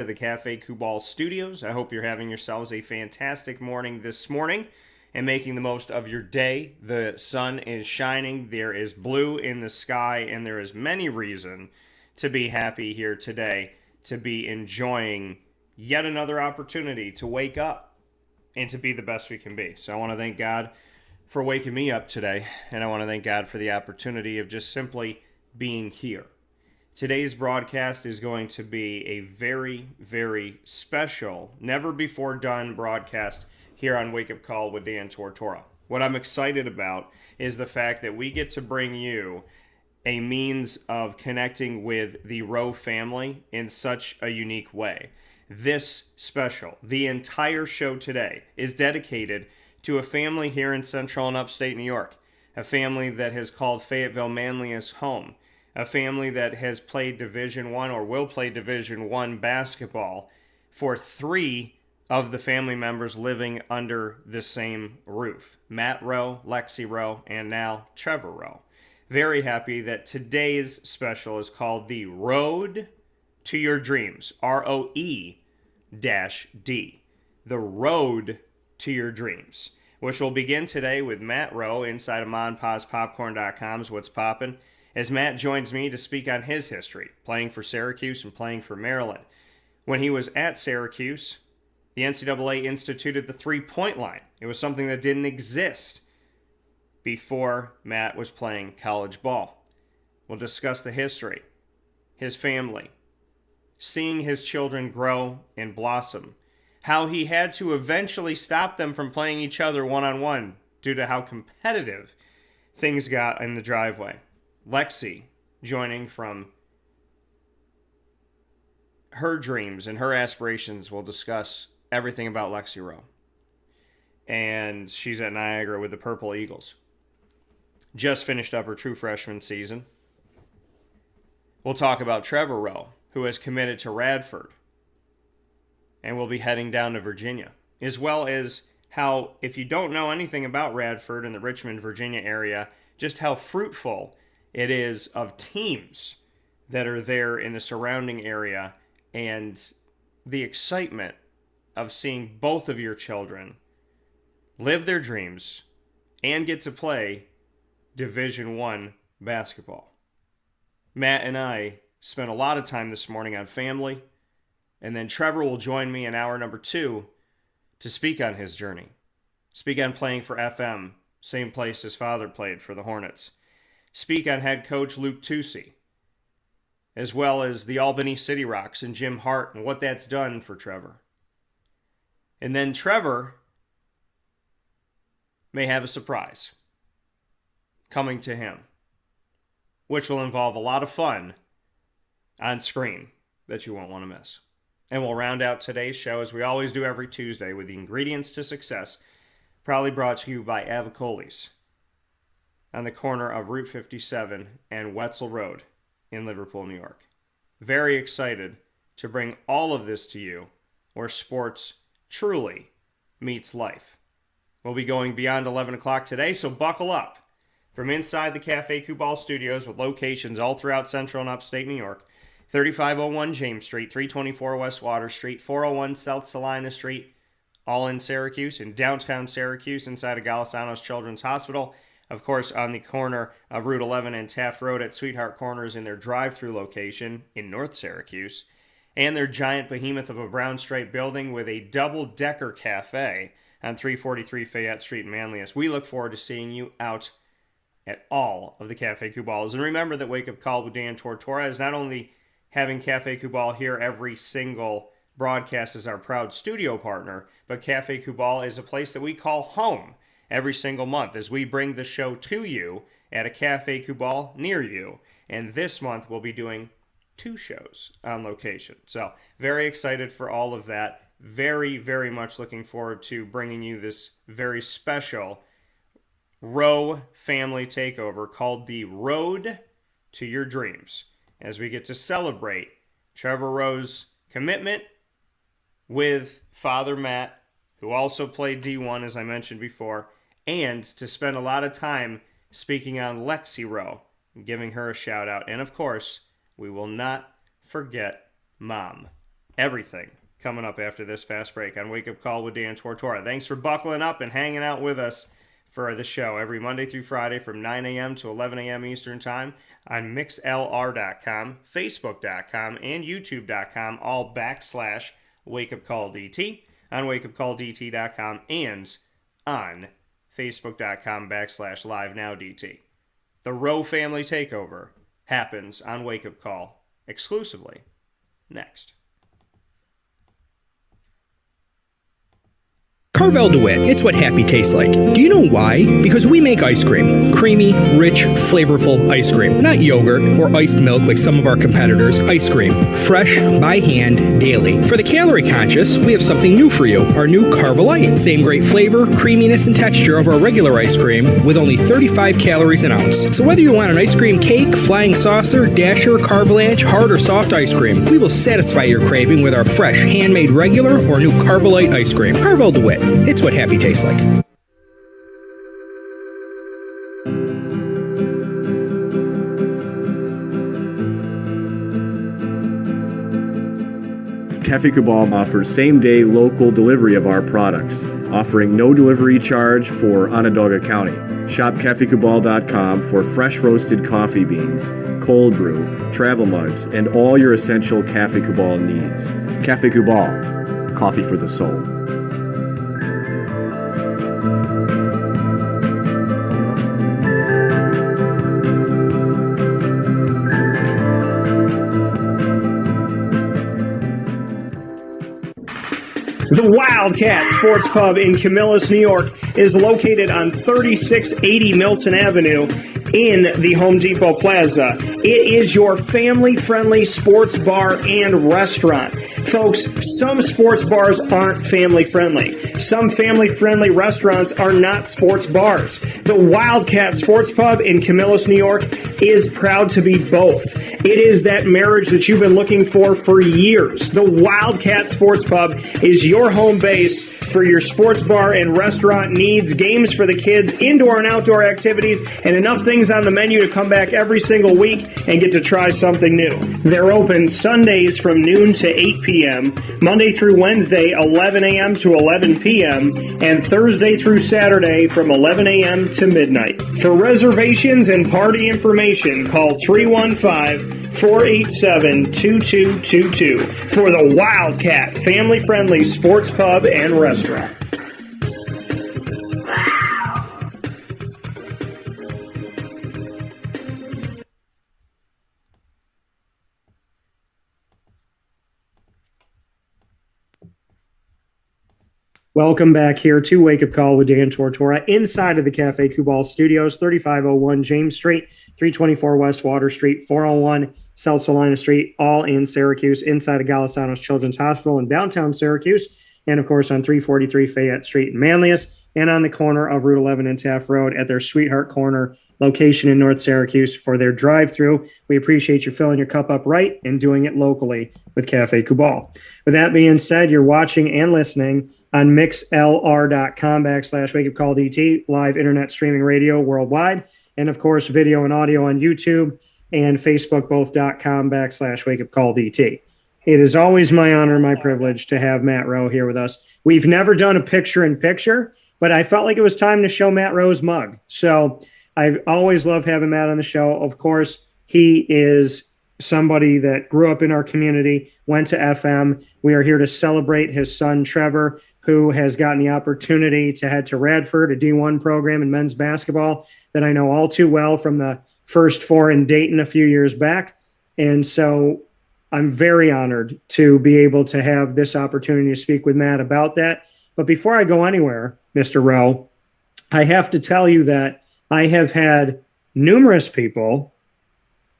to the Cafe Kubal studios. I hope you're having yourselves a fantastic morning this morning and making the most of your day. The sun is shining, there is blue in the sky, and there is many reason to be happy here today, to be enjoying yet another opportunity to wake up and to be the best we can be. So I want to thank God for waking me up today, and I want to thank God for the opportunity of just simply being here. Today's broadcast is going to be a very, very special, never before done broadcast here on Wake Up Call with Dan Tortora. What I'm excited about is the fact that we get to bring you a means of connecting with the Roe family in such a unique way. This special, the entire show today, is dedicated to a family here in central and upstate New York, a family that has called Fayetteville Manlius home, a family that has played Division I or will play Division I basketball for 3 of the family members living under the same roof. Matt Roe, Lexie Roe, and now Trevor Roe. Very happy that today's special is called the Road to Your Dreams, ROE-D, the Road to Your Dreams, which will begin today with Matt Roe inside of MonPazPopcorn.com's What's Poppin', as Matt joins me to speak on his history, playing for Syracuse and playing for Maryland. When he was at Syracuse, the NCAA instituted the three-point line. It was something that didn't exist before Matt was playing college ball. We'll discuss the history, his family, seeing his children grow and blossom, how he had to eventually stop them from playing each other one-on-one due to how competitive things got in the driveway. Lexie joining from her dreams and her aspirations. We'll discuss everything about Lexie Roe. And she's at Niagara with the Purple Eagles. Just finished up her true freshman season. We'll talk about Trevor Roe, who has committed to Radford and will be heading down to Virginia, as well as how, if you don't know anything about Radford and the Richmond, Virginia area, just how fruitful it is of teams that are there in the surrounding area, and the excitement of seeing both of your children live their dreams and get to play Division I basketball. Matt and I spent a lot of time this morning on family, and then Trevor will join me in hour number 2 to speak on his journey. Speak on playing for FM, same place his father played for the Hornets. Speak on head coach Luke Tusi, as well as the Albany City Rocks and Jim Hart and what that's done for Trevor. And then Trevor may have a surprise coming to him, which will involve a lot of fun on screen that you won't want to miss. And we'll round out today's show, as we always do every Tuesday, with the ingredients to success, proudly brought to you by Avicoli's on the corner of Route 57 and Wetzel Road in Liverpool, New York. Very excited to bring all of this to you, where sports truly meets life. We'll be going beyond 11 o'clock today, so buckle up. From inside the Cafe Kubal studios, with locations all throughout central and upstate New York, 3501 James Street, 324 West Water Street, 401 South Salina Street, all in Syracuse, in downtown Syracuse, inside of Golisano's Children's Hospital. Of course, on the corner of Route 11 and Taft Road at Sweetheart Corners in their drive-through location in North Syracuse, and their giant behemoth of a brown stripe building with a double-decker cafe on 343 Fayette Street in Manlius. We look forward to seeing you out at all of the Cafe Kubals. And remember that Wake Up Call with Dan Tortora is not only having Cafe Kubal here every single broadcast as our proud studio partner, but Cafe Kubal is a place that we call home every single month as we bring the show to you at a Cafe Kubal near you. And this month we'll be doing 2 shows on location. So very excited for all of that. Very, very much looking forward to bringing you this very special Roe family takeover called the Road to Your Dreams, as we get to celebrate Trevor Roe's commitment with Father Matt, who also played D1, as I mentioned before, and to spend a lot of time speaking on Lexie Roe, giving her a shout out. And of course, we will not forget Mom. everything coming up after this fast break on Wake Up Call with Dan Tortora. Thanks for buckling up and hanging out with us for the show every Monday through Friday from 9 a.m. to 11 a.m. Eastern Time on mixlr.com, facebook.com, and youtube.com, all /WakeUpCallDT, on wakeupcalldt.com, and on facebook.com /LiveNowDT. The Roe family takeover happens on Wake Up Call exclusively next. Carvel DeWitt, it's what happy tastes like. Do you know why? Because we make ice cream. Creamy, rich, flavorful ice cream. Not yogurt or iced milk like some of our competitors. Ice cream. Fresh, by hand, daily. For the calorie conscious, we have something new for you. Our new Carvelite. Same great flavor, creaminess, and texture of our regular ice cream with only 35 calories an ounce. So whether you want an ice cream cake, flying saucer, dasher, carvalanche, hard or soft ice cream, we will satisfy your craving with our fresh, handmade regular or new Carvelite ice cream. Carvel DeWitt. It's what happy tastes like. Cafe Cabal offers same-day local delivery of our products, offering no delivery charge for Onondaga County. Shop cafecabal.com for fresh roasted coffee beans, cold brew, travel mugs, and all your essential Cafe Cabal needs. Cafe Cabal, coffee for the soul. The Wildcat Sports Pub in Camillus, New York is located on 3680 Milton Avenue in the Home Depot Plaza. It is your family-friendly sports bar and restaurant. Folks, some sports bars aren't family-friendly. Some family-friendly restaurants are not sports bars. The Wildcat Sports Pub in Camillus, New York is proud to be both. It is that marriage that you've been looking for years. The Wildcat Sports Pub is your home base for your sports bar and restaurant needs, games for the kids, indoor and outdoor activities, and enough things on the menu to come back every single week and get to try something new. They're open Sundays from noon to 8 p.m., Monday through Wednesday, 11 a.m. to 11 p.m., and Thursday through Saturday from 11 a.m. to midnight. For reservations and party information, call 315-487-2222 for the Wildcat family-friendly sports pub and restaurant. Welcome back here to Wake Up Call with Dan Tortora inside of the Cafe Kubal Studios, 3501 James Street, 324 West Water Street, 401 South Salina Street, all in Syracuse, inside of Golisano's Children's Hospital in downtown Syracuse, and of course on 343 Fayette Street in Manlius, and on the corner of Route 11 and Taft Road at their Sweetheart Corner location in North Syracuse for their drive-thru. We appreciate you filling your cup up right and doing it locally with Cafe Kubal. With that being said, you're watching and listening on mixlr.com /WakeUpCallDT, live internet streaming radio worldwide, and of course video and audio on YouTube and Facebook, both.com /WakeUpCallDT. It is always my honor and my privilege to have Matt Roe here with us. We've never done a picture-in-picture, but I felt like it was time to show Matt Roe's mug. So I always love having Matt on the show. Of course, he is somebody that grew up in our community, went to FM. We are here to celebrate his son, Trevor, who has gotten the opportunity to head to Radford, a D1 program in men's basketball that I know all too well from the First Four in Dayton a few years back. And so I'm very honored to be able to have this opportunity to speak with Matt about that. But before I go anywhere, Mr. Roe, I have to tell you that I have had numerous people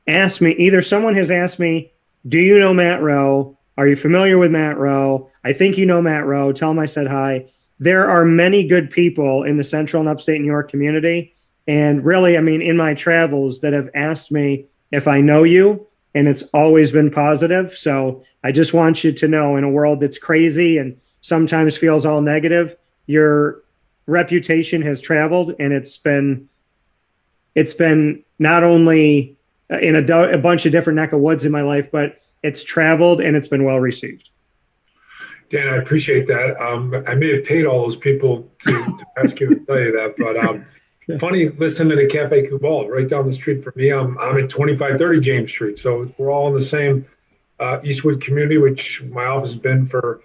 ask me, either someone has asked me, do you know Matt Roe? Are you familiar with Matt Roe? I think you know Matt Roe. Tell him I said hi. There are many good people in the central and upstate New York community. And really, I mean, in my travels that have asked me if I know you, and it's always been positive. So I just want you to know, in a world that's crazy and sometimes feels all negative, your reputation has traveled, and it's been not only in a bunch of different neck of woods in my life, but it's traveled and it's been well received. Dan, I appreciate that. I may have paid all those people to ask you to tell you that, but funny, listen to the Cafe Cubal right down the street from me. I'm at 2530 James Street, so we're all in the same Eastwood community, which my office has been for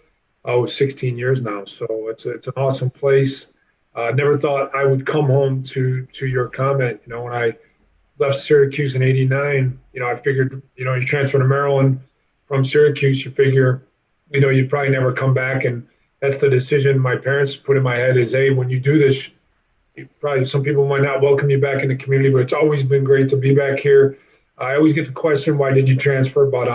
16 years now. So it's an awesome place. Never thought I would come home to your comment. When I left Syracuse in '89, I figured, you transfer to Maryland from Syracuse, you figure, you'd probably never come back. And that's the decision my parents put in my head is, hey, when you do this, some people might not welcome you back in the community, but it's always been great to be back here. I always get the question, why did you transfer? But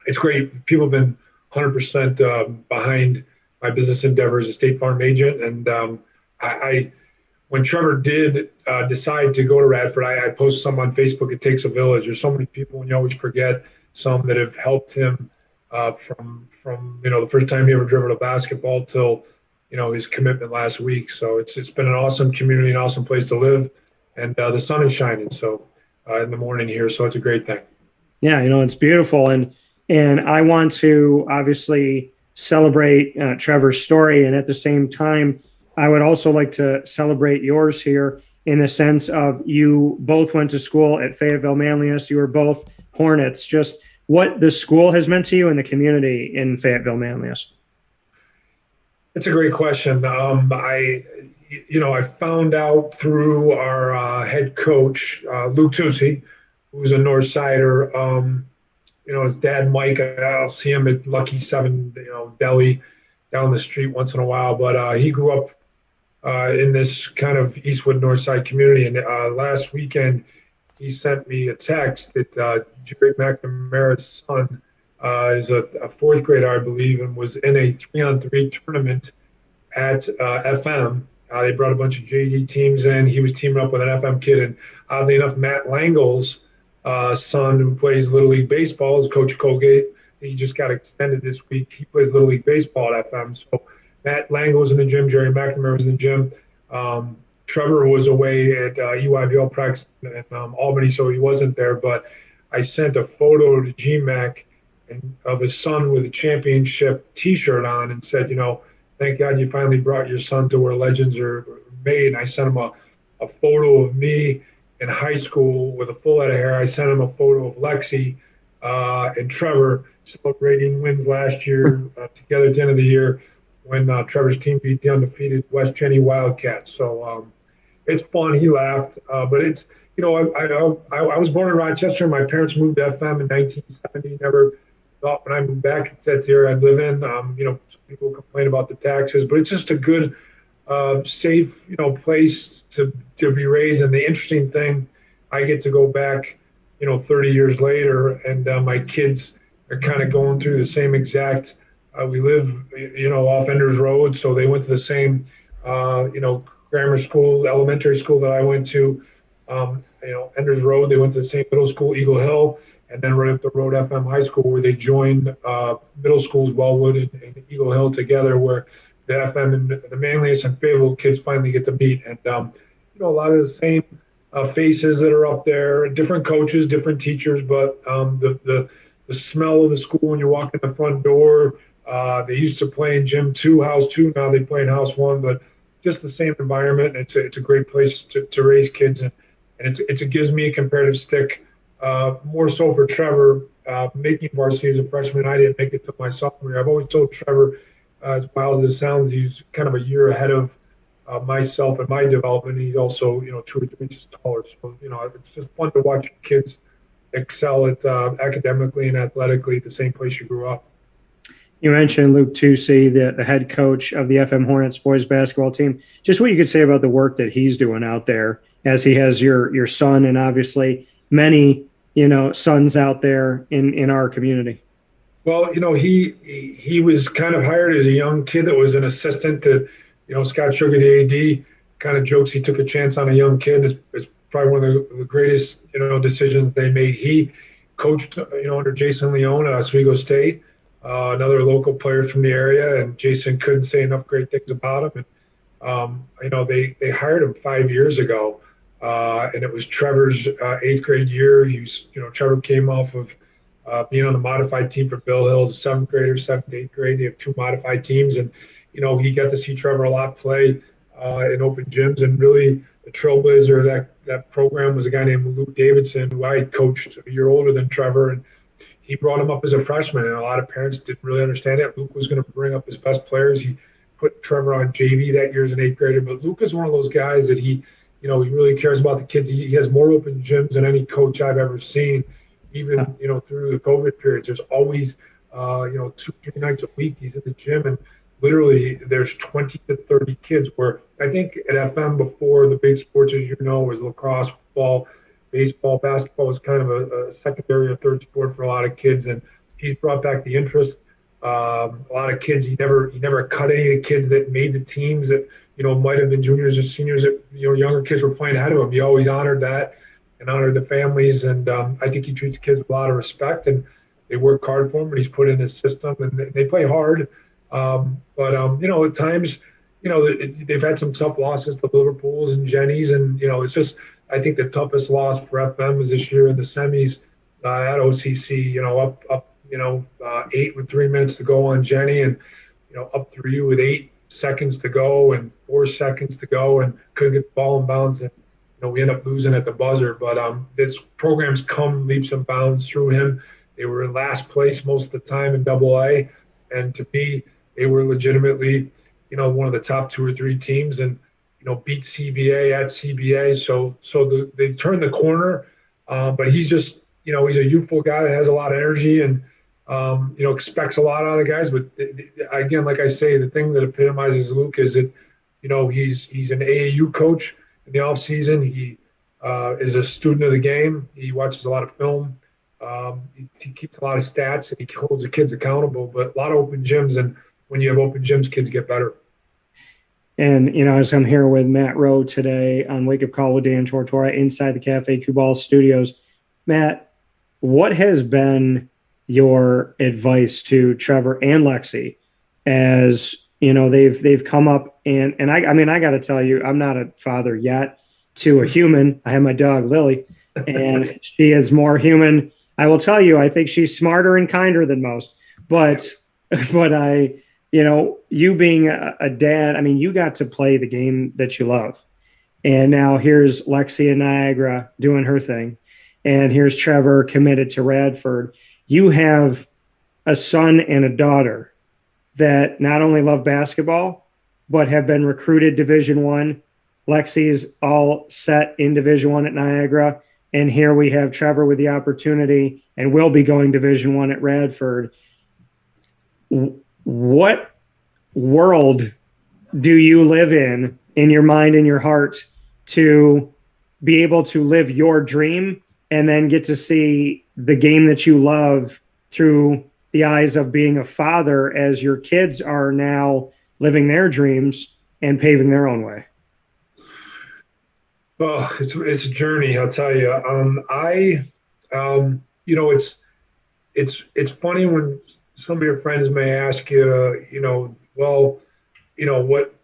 it's great. People have been 100% behind my business endeavors as a State Farm agent. And when Trevor did decide to go to Radford, I posted something on Facebook, It Takes a Village. There's so many people, and you always forget some that have helped him from the first time he ever dribbled a basketball till his commitment last week. So it's been an awesome community, an awesome place to live, and the sun is shining in the morning here, so it's a great thing. Yeah, it's beautiful, and I want to obviously celebrate Trevor's story, and at the same time, I would also like to celebrate yours here in the sense of you both went to school at Fayetteville Manlius. You were both Hornets. Just what the school has meant to you and the community in Fayetteville Manlius. It's a great question. I found out through our head coach, Luke Tusi, who's a North Sider. His dad, Mike, I'll see him at Lucky 7, deli down the street once in a while. But he grew up in this kind of Eastwood North Side community. And last weekend, he sent me a text that Jerry McNamara's son is a fourth grader, I believe, and was in a 3-on-3 tournament at FM. They brought a bunch of JD teams in. He was teaming up with an FM kid. And oddly enough, Matt Langle's son, who plays Little League Baseball, is Coach Colgate. He just got extended this week. He plays Little League Baseball at FM. So Matt Langle was in the gym. Jerry McNamara was in the gym. Trevor was away at EYBL practice in Albany, so he wasn't there. But I sent a photo to GMAC of his son with a championship T-shirt on and said, thank God you finally brought your son to where legends are made. And I sent him a photo of me in high school with a full head of hair. I sent him a photo of Lexie and Trevor celebrating wins last year together at the end of the year when Trevor's team beat the undefeated West Jenny Wildcats. So it's fun. He laughed. But it's, I was born in Rochester. My parents moved to FM in 1970. Never thought when I moved back, that's the area I'd live in. People complain about the taxes, but it's just a good, safe, place to be raised. And the interesting thing, I get to go back, 30 years later, and my kids are kind of going through the same exact. We live, off Enders Road, so they went to the same, grammar school, elementary school that I went to. Enders Road, they went to the same middle school, Eagle Hill, and then right up the road, FM High School, where they joined middle schools, Wellwood and Eagle Hill together, where the FM and the Manlius and Fayetteville kids finally get to meet. And, a lot of the same faces that are up there, different coaches, different teachers, but the smell of the school when you walk in the front door, they used to play in Gym 2, House 2, now they play in House 1, but just the same environment. It's a great place to raise kids, and it gives me a comparative stick. More so for Trevor, making varsity as a freshman. I didn't make it to my sophomore year. I've always told Trevor, as wild as it sounds, he's kind of a year ahead of myself and my development. He's also, 2 or 3 inches taller. So, it's just fun to watch kids excel at academically and athletically at the same place you grew up. You mentioned Luke Tusi, the head coach of the FM Hornets boys basketball team. Just what you could say about the work that he's doing out there, as he has your son and obviously many, sons out there in our community. Well, he was kind of hired as a young kid that was an assistant to, Scott Sugar, the AD, kind of jokes he took a chance on a young kid. It's probably one of the greatest, decisions they made. He coached, under Jason Leone at Oswego State, another local player from the area, and Jason couldn't say enough great things about him. And, they hired him 5 years ago, and it was Trevor's 8th grade year. Trevor came off of being on the modified team for Bill Hill as a seventh grader, seventh, eighth grade. They have two modified teams. And, he got to see Trevor a lot play in open gyms. And really the trailblazer of that program was a guy named Luke Davidson, who I had coached a year older than Trevor. And he brought him up as a freshman. And a lot of parents didn't really understand that. Luke was going to bring up his best players. He put Trevor on JV that year as an eighth grader. But Luke is one of those guys that he really cares about the kids. He has more open gyms than any coach I've ever seen. Even, through the COVID periods, there's always, 2-3 nights a week he's in the gym, and literally there's 20 to 30 kids. Where I think at FM before the big sports, as you know, was lacrosse, football, baseball, basketball was kind of a secondary or third sport for a lot of kids, and he's brought back the interest. A lot of kids, he never cut any of the kids that made the teams that, might have been juniors or seniors that, younger kids were playing ahead of him. He always honored that and honored the families. And I think he treats kids with a lot of respect, and they work hard for him, and he's put in his system, and they play hard. But at times, they've had some tough losses to Liverpool's and Jenny's. And, it's just, I think the toughest loss for FM is this year in the semis at OCC, up 8 with 3 minutes to go on Jenny, and, up 3 with 8 seconds to go and 4 seconds to go, and couldn't get the ball in bounds. And, we end up losing at the buzzer. But this program's come leaps and bounds through him. They were in last place most of the time in AA. And to me, they were legitimately, one of the top 2 or 3 teams, and, beat CBA at CBA. So they've turned the corner. But he's just, he's a youthful guy that has a lot of energy and, expects a lot out of the guys. But again, like I say, the thing that epitomizes Luke is that, he's an AAU coach in the off season. He is a student of the game. He watches a lot of film. He keeps a lot of stats, and he holds the kids accountable. But a lot of open gyms, and when you have open gyms, kids get better. And, as I'm here with Matt Roe today on Wake Up Call with Dan Tortora inside the Cafe Cubal studios. Matt, what has been your advice to Trevor and Lexie as, they've come up and I got to tell you, I'm not a father yet to a human. I have my dog, Lily, and she is more human. I will tell you, I think she's smarter and kinder than most, but you being a dad, you got to play the game that you love. And now here's Lexie in Niagara doing her thing. And here's Trevor committed to Radford. You have a son and a daughter that not only love basketball, but have been recruited Division I. Lexie is all set in Division I at Niagara. And here we have Trevor with the opportunity and will be going Division I at Radford. What world do you live in your mind and your heart to be able to live your dream and then get to see the game that you love through the eyes of being a father as your kids are now living their dreams and paving their own way? Oh, it's a journey, I'll tell you. It's funny when some of your friends may ask you, what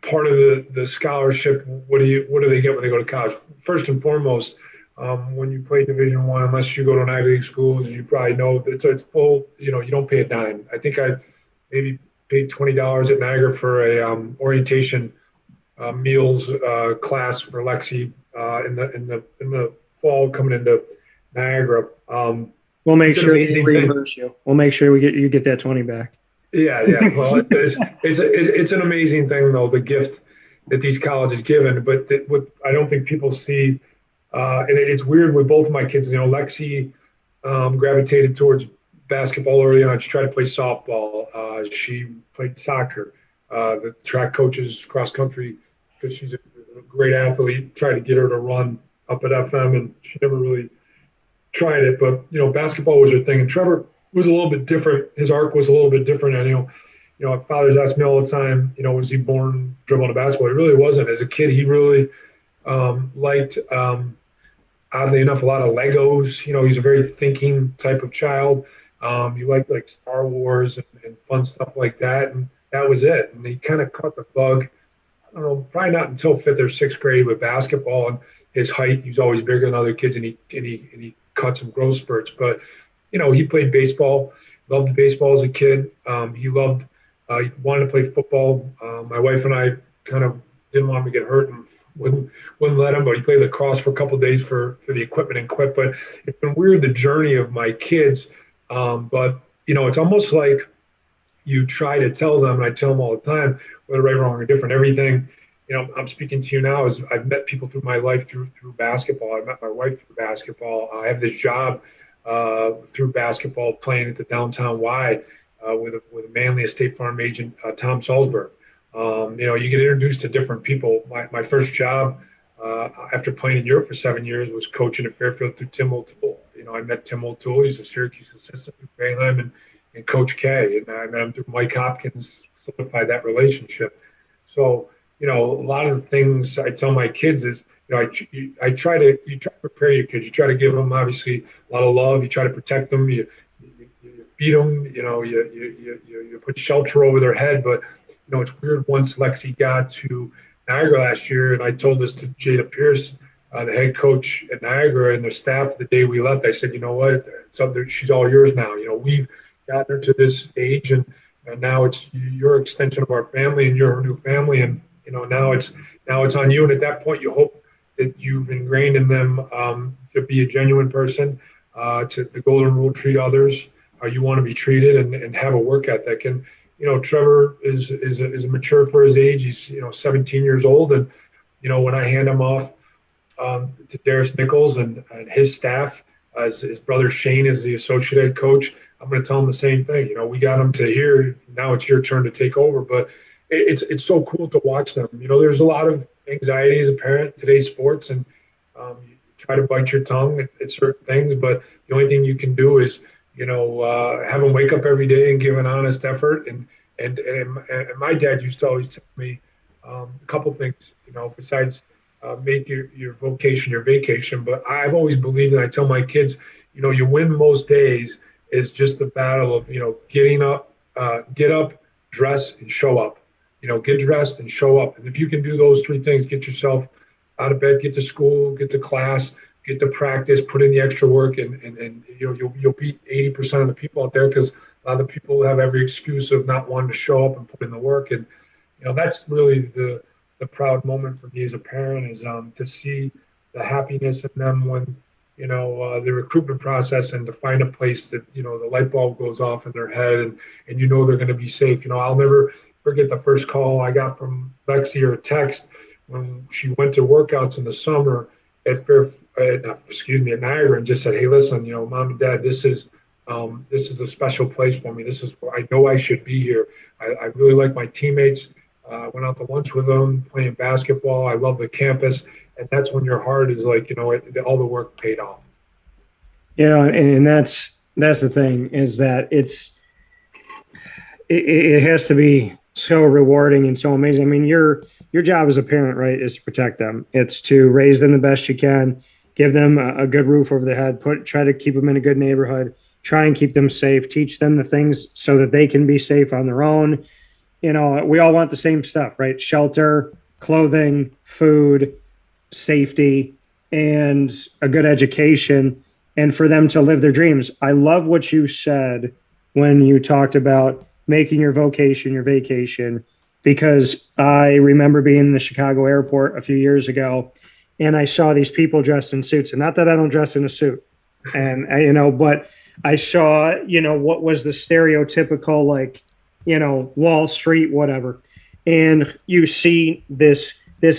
part of the scholarship, what do they get when they go to college? First and foremost, when you play Division I, unless you go to an Ivy League school, as you probably know, it's full. You don't pay a dime. I think I maybe paid $20 at Niagara for a orientation meals class for Lexie in the fall coming into Niagara. We'll make sure we reimburse you. We'll make sure you get that 20 back. Yeah. Well, it's an amazing thing, though, the gift that these colleges given. But what I don't think people see. And it's weird with both of my kids. Lexie gravitated towards basketball early on. She tried to play softball. She played soccer. The track coaches, cross country, because she's a great athlete, tried to get her to run up at FM, and she never really tried it. But, basketball was her thing. And Trevor was a little bit different. His arc was a little bit different. And, fathers ask me all the time, was he born dribbling a basketball? He really wasn't. As a kid, he really liked oddly enough, a lot of Legos. He's a very thinking type of child. He liked like Star Wars and fun stuff like that. And that was it. And he kind of caught the bug, I don't know, probably not until 5th or 6th grade with basketball. And his height, he was always bigger than other kids, and he cut some growth spurts. But he played baseball, loved baseball as a kid. He wanted to play football. My wife and I kind of didn't want him to get hurt and wouldn't let him, but he played lacrosse for a couple of days for the equipment and quit. But it's been weird, the journey of my kids. But, it's almost like you try to tell them, and I tell them all the time, whether right, wrong, or different, everything, I'm speaking to you now is I've met people through my life through basketball. I met my wife through basketball. I have this job through basketball playing at the downtown Y with a Manly Estate Farm agent, Tom Salzberg. You get introduced to different people. My first job after playing in Europe for 7 years was coaching at Fairfield through Tim O'Toole. I met Tim O'Toole. He's a Syracuse assistant through Bayham and Coach K. And I met him through Mike Hopkins, solidified that relationship. So, a lot of the things I tell my kids is, you try to prepare your kids. You try to give them, obviously, a lot of love. You try to protect them. You feed them. You put shelter over their head. But, it's weird once Lexie got to Niagara last year, and I told this to Jada Pierce, the head coach at Niagara, and the staff the day we left. I said, you know what? She's all yours now. We've gotten her to this age, and now it's your extension of our family, and you're her new family. And now it's on you. And at that point, you hope that you've ingrained in them to be a genuine person, to the golden rule, treat others how you want to be treated, and have a work ethic. And Trevor is mature for his age. He's 17 years old, and when I hand him off to Darius Nichols and his staff, as his brother Shane is the associate head coach, I'm going to tell him the same thing. We got him to here. Now it's your turn to take over. But it's so cool to watch them. There's a lot of anxiety as a parent in today's sports, and you try to bite your tongue at certain things. But the only thing you can do is have them wake up every day and give an honest effort. And my dad used to always tell me a couple things, besides make your vocation your vacation. But I've always believed, and I tell my kids, you win most days is just the battle of, getting up, get up, dress, and show up. Get dressed and show up. And if you can do those three things, get yourself out of bed, get to school, get to class, get to practice, put in the extra work, and you'll beat 80% of the people out there, because a lot of the people have every excuse of not wanting to show up and put in the work. And that's really the proud moment for me as a parent, is to see the happiness in them when the recruitment process, and to find a place that the light bulb goes off in their head, and they're going to be safe. I'll never forget the first call I got from Lexie, or a text, when she went to workouts in the summer at Niagara, and just said, "Hey, listen, Mom and Dad, this is a special place for me. This is where I know I should be here. I really like my teammates. Went out to lunch with them, playing basketball. I love the campus." And that's when your heart is like, all the work paid off. And that's the thing, is that it has to be so rewarding and so amazing. I mean, your job as a parent, right, is to protect them. It's to raise them the best you can, give them a good roof over their head, try to keep them in a good neighborhood, try and keep them safe, teach them the things so that they can be safe on their own. We all want the same stuff, right? Shelter, clothing, food, safety, and a good education, and for them to live their dreams. I love what you said when you talked about making your vocation your vacation, because I remember being in the Chicago airport a few years ago, and I saw these people dressed in suits. And not that I don't dress in a suit, and but I saw, what was the stereotypical, Wall Street, whatever. And you see this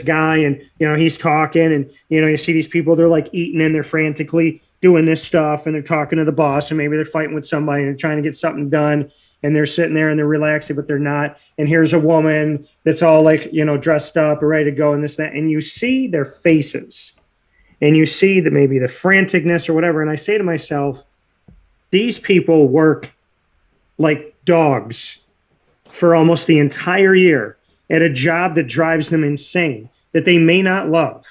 guy, and, he's talking, and, you see these people, they're like eating, and they're frantically doing this stuff, and they're talking to the boss, and maybe they're fighting with somebody and trying to get something done. And they're sitting there and they're relaxing, but they're not. And here's a woman that's all dressed up or ready to go, and this, that. And you see their faces, and you see that maybe the franticness or whatever. And I say to myself, these people work like dogs for almost the entire year at a job that drives them insane, that they may not love,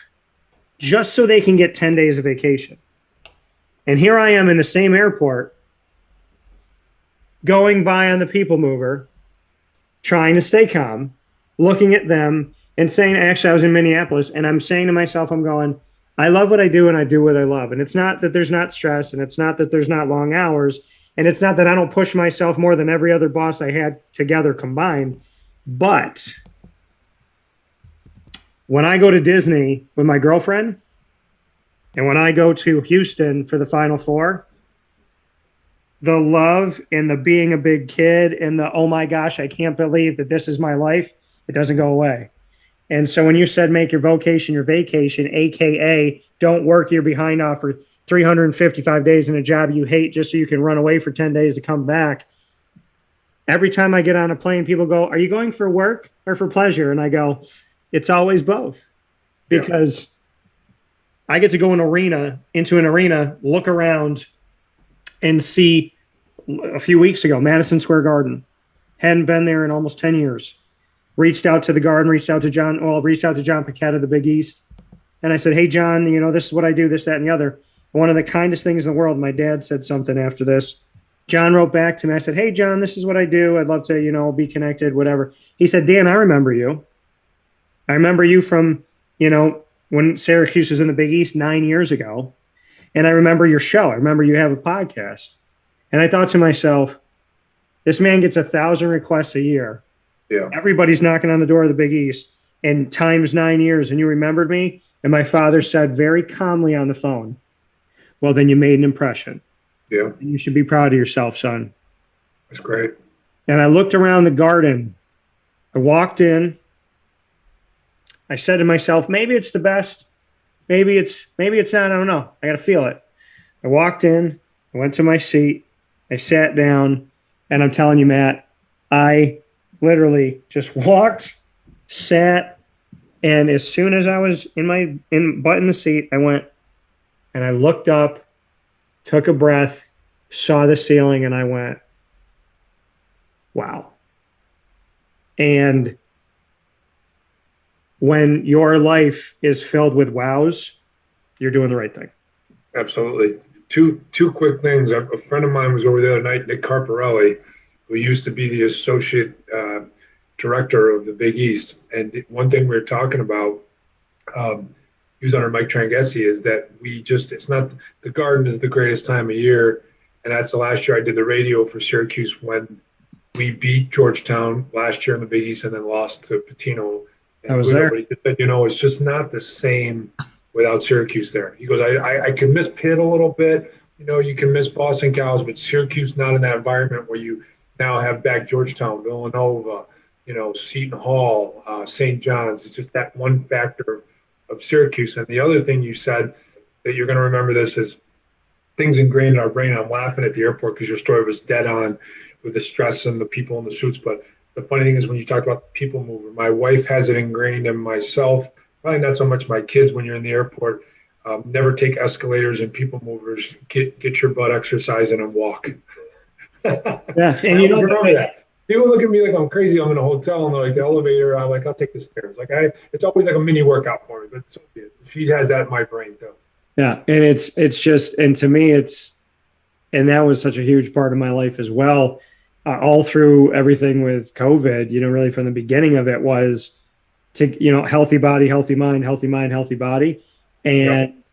just so they can get 10 days of vacation. And here I am in the same airport, going by on the people mover, trying to stay calm, looking at them and saying, actually, I was in Minneapolis, and I'm saying to myself, I'm going, I love what I do and I do what I love. And it's not that there's not stress, and it's not that there's not long hours, and it's not that I don't push myself more than every other boss I had together combined. But when I go to Disney with my girlfriend and when I go to Houston for the Final Four, the love and the being a big kid and the, oh my gosh, I can't believe that this is my life, it doesn't go away. And so when you said make your vocation your vacation, AKA don't work your behind off for 355 days in a job you hate just so you can run away for 10 days to come back. Every time I get on a plane, people go, are you going for work or for pleasure? And I go, it's always both, because I get to go into an arena, look around and see. A few weeks ago, Madison Square Garden, hadn't been there in almost 10 years. Reached out to the Garden, reached out to John Paquette of the Big East. And I said, hey, John, this is what I do, this, that, and the other. One of the kindest things in the world. My dad said something after this. John wrote back to me. I said, hey, John, this is what I do. I'd love to, be connected, whatever. He said, Dan, I remember you. I remember you from, when Syracuse was in the Big East 9 years ago. And I remember your show. I remember you have a podcast. And I thought to myself, this man gets 1,000 requests a year. Yeah. Everybody's knocking on the door of the Big East, and times 9 years, and you remembered me? And my father said very calmly on the phone, well, then you made an impression. Yeah. And you should be proud of yourself, son. That's great. And I looked around the Garden. I walked in. I said to myself, maybe it's the best. Maybe it's not. I don't know. I got to feel it. I walked in. I went to my seat. I sat down, and I'm telling you, Matt, I literally just walked, sat, and as soon as I was in the seat, I went and I looked up, took a breath, saw the ceiling, and I went, wow. And when your life is filled with wows, you're doing the right thing. Absolutely. Two quick things. A friend of mine was over the other night, Nick Carparelli, who used to be the associate director of the Big East. And one thing we were talking about, he was under Mike Trangessi, is that it's not, the Garden is the greatest time of year. And that's the last year I did the radio for Syracuse when we beat Georgetown last year in the Big East and then lost to Patino. And I was there. He said, it's just not the same without Syracuse there. He goes, I can miss Pitt a little bit. You can miss Boston College, but Syracuse not in that environment where you now have back Georgetown, Villanova, Seton Hall, St. John's. It's just that one factor of Syracuse. And the other thing you said that you're going to remember this is things ingrained in our brain. I'm laughing at the airport because your story was dead on with the stress and the people in the suits. But the funny thing is when you talk about the people mover, my wife has it ingrained in myself. Probably not so much my kids when you're in the airport. Never take escalators and people movers. Get your butt exercising and walk. Yeah, and you don't remember that. People look at me like I'm crazy. I'm in a hotel and they're like the elevator. I'm like, I'll take the stairs. It's always like a mini workout for me. But so she has that in my brain too. Yeah, and it's just, and to me, and that was such a huge part of my life as well. All through everything with COVID, really from the beginning of it was to, healthy body, healthy mind, healthy mind, healthy body. And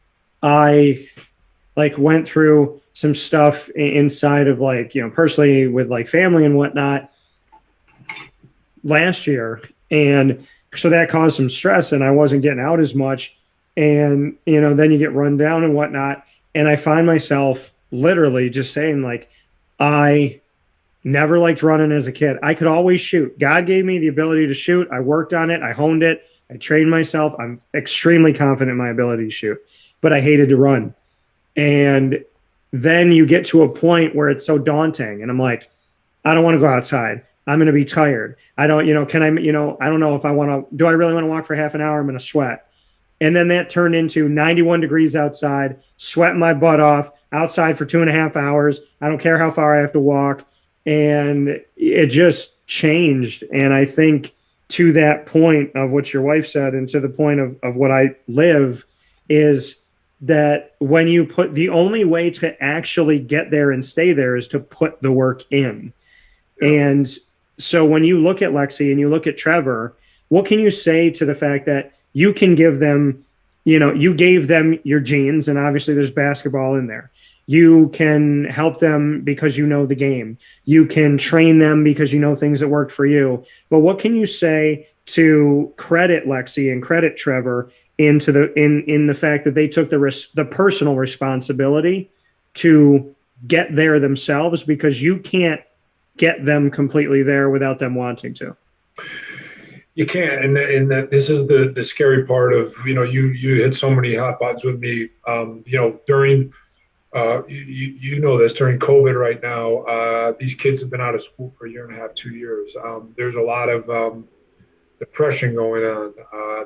I went through some stuff inside of personally with family and whatnot last year. And so that caused some stress and I wasn't getting out as much. And, then you get run down and whatnot. And I find myself literally just saying I never liked running as a kid. I could always shoot. God gave me the ability to shoot. I worked on it. I honed it. I trained myself. I'm extremely confident in my ability to shoot, but I hated to run. And then you get to a point where it's so daunting. And I'm like, I don't want to go outside. I'm going to be tired. I don't, can I, I don't know if I want to, do I really want to walk for half an hour? I'm going to sweat. And then that turned into 91 degrees outside, sweating my butt off outside for 2.5 hours. I don't care how far I have to walk. And it just changed. And I think to that point of what your wife said and to the point of what I live is that when you put, the only way to actually get there and stay there is to put the work in. And so when you look at Lexie and you look at Trevor, what can you say to the fact that you can give them, you gave them your genes, and obviously there's basketball in there. You can help them because you know the game. You can train them because you know things that worked for you. But what can you say to credit Lexie and credit Trevor in the fact that they took the personal responsibility to get there themselves, because you can't get them completely there without them wanting to. You can't, and that this is the scary part of, you hit so many hot buttons with me, during this during COVID right now. These kids have been out of school for a year and a half, 2 years. There's a lot of depression going on.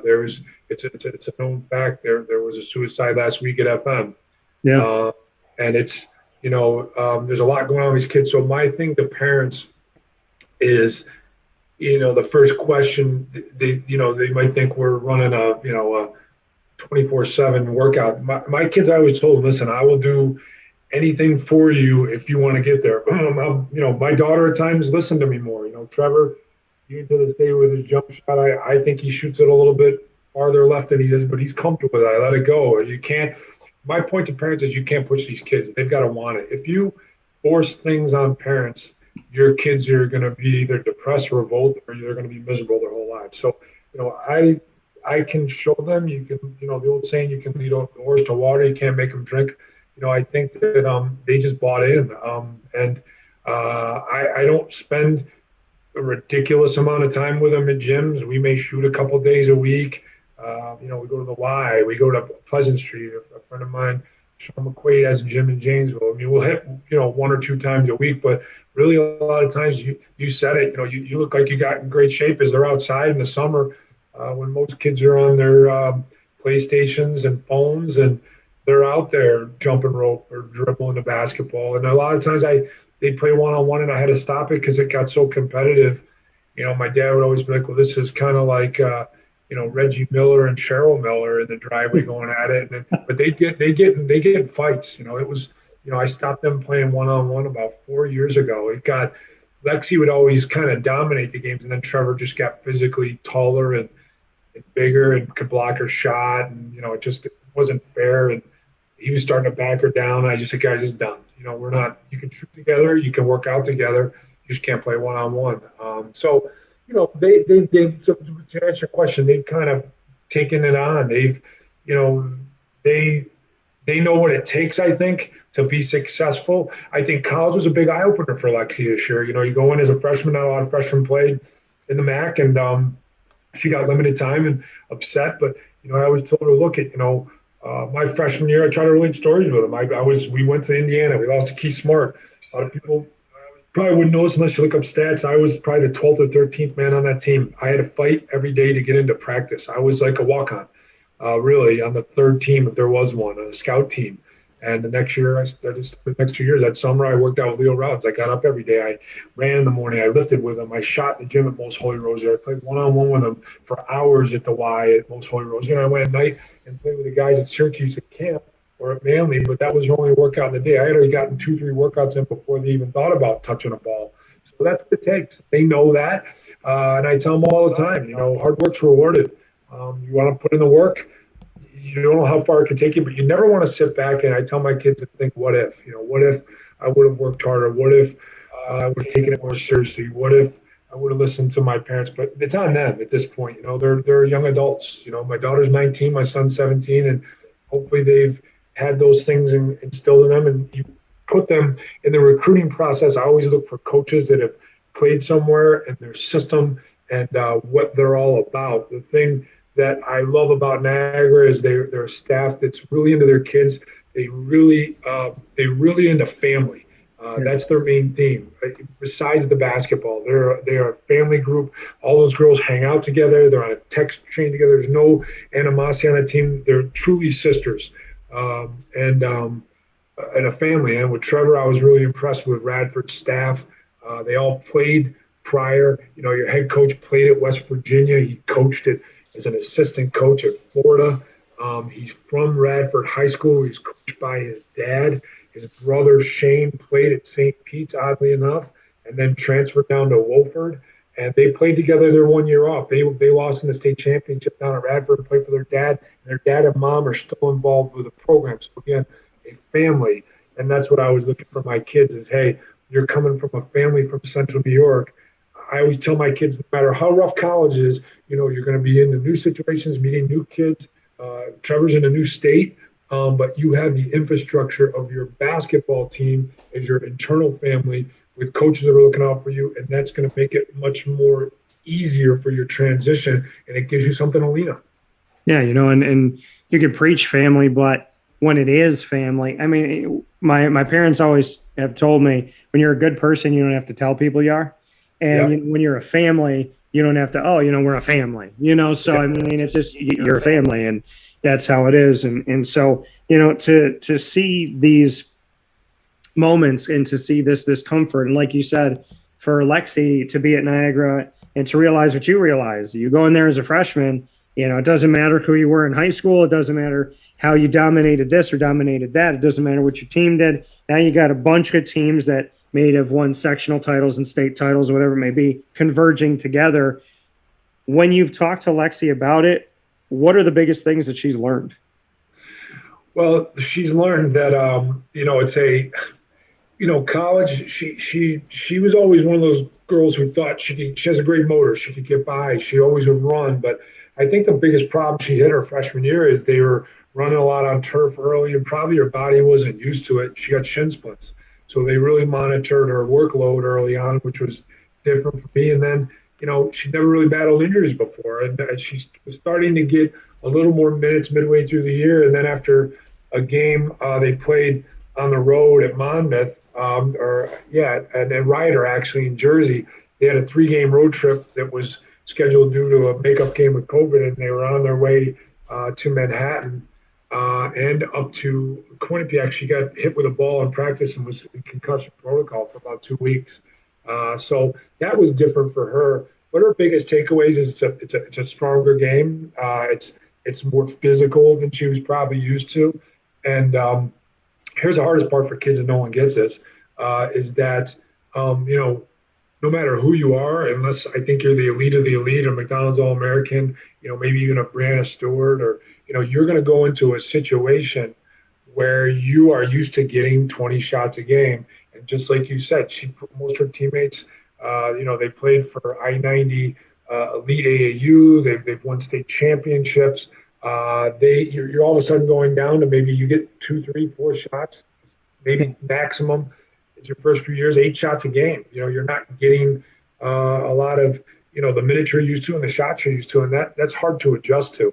It's a known fact. There was a suicide last week at FM. Yeah. And it's, there's a lot going on with these kids. So my thing to parents is, the first question, they might think we're running a 24/7 workout. My kids, I always told them, listen, I will do anything for you if you want to get there. My daughter at times listened to me more. Trevor, even to this day with his jump shot, I think he shoots it a little bit farther left than he is, but he's comfortable with it. I let it go. Or you can't. My point to parents is you can't push these kids. They've got to want it. If you force things on parents, your kids are going to be either depressed, revolt, or they're going to be miserable their whole lives. So, I can show them. You can, the old saying, you can lead a horse to water, you can't make them drink. I think that they just bought in, and I don't spend a ridiculous amount of time with them at gyms. We may shoot a couple days a week. We go to the Y, we go to Pleasant Street. A friend of mine, Sean McQuaid, has a gym in Janesville. I mean, we'll hit, 1 or 2 times a week, but really a lot of times you said it, you look like you got in great shape as they're outside in the summer when most kids are on their PlayStations and phones, and they're out there jumping rope or dribbling the basketball. And a lot of times they'd play one-on-one, and I had to stop it because it got so competitive. My dad would always be like, well, this is kind of like Reggie Miller and Cheryl Miller in the driveway going at it. But they get in fights. It was, I stopped them playing one-on-one about 4 years ago. Lexie would always kind of dominate the games, and then Trevor just got physically taller and bigger and could block her shot, and it wasn't fair. And he was starting to back her down. I just said, guys, it's done. We're not. You can shoot together, you can work out together. You just can't play one-on-one. So they to answer your question, they've kind of taken it on. They've they know what it takes, I think, to be successful. I think college was a big eye-opener for Lexie this year. You go in as a freshman, not a lot of freshmen played in the MAC, and she got limited time and upset. But, I always told her, look at, my freshman year, I tried to relate stories with them. We went to Indiana. We lost to Keith Smart. A lot of people probably wouldn't know this unless you look up stats. I was probably the 12th or 13th man on that team. I had to fight every day to get into practice. I was like a walk-on, really, on the third team, if there was one, on a scout team. And the next year, the next 2 years, that summer, I worked out with Leo Rounds. I got up every day. I ran in the morning. I lifted with him. I shot in the gym at Most Holy Rosary. I played one-on-one with him for hours at the Y at Most Holy Rosary. And I went at night and played with the guys at Syracuse at camp or at Manly, but that was only a workout in the day. I had already gotten 2-3 workouts in before they even thought about touching a ball. So that's what it takes. They know that. And I tell them all the time, hard work's rewarded. You want to put in the work. You don't know how far it can take you, but you never want to sit back. And I tell my kids to think, what if? What if I would have worked harder? What if I would have taken it more seriously? What if I would have listened to my parents? But it's on them at this point. They're young adults. My daughter's 19, my son's 17, and hopefully they've had those things instilled in them. And you put them in the recruiting process. I always look for coaches that have played somewhere and their system and what they're all about. The thing that I love about Niagara is they're a staff that's really into their kids. They really into family. That's their main theme. Besides the basketball, they're a family group. All those girls hang out together. They're on a text chain together. There's no animosity on the team. They're truly sisters and a family. And with Trevor, I was really impressed with Radford's staff. They all played prior. Your head coach played at West Virginia. He coached it as an assistant coach at Florida. He's from Radford High School. He's coached by his dad. His brother Shane played at St. Pete's, oddly enough, and then transferred down to Wolford. And they played together their 1 year off. They lost in the state championship down at Radford and played for their dad. And their dad and mom are still involved with the program. So again, a family. And that's what I was looking for my kids is, hey, you're coming from a family from Central New York. I always tell my kids, no matter how rough college is, you're going to be in the new situations, meeting new kids. Trevor's in a new state, but you have the infrastructure of your basketball team as your internal family with coaches that are looking out for you, and that's going to make it much more easier for your transition, and it gives you something to lean on. Yeah, and you can preach family, but when it is family, I mean, my parents always have told me, when you're a good person, you don't have to tell people you are. And when you're a family, you don't have to, we're a family, so I mean, it's just, you're a family, and that's how it is. And so, to see these moments and to see this comfort, and like you said, for Lexie to be at Niagara and to realize what you realize, you go in there as a freshman, it doesn't matter who you were in high school. It doesn't matter how you dominated this or dominated that. It doesn't matter what your team did. Now you got a bunch of teams that may have won sectional titles and state titles, whatever it may be, converging together. When you've talked to Lexie about it, what are the biggest things that she's learned? Well, she's learned that, it's a, college, she was always one of those girls who thought she has a great motor. She could get by. She always would run. But I think the biggest problem she hit her freshman year is they were running a lot on turf early, and probably her body wasn't used to it. She got shin splints. So they really monitored her workload early on, which was different for me. And then, she never really battled injuries before. And she was starting to get a little more minutes midway through the year. And then after a game they played on the road at Monmouth, at Ryder, actually, in Jersey. They had a 3-game road trip that was scheduled due to a makeup game with COVID, and they were on their way to Manhattan and up to Quinnipiac. She got hit with a ball in practice and was in concussion protocol for about 2 weeks. So that was different for her. But her biggest takeaways is it's a stronger game. It's more physical than she was probably used to. And here's the hardest part for kids, and no one gets this, is that, no matter who you are, unless I think you're the elite of the elite, or McDonald's All-American, maybe even a Brianna Stewart, or, you're going to go into a situation where you are used to getting 20 shots a game. And just like you said, most of her teammates, they played for I-90 Elite AAU. They've won state championships. You're all of a sudden going down to maybe you get 2, 3, 4 shots, maybe maximum. It's your first few years, 8 shots a game. You're not getting a lot of, the minutes you're used to and the shots you're used to, and that's hard to adjust to.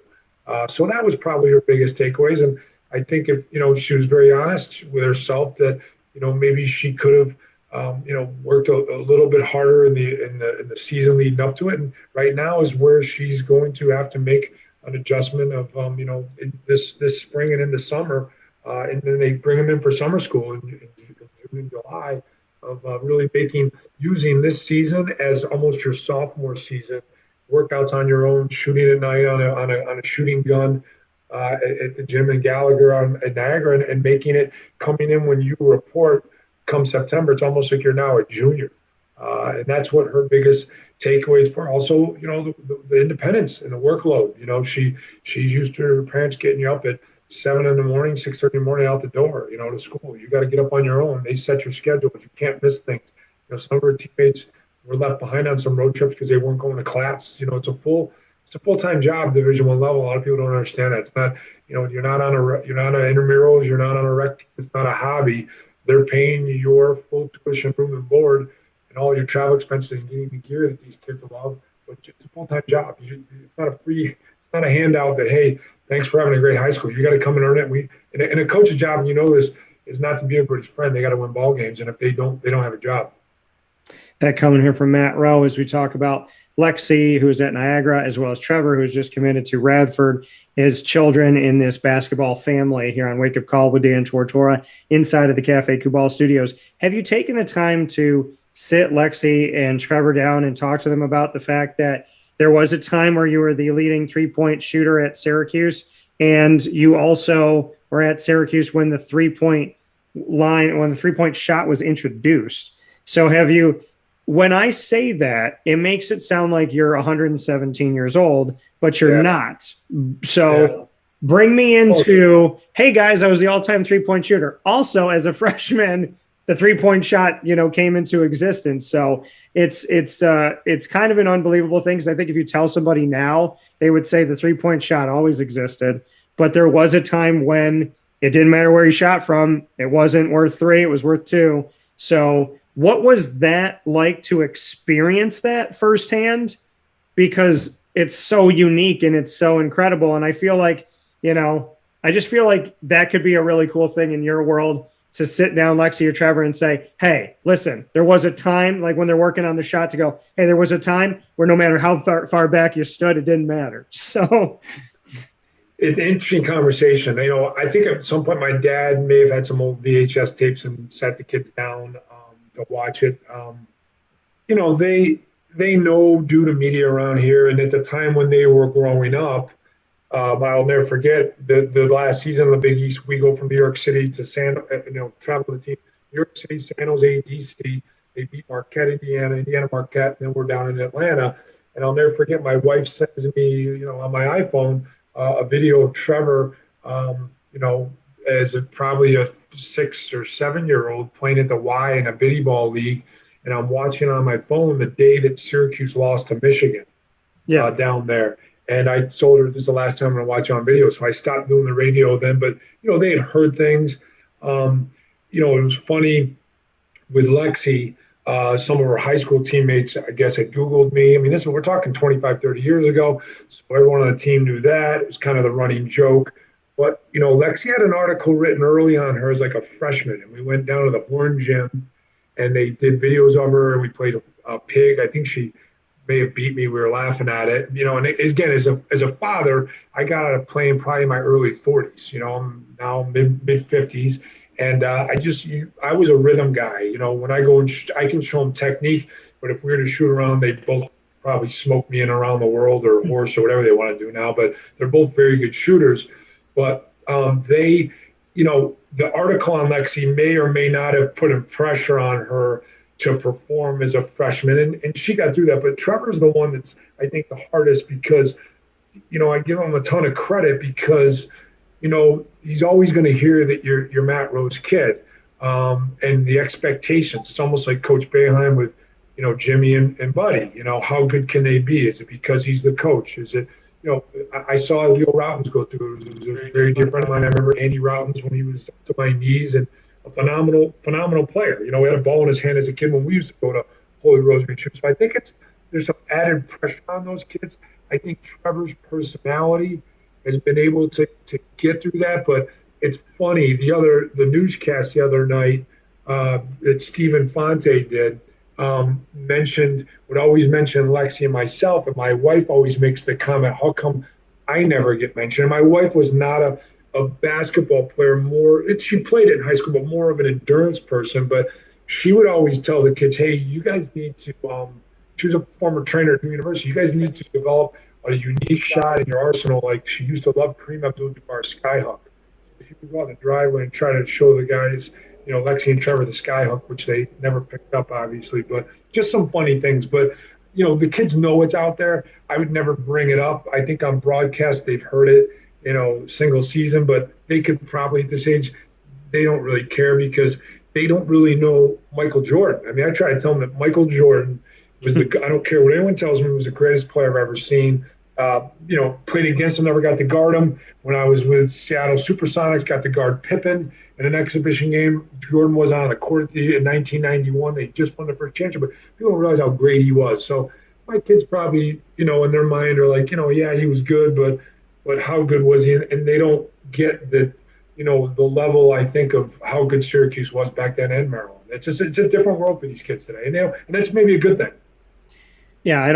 So that was probably her biggest takeaways. And I think if, she was very honest with herself that, maybe she could have, worked a little bit harder in the season leading up to it. And right now is where she's going to have to make an adjustment of, in this spring and in the summer. And then they bring them in for summer school in June and July, of really using this season as almost your sophomore season. Workouts on your own, shooting at night on a shooting gun at the gym in Gallagher at Niagara, and making it coming in when you report come September. It's almost like you're now a junior. And that's what her biggest takeaway is for. Also, the independence and the workload. She's used to her parents getting you up at 7 in the morning, 6:30 in the morning out the door, to school. You got to get up on your own. They set your schedule, but you can't miss things. Some of her teammates were left behind on some road trips because they weren't going to class. It's a full-time job, Division I level. A lot of people don't understand that. It's not, you're not on intramurals, you're not on a rec. It's not a hobby. They're paying you your full tuition, room and board, and all your travel expenses and getting the gear that these kids love. But it's a full-time job. It's not a handout that, hey, thanks for having a great high school. You got to come and earn it. And a coach's job, this, is not to be everybody's friend. They got to win ball games, and if they don't have a job. That coming here from Matt Roe as we talk about Lexie, who is at Niagara, as well as Trevor, who's just committed to Radford, his children in this basketball family here on Wake Up Call with Dan Tortora inside of the Cafe Kubal studios. Have you taken the time to sit Lexie and Trevor down and talk to them about the fact that there was a time where you were the leading three-point shooter at Syracuse, and you also were at Syracuse when the three-point shot was introduced? So when I say that, it makes it sound like you're 117 years old, but you're not. So bring me into, hey guys, I was the all-time 3-point shooter. Also, as a freshman, the 3-point shot, came into existence. So it's kind of an unbelievable thing. Because I think if you tell somebody now, they would say the 3-point shot always existed. But there was a time when it didn't matter where you shot from. It wasn't worth 3. It was worth 2. So what was that like to experience that firsthand? Because it's so unique and it's so incredible. And I feel like, I just feel like that could be a really cool thing in your world to sit down, Lexie or Trevor, and say, hey, listen, there was a time, like when they're working on the shot, to go, hey, there was a time where no matter how far back you stood, it didn't matter. So it's an interesting conversation. I think at some point my dad may have had some old VHS tapes and sat the kids down to watch it. They know due to media around here, and at the time when they were growing up, I'll never forget the last season of the Big East. We go from New York City to travel with the team, New York City, San Jose, DC. They beat Marquette, Indiana Marquette, and then we're down in Atlanta. And I'll never forget, my wife sends me, on my iPhone, a video of Trevor, as probably a 6 or 7-year-old playing at the Y in a biddy ball league. And I'm watching on my phone the day that Syracuse lost to Michigan down there. And I told her this is the last time I'm going to watch on video. So I stopped doing the radio then. But, they had heard things. It was funny with Lexie. Some of her high school teammates, I guess, had Googled me. I mean, we're talking 25, 30 years ago. So everyone on the team knew that. It was kind of the running joke. But, Lexie had an article written early on her as like a freshman. And we went down to the Horn Gym, and they did videos of her, and we played a pig. I think she may have beat me. We were laughing at it. And again, as a father, I got out of playing probably in my early 40s. I'm now mid 50s. And I was a rhythm guy. When I go and I can show them technique, but if we were to shoot around, they both probably smoke me in around the world or horse or whatever they want to do now. But they're both very good shooters. But the article on Lexie may or may not have put a pressure on her to perform as a freshman. And she got through that. But Trevor's the one that's, I think, the hardest because, I give him a ton of credit because, he's always going to hear that you're Matt Roe's kid, and the expectations. It's almost like Coach Boeheim with, Jimmy and Buddy. How good can they be? Is it because he's the coach? Is it, I saw Leo Routens go through. It was a very dear friend of mine. I remember Andy Routens when he was up to my knees, and a phenomenal player. He had a ball in his hand as a kid when we used to go to Holy Rosary Church. So I think there's some added pressure on those kids. I think Trevor's personality has been able to get through that. But it's funny, the newscast the other night that Stephen Fonte did would always mention Lexie and myself, and my wife always makes the comment, how come I never get mentioned? And my wife was not a basketball player, she played it in high school, but more of an endurance person. But she would always tell the kids, hey, you guys need to, she was a former trainer at the university, you guys need to develop a unique shot in your arsenal. Like she used to love Kareem Abdul-Jabbar's skyhook. If you could go out in the driveway and try to show the guys, Lexie and Trevor the skyhook, which they never picked up, obviously, but just some funny things. But, the kids know it's out there. I would never bring it up. I think on broadcast they've heard it, single season, but they could probably at this age, they don't really care because they don't really know Michael Jordan. I mean, I try to tell them that Michael Jordan was I don't care what anyone tells me, he was the greatest player I've ever seen. Played against him, never got to guard him. When I was with Seattle Supersonics, got to guard Pippen in an exhibition game. Jordan was on the court in 1991. They just won the first championship, but people don't realize how great he was. So my kids probably, in their mind are like, yeah, he was good, but how good was he? And they don't get the level, I think, of how good Syracuse was back then and Maryland. It's a different world for these kids today. And that's maybe a good thing. Yeah, I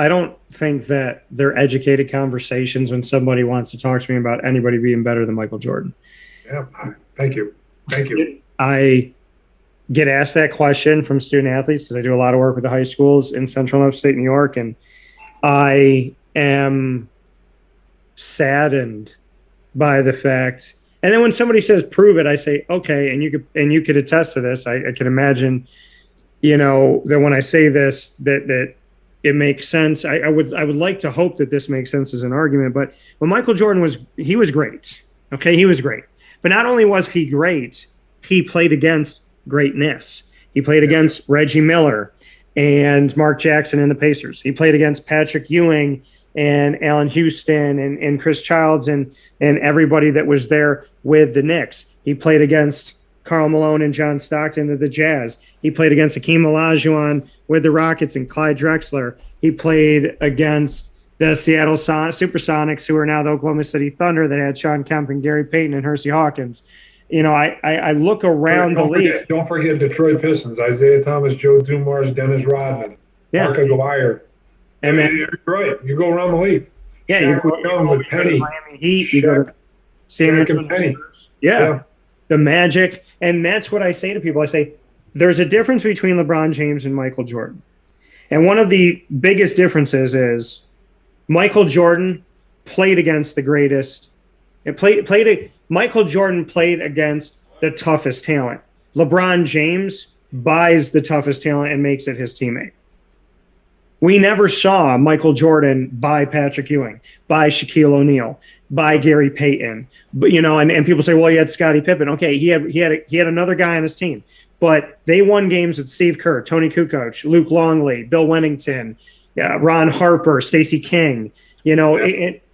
don't think that they're educated conversations when somebody wants to talk to me about anybody being better than Michael Jordan. Yeah, thank you. I get asked that question from student athletes because I do a lot of work with the high schools in central and upstate New York, and I am saddened by the fact. And then when somebody says prove it, I say okay, and you could attest to this. I can imagine. that when I say this, that it makes sense. I would like to hope that this makes sense as an argument. But when Michael Jordan was great. Okay, he was great. But not only was he great, he played against greatness. He played against Reggie Miller and Mark Jackson and the Pacers. He played against Patrick Ewing and Allen Houston and Chris Childs and everybody that was there with the Knicks. He played against Karl Malone and John Stockton of the Jazz. He played against Hakeem Olajuwon with the Rockets and Clyde Drexler. He played against the Seattle Supersonics, who are now the Oklahoma City Thunder, that had Sean Kemp and Gary Payton and Hersey Hawkins. I look around the league. Don't forget Detroit Pistons, Isaiah Thomas, Joe Dumars, Dennis Rodman, Mark Aguirre. And then you're right. You go around the league. Yeah, you go down with Penny. Miami Heat. You go to San Antonio Penny. Yeah, the Magic. And that's what I say to people. I say, there's a difference between LeBron James and Michael Jordan. And one of the biggest differences is Michael Jordan played against the greatest. Michael Jordan played against the toughest talent. LeBron James buys the toughest talent and makes it his teammate. We never saw Michael Jordan buy Patrick Ewing, buy Shaquille O'Neal, buy Gary Payton. But and people say, well, he had Scottie Pippen. Okay, he had another guy on his team, but they won games with Steve Kerr, Tony Kukoc, Luke Longley, Bill Wennington, Ron Harper, Stacey King.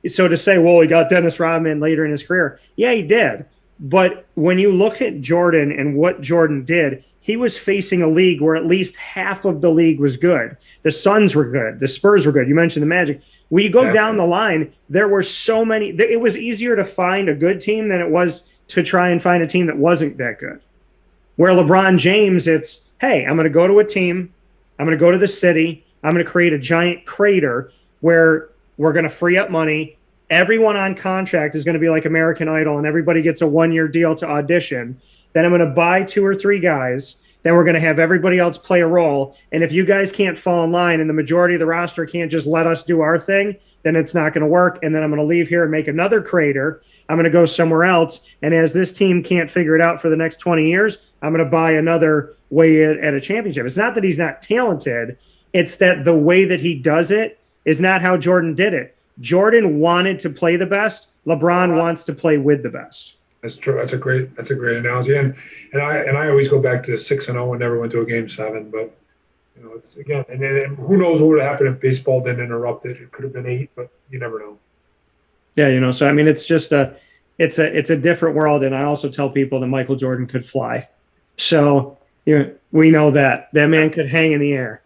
So to say, well, he got Dennis Rodman later in his career, yeah, he did. But when you look at Jordan and what Jordan did, he was facing a league where at least half of the league was good. The Suns were good. The Spurs were good. You mentioned the Magic. When you go down the line, there were so many. It was easier to find a good team than it was to try and find a team that wasn't that good. Where LeBron James, it's, hey, I'm going to go to a team. I'm going to go to the city. I'm going to create a giant crater where we're going to free up money. Everyone on contract is going to be like American Idol, and everybody gets a 1-year deal to audition. Then I'm going to buy 2 or 3 guys. Then we're going to have everybody else play a role. And if you guys can't fall in line and the majority of the roster can't just let us do our thing, then it's not going to work. And then I'm going to leave here and make another crater. I'm going to go somewhere else. And as this team can't figure it out for the next 20 years, I'm going to buy another way at a championship. It's not that he's not talented. It's that the way that he does it is not how Jordan did it. Jordan wanted to play the best. LeBron wants to play with the best. That's true. That's a great analogy. And I always go back to 6-0 and never went to a game 7. But it's again, and then who knows what would have happened if baseball didn't interrupt it? It could have been 8, but you never know. Yeah, so I mean, it's just it's a different world. And I also tell people that Michael Jordan could fly. So we know that man could hang in the air.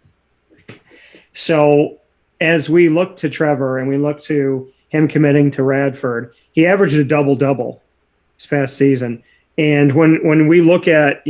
So as we look to Trevor and we look to him committing to Radford, he averaged a double-double this past season. And when we look at,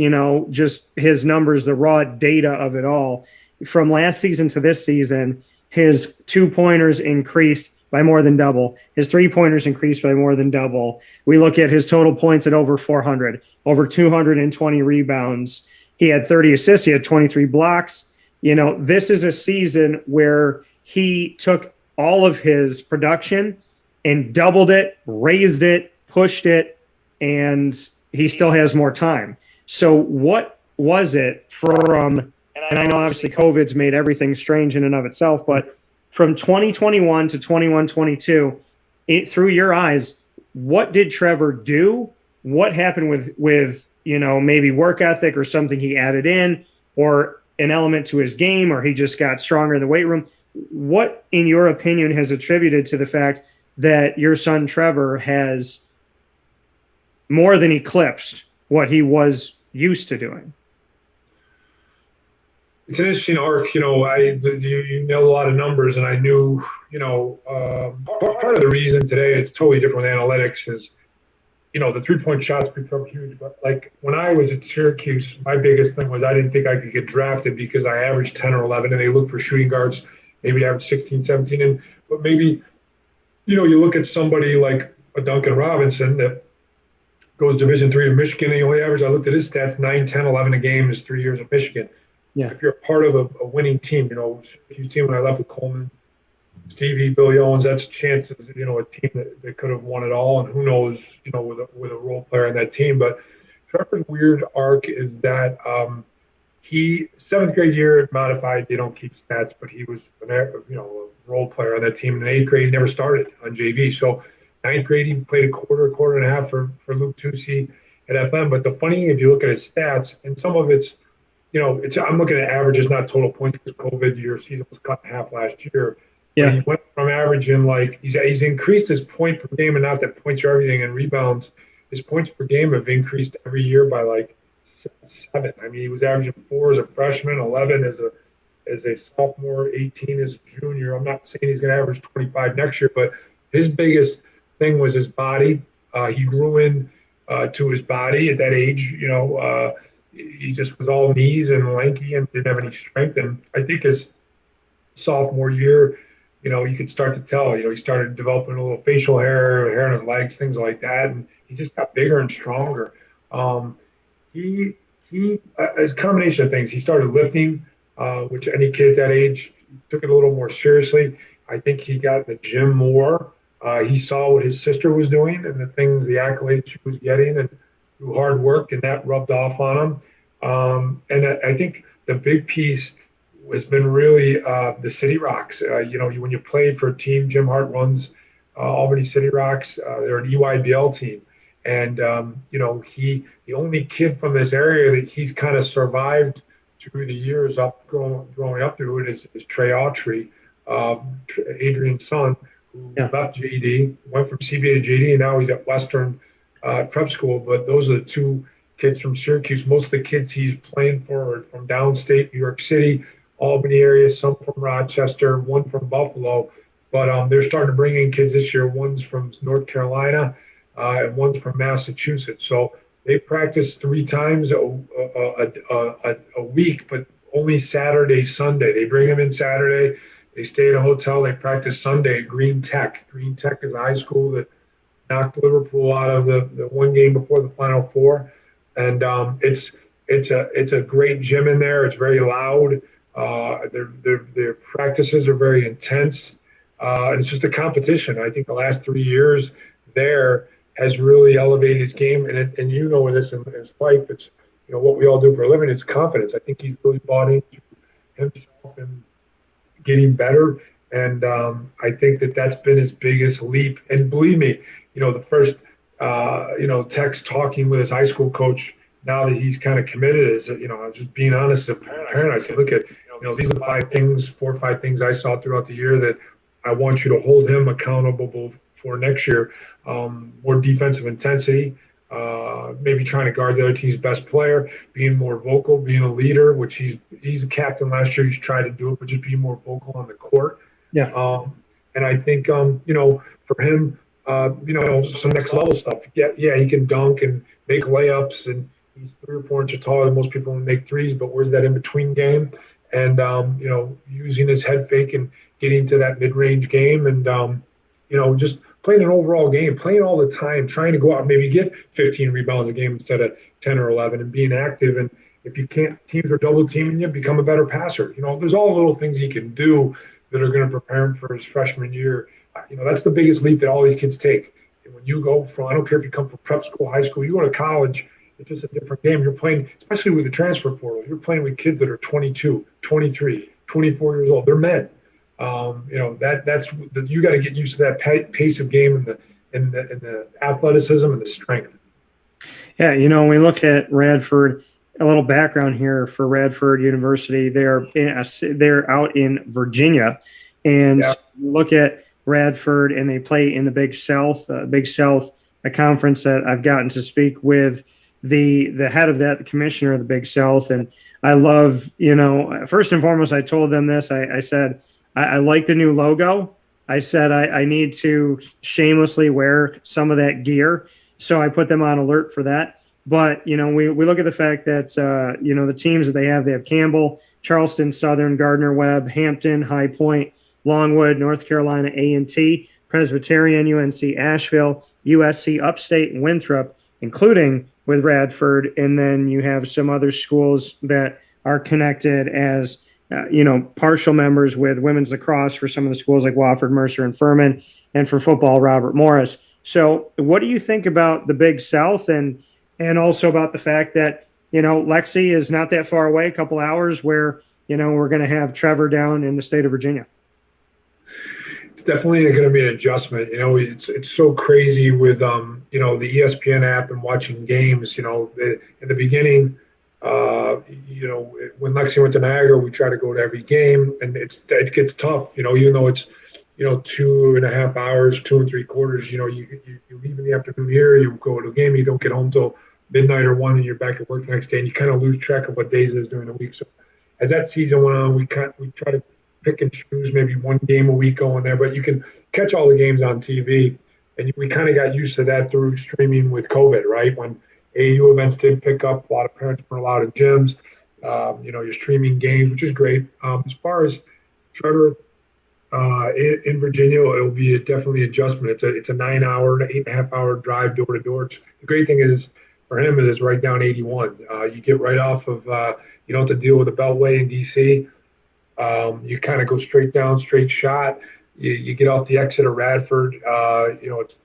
just his numbers, the raw data of it all, from last season to this season, his 2-pointers increased by more than double. His 3-pointers increased by more than double. We look at his total points at over 400, over 220 rebounds. He had 30 assists. He had 23 blocks. This is a season where he took all of his production and doubled it, raised it, pushed it, and he still has more time. So what was it from, and I know obviously COVID's made everything strange in and of itself, but from 2021 to 21-22, through your eyes, what did Trevor do? What happened with maybe work ethic or something he added in, or an element to his game, or he just got stronger in the weight room? What, in your opinion, has attributed to the fact that your son Trevor has more than eclipsed what he was used to doing? It's an interesting arc. You nailed a lot of numbers, and I knew, part of the reason today it's totally different with analytics is, the 3-point shots become huge. But like when I was at Syracuse, my biggest thing was I didn't think I could get drafted because I averaged 10 or 11, and they look for shooting guards, maybe average 16, 17. But maybe, you look at somebody like a Duncan Robinson that goes Division III to Michigan, and he only averaged, I looked at his stats, 9, 10, 11 a game is 3 years at Michigan. Yeah. If you're a part of a winning team, Syracuse team when I left with Coleman, Stevie, Billy Owens, that's a chance, a team that could have won it all. And who knows, with a role player on that team. But Trevor's weird arc is that seventh grade year modified. They don't keep stats, but he was a role player on that team. In eighth grade, he never started on JV. So ninth grade, he played a quarter and a half for Luke Tusi at FM. But the funny thing, if you look at his stats, and some of it's, I'm looking at averages, not total points, because COVID year season was cut in half last year. Yeah. But he went from averaging he's increased his point per game, and not that points are everything, and rebounds. His points per game have increased every year by 7. I mean, he was averaging 4 as a freshman, 11 as a sophomore, 18 as a junior. I'm not saying he's going to average 25 next year, but his biggest thing was his body. He grew in to his body at that age. He just was all knees and lanky and didn't have any strength. And I think his sophomore year, you could start to tell. He started developing a little facial hair on his legs, things like that, and he just got bigger and stronger. He as a combination of things. He started lifting, which any kid at that age took it a little more seriously. I think he got in the gym more. He saw what his sister was doing and the accolades she was getting, and through hard work, and that rubbed off on him. And I think the big piece has been really the City Rocks. When you play for a team, Jim Hart runs Albany City Rocks. They're an EYBL team. And, the only kid from this area that he's kind of survived through the years growing up through it is Trey Autry, Adrian's son, who left JD, went from CBA to JD, and now he's at Western Prep School. But those are the two kids from Syracuse. Most of the kids he's playing for are from downstate New York City, Albany area, some from Rochester, one from Buffalo. But they're starting to bring in kids this year. One's from North Carolina, and one's from Massachusetts. So they practice 3 times a week, but only Saturday, Sunday. They bring them in Saturday. They stay at a hotel. They practice Sunday at Green Tech. Green Tech is a high school that knocked Liverpool out of the one game before the Final Four. And it's a great gym in there. It's very loud. Their practices are very intense. And it's just a competition. I think the last 3 years there has really elevated his game. And this in his life, it's, what we all do for a living is confidence. I think he's really bought into himself and getting better. And I think that's been his biggest leap. And believe me, the first, text talking with his high school coach, now that he's kind of committed, is, just being honest as a parent, I said, look at, these are 4 or 5 things I saw throughout the year that I want you to hold him accountable for next year. More defensive intensity, maybe trying to guard the other team's best player, being more vocal, being a leader, which he's a captain last year. He's tried to do it, but just being more vocal on the court. Yeah. And I think, for him, some next level stuff. Yeah, he can dunk and make layups, and he's 3 or 4 inches taller than most people who make threes, but where's that in-between game? And, using his head fake and getting to that mid-range game, and, just playing an overall game, playing all the time, trying to go out and maybe get 15 rebounds a game instead of 10 or 11, and being active. And if you can't, teams are double teaming you, become a better passer. There's all little things he can do that are going to prepare him for his freshman year. That's the biggest leap that all these kids take. And when you go from, I don't care if you come from prep school, high school, you go to college, it's just a different game. You're playing, especially with the transfer portal, you're playing with kids that are 22, 23, 24 years old. They're men. That's you got to get used to that pace of game and the athleticism and the strength. Yeah, when we look at Radford, a little background here for Radford University. They're out in Virginia, and look at Radford, and they play in the Big South. A conference that I've gotten to speak with the head of that, the commissioner of the Big South, and I love. First and foremost, I told them this. I said, I like the new logo. I said I need to shamelessly wear some of that gear. So I put them on alert for that. But, we look at the fact that, the teams that they have Campbell, Charleston, Southern, Gardner-Webb, Hampton, High Point, Longwood, North Carolina A&T, Presbyterian, UNC Asheville, USC Upstate, and Winthrop, including with Radford. And then you have some other schools that are connected as partial members with women's lacrosse for some of the schools like Wofford, Mercer, and Furman, and for football, Robert Morris. So what do you think about the Big South and also about the fact that, Lexie is not that far away, a couple hours, where, we're going to have Trevor down in the state of Virginia. It's definitely going to be an adjustment. It's so crazy with, the ESPN app and watching games. In the beginning, when Lexie went to Niagara, we try to go to every game, and it gets tough, even though it's, 2.5 hours, 2 3/4, you leave in the afternoon here, you go to a game, you don't get home till midnight or 1, and you're back at work the next day, and you kind of lose track of what days it is during the week. So as that season went on, we try to pick and choose maybe one game a week going there, but you can catch all the games on TV, and we kind of got used to that through streaming with COVID, right? When AAU events didn't pick up, a lot of parents weren't allowed in gyms. You're streaming games, which is great. As far as Trevor in Virginia, it'll be definitely an adjustment. It's a 9-hour, 8.5-hour drive door to door. The great thing is for him is it's right down 81. You get right off of, you don't have to deal with the Beltway in DC. You kind of go straight down, straight shot. You get off the exit of Radford. It's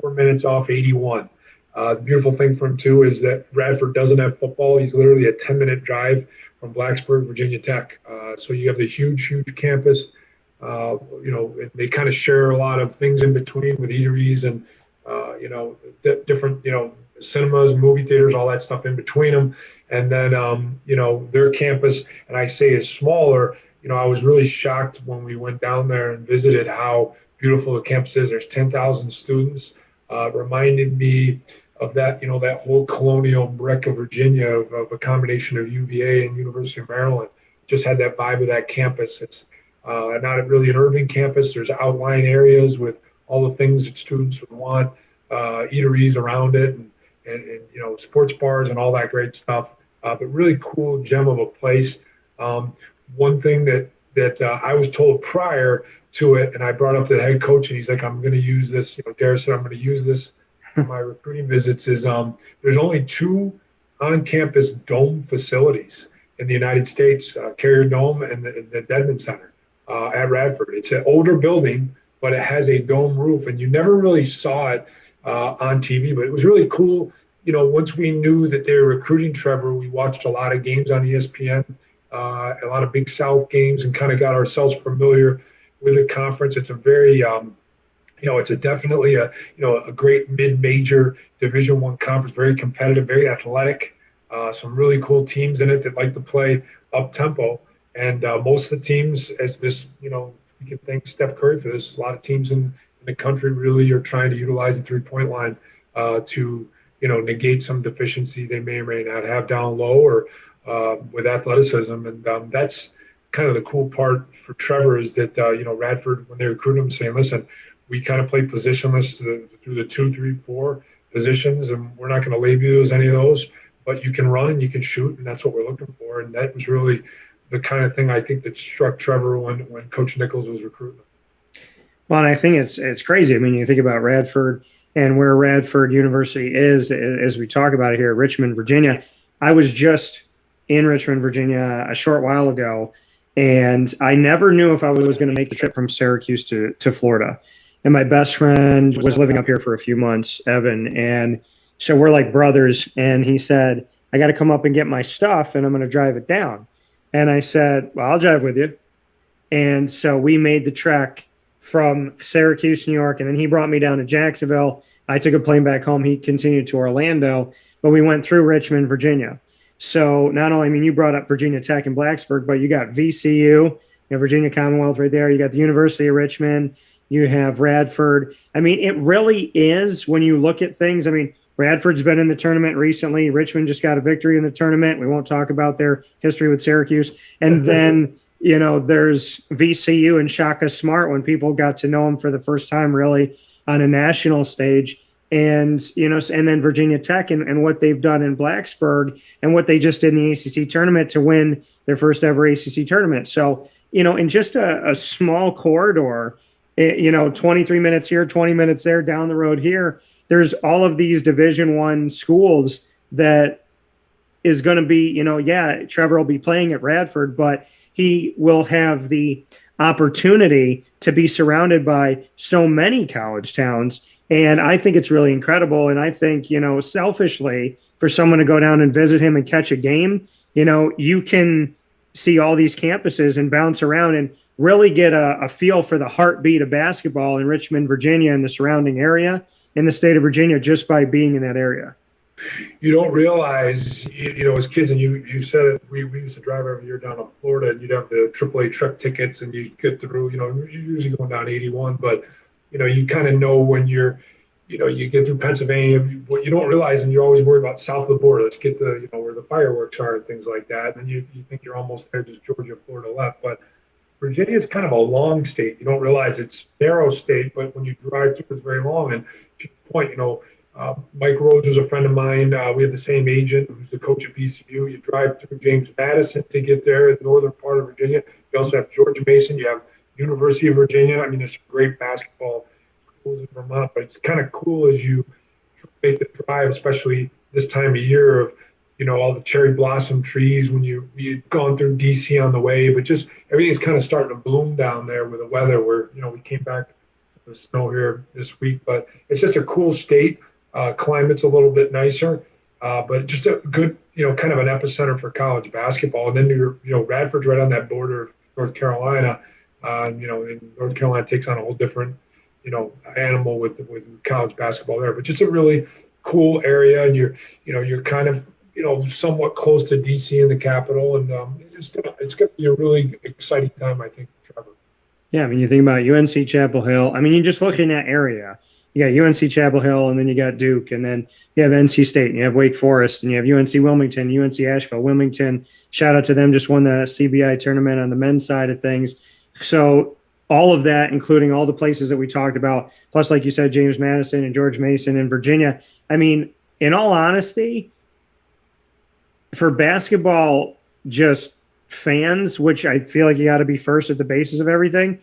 4 minutes off 81. The beautiful thing for him, too, is that Radford doesn't have football. He's literally a 10-minute drive from Blacksburg, Virginia Tech. So you have the huge, huge campus. They kind of share a lot of things in between with eateries and, different, cinemas, movie theaters, all that stuff in between them. And then, their campus, and I say is smaller. I was really shocked when we went down there and visited how beautiful the campus is. There's 10,000 students. Reminded me of that, that whole colonial brick of Virginia of a combination of UVA and University of Maryland. Just had that vibe of that campus. It's not really an urban campus. There's outlying areas with all the things that students would want, eateries around it, and sports bars and all that great stuff. But really cool gem of a place. One thing that I was told prior to it, and I brought up to the head coach, and he's like, I'm going to use this. Dare said, I'm going to use this for my recruiting visits, is there's only 2 on-campus dome facilities in the United States, Carrier Dome and the Dedman Center at Radford. It's an older building, but it has a dome roof, and you never really saw it on TV, but it was really cool. Once we knew that they were recruiting Trevor, we watched a lot of games on ESPN, a lot of Big South games, and kind of got ourselves familiar with the conference. It's a very, it's definitely a great mid-major Division I conference, very competitive, very athletic, some really cool teams in it that like to play up-tempo. And most of the teams, as this, we can thank Steph Curry for this, a lot of teams in the country really are trying to utilize the three-point line to, negate some deficiency they may or may not have down low or with athleticism. And that's kind of the cool part for Trevor is that, Radford, when they recruit him, saying, listen, we kind of play positionless through the 2, 3, 4 positions, and we're not going to label you as any of those, but you can run and you can shoot, and that's what we're looking for. And that was really the kind of thing I think that struck Trevor when Coach Nichols was recruiting him. Well, and I think it's crazy. I mean, you think about Radford and where Radford University is, as we talk about it here, Richmond, Virginia. I was just in Richmond, Virginia a short while ago, and I never knew if I was going to make the trip from Syracuse to Florida. And my best friend was living up here for a few months, Evan, and so we're like brothers. And he said, I got to come up and get my stuff, and I'm going to drive it down. And I said, well, I'll drive with you. And so we made the trek from Syracuse, New York, and then he brought me down to Jacksonville. I took a plane back home. He continued to Orlando, but we went through Richmond, Virginia. So not only, you brought up Virginia Tech and Blacksburg, but you got VCU, Virginia Commonwealth right there. You got the University of Richmond. You have Radford. It really is, when you look at things, Radford's been in the tournament recently. Richmond just got a victory in the tournament. We won't talk about their history with Syracuse. And then, there's VCU and Shaka Smart when people got to know him for the first time really on a national stage. And, and then Virginia Tech and what they've done in Blacksburg and what they just did in the ACC tournament to win their first ever ACC tournament. So, in just a small corridor, 23 minutes here, 20 minutes there, down the road here, there's all of these Division I schools that is going to be, Trevor will be playing at Radford, but he will have the opportunity to be surrounded by so many college towns. And I think it's really incredible. And I think, selfishly, for someone to go down and visit him and catch a game, you can see all these campuses and bounce around and really get a feel for the heartbeat of basketball in Richmond, Virginia, and the surrounding area in the state of Virginia just by being in that area. You don't realize, as kids, and you said it, we used to drive every year down to Florida, and you'd have the AAA truck tickets, and you get through, you're usually going down 81, but, you kind of know when you get through Pennsylvania, what you don't realize, and you're always worried about south of the border, let's get to, where the fireworks are and things like that, and then you think you're almost there, just Georgia, Florida left, but Virginia is kind of a long state. You don't realize it's a narrow state, but when you drive through, it's very long, and to your point, Mike Roe was a friend of mine. We had the same agent who's the coach at VCU. You drive through James Madison to get there, the northern part of Virginia. You also have George Mason. You have University of Virginia. I mean, there's some great basketball schools in Vermont, but it's kind of cool as you make the drive, especially this time of year of, all the cherry blossom trees when you've gone through DC on the way, but just everything's kind of starting to bloom down there with the weather where, we came back to the snow here this week, but it's just a cool state. Climate's a little bit nicer, but just a good, kind of an epicenter for college basketball. And then Radford's right on that border of North Carolina. And North Carolina takes on a whole different, animal with college basketball there. But just a really cool area, and you're kind of, somewhat close to DC and the capital, and it's going to be a really exciting time, I think, Trevor. Yeah, I mean, you think about UNC Chapel Hill. I mean, you just look in that area. You got UNC Chapel Hill, and then you got Duke, and then you have NC State, and you have Wake Forest, and you have UNC Wilmington, UNC Asheville. Wilmington, shout out to them, just won the CBI tournament on the men's side of things. So all of that, including all the places that we talked about, plus, like you said, James Madison and George Mason and Virginia. I mean, in all honesty, for basketball just fans, which I feel like you got to be first at the basis of everything,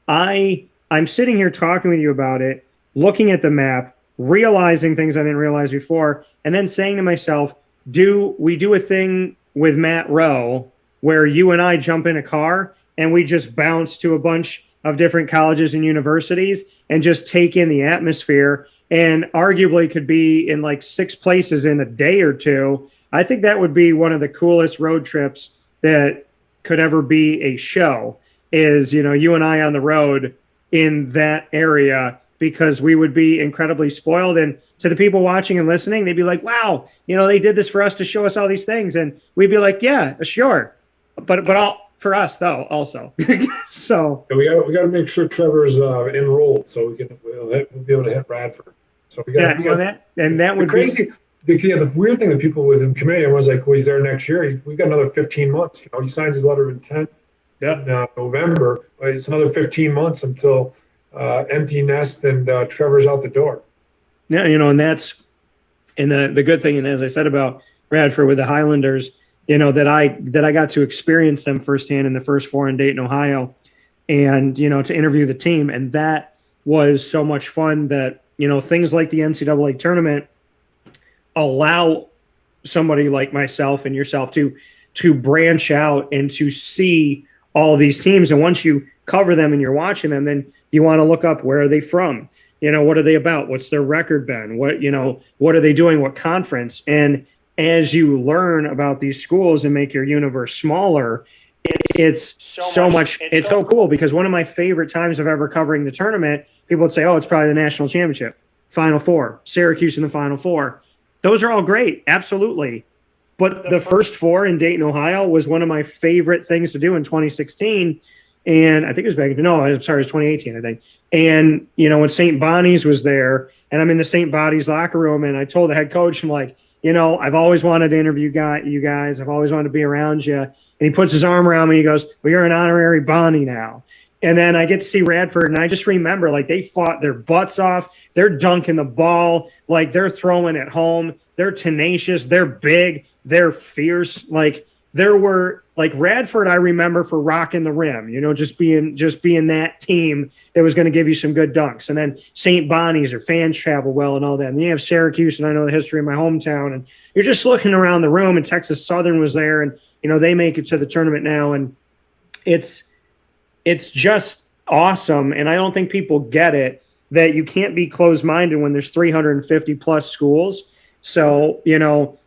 I'm sitting here talking with you about it, looking at the map, realizing things I didn't realize before, and then saying to myself, do we do a thing with Matt Roe where you and I jump in a car and we just bounce to a bunch of different colleges and universities and just take in the atmosphere, and arguably could be in like 6 places in a day or two? I think that would be one of the coolest road trips that could ever be a show, is, you and I on the road in that area, because we would be incredibly spoiled. And to the people watching and listening, they'd be like, wow, they did this for us to show us all these things. And we'd be like, yeah, sure. But all for us though, also. So we got to make sure Trevor's enrolled so we'll be able to hit Radford. So that would crazy. The weird thing that people with him committing, everyone's like, well, he's there next year. We've got another 15 months. He signs his letter of intent in November, but it's another 15 months until empty nest and Trevor's out the door. Yeah, and that's the good thing. And as I said about Radford with the Highlanders, that I got to experience them firsthand in the first 4 in Dayton, Ohio, and to interview the team, and that was so much fun that things like the NCAA tournament allow somebody like myself and yourself to branch out and to see all these teams. And once you cover them and you're watching them, then you want to look up, where are they from? What are they about? What's their record been? What are they doing? What conference? And as you learn about these schools and make your universe smaller, it's so cool, because one of my favorite times of ever covering the tournament, people would say, oh, it's probably the national championship, Final Four, Syracuse in the Final Four. Those are all great. Absolutely. But the first 4 in Dayton, Ohio was one of my favorite things to do in 2016. And I think it was it was 2018, I think. And, when St. Bonnie's was there, and I'm in the St. Bonnie's locker room, and I told the head coach, I'm like, I've always wanted to interview you guys. I've always wanted to be around you. And he puts his arm around me, and he goes, well, you're an honorary Bonnie now. And then I get to see Radford, and I just remember, like, they fought their butts off. They're dunking the ball. Like, they're throwing it home. They're tenacious. They're big. They're fierce. Like, there were, like, Radford, I remember for rocking the rim, just being that team that was going to give you some good dunks. And then St. Bonnie's, their fans travel well and all that. And then you have Syracuse, and I know the history of my hometown. And you're just looking around the room, and Texas Southern was there, and, they make it to the tournament now. And it's just awesome. And I don't think people get it, that you can't be closed-minded when there's 350 plus schools. So,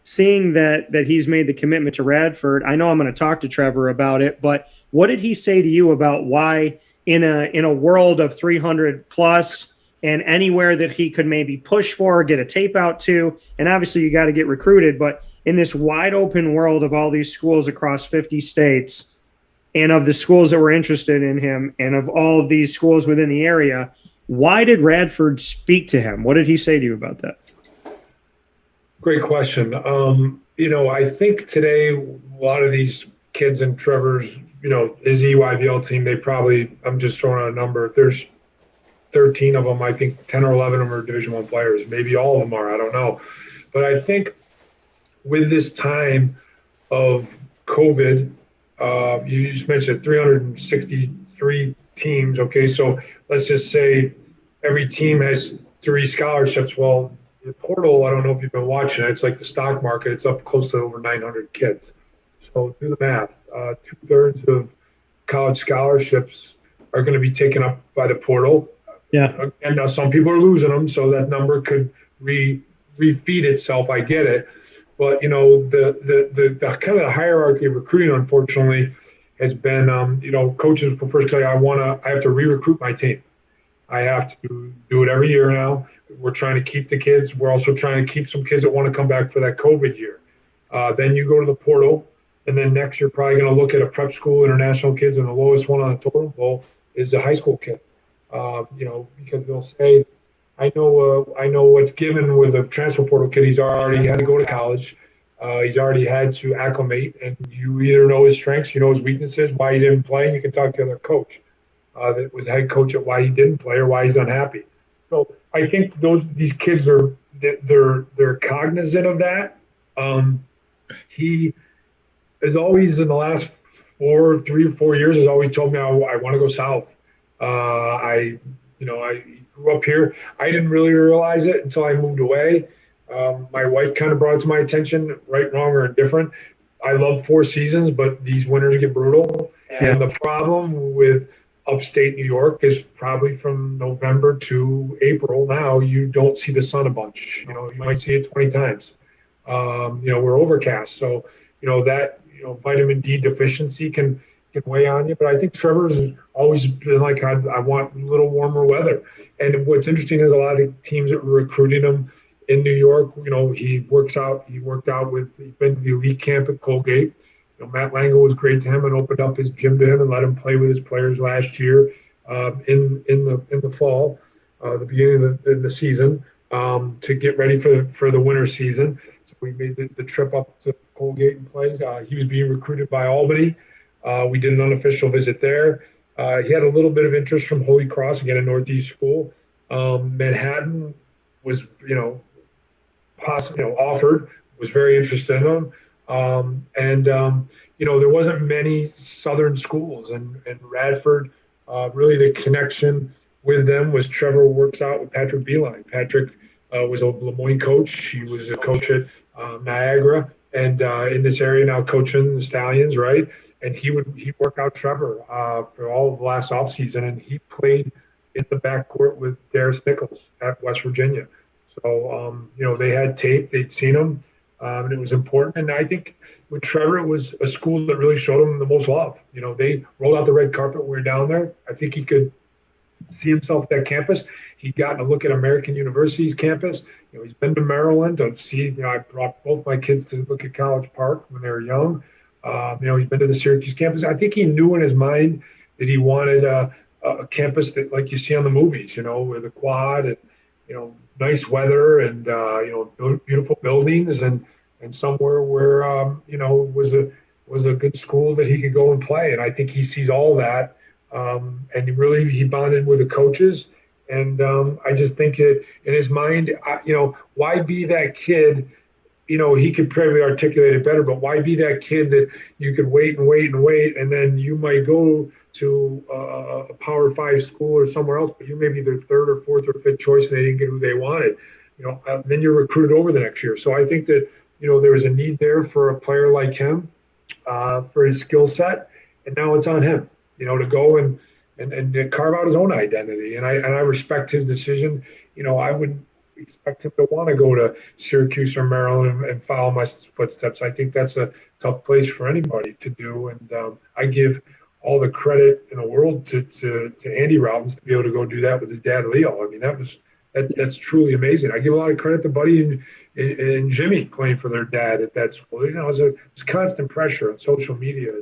seeing that he's made the commitment to Radford, I know I'm going to talk to Trevor about it, but what did he say to you about why in a world of 300 plus and anywhere that he could maybe push for, get a tape out to, and obviously you got to get recruited, but in this wide open world of all these schools across 50 states and of the schools that were interested in him and of all of these schools within the area, why did Radford speak to him? What did he say to you about that? Great question. I think today a lot of these kids in Trevor's, his EYBL team, I'm just throwing out a number. There's 13 of them. I think 10 or 11 of them are Division I players. Maybe all of them are. I don't know. But I think with this time of COVID, you just mentioned 363 teams. Okay, so let's just say every team has 3 scholarships. Well, the portal, I don't know if you've been watching it. It's like the stock market. It's up close to over 900 kids. So do the math. 2/3 of college scholarships are going to be taken up by the portal. Yeah. And now some people are losing them, so that number could refeed itself. I get it. But, the kind of the hierarchy of recruiting, unfortunately, has been, coaches prefer to say, I have to re-recruit my team. I have to do it every year now. We're trying to keep the kids. We're also trying to keep some kids that want to come back for that COVID year. Then you go to the portal, and then next you're probably going to look at a prep school, international kids, and the lowest one on the totem pole is a high school kid. Because they'll say, I know what's given with a transfer portal kid. He's already had to go to college. He's already had to acclimate, and you either know his strengths, you know his weaknesses, why he didn't play, and you can talk to the other coach that was head coach at why he didn't play or why he's unhappy. So I think these kids they're cognizant of that. He is always in the last 3 or 4 years has always told me I want to go south. I grew up here. I didn't really realize it until I moved away. My wife kind of brought it to my attention, right, wrong, or indifferent. I love 4 seasons, but these winters get brutal. And the problem with upstate New York is probably from November to April. Now you don't see the sun a bunch. You might see it 20 times. We're overcast. So, vitamin D deficiency can weigh on you. But I think Trevor's always been like, I want a little warmer weather. And what's interesting is a lot of the teams that were recruiting him in New York, he worked out he's been to the elite camp at Colgate. Matt Lango was great to him and opened up his gym to him and let him play with his players last year in the fall, the beginning of the season, to get ready for the winter season. So we made the trip up to Colgate and played. He was being recruited by Albany. We did an unofficial visit there. He had a little bit of interest from Holy Cross, again, a Northeast school. Manhattan was, offered, was very interested in him. There wasn't many Southern schools, and Radford, really the connection with them was Trevor works out with Patrick Beeline. Patrick was a Lemoyne coach. He was a coach at Niagara, and in this area now coaching the Stallions, right? And he'd work out Trevor for all of last offseason, and he played in the backcourt with Darius Nichols at West Virginia. So, they had tape, they'd seen him, and it was important. And I think with Trevor, it was a school that really showed him the most love. They rolled out the red carpet when we were down there. I think he could see himself at that campus. He'd gotten a look at American University's campus. He's been to Maryland to see, I brought both my kids to look at College Park when they were young. He's been to the Syracuse campus. I think he knew in his mind that he wanted a campus that, like you see on the movies, with a quad and, nice weather and, beautiful buildings and somewhere where, was a good school that he could go and play. And I think he sees all that. And he bonded with the coaches. And I just think that in his mind, why be that kid? He could probably articulate it better, but why be that kid that you could wait and wait and wait, and then you might go to a Power 5 school or somewhere else, but you may be their 3rd or 4th or 5th choice, and they didn't get who they wanted. Then you're recruited over the next year. So I think that there was a need there for a player like him, for his skill set, and now it's on him, to go and carve out his own identity. And I respect his decision. expect him to want to go to Syracuse or Maryland and follow my footsteps. I think that's a tough place for anybody to do. And I give all the credit in the world to Andy Robbins to be able to go do that with his dad, Leo. I mean, that's truly amazing. I give a lot of credit to Buddy and Jimmy playing for their dad at that school. You know, it's constant pressure on social media.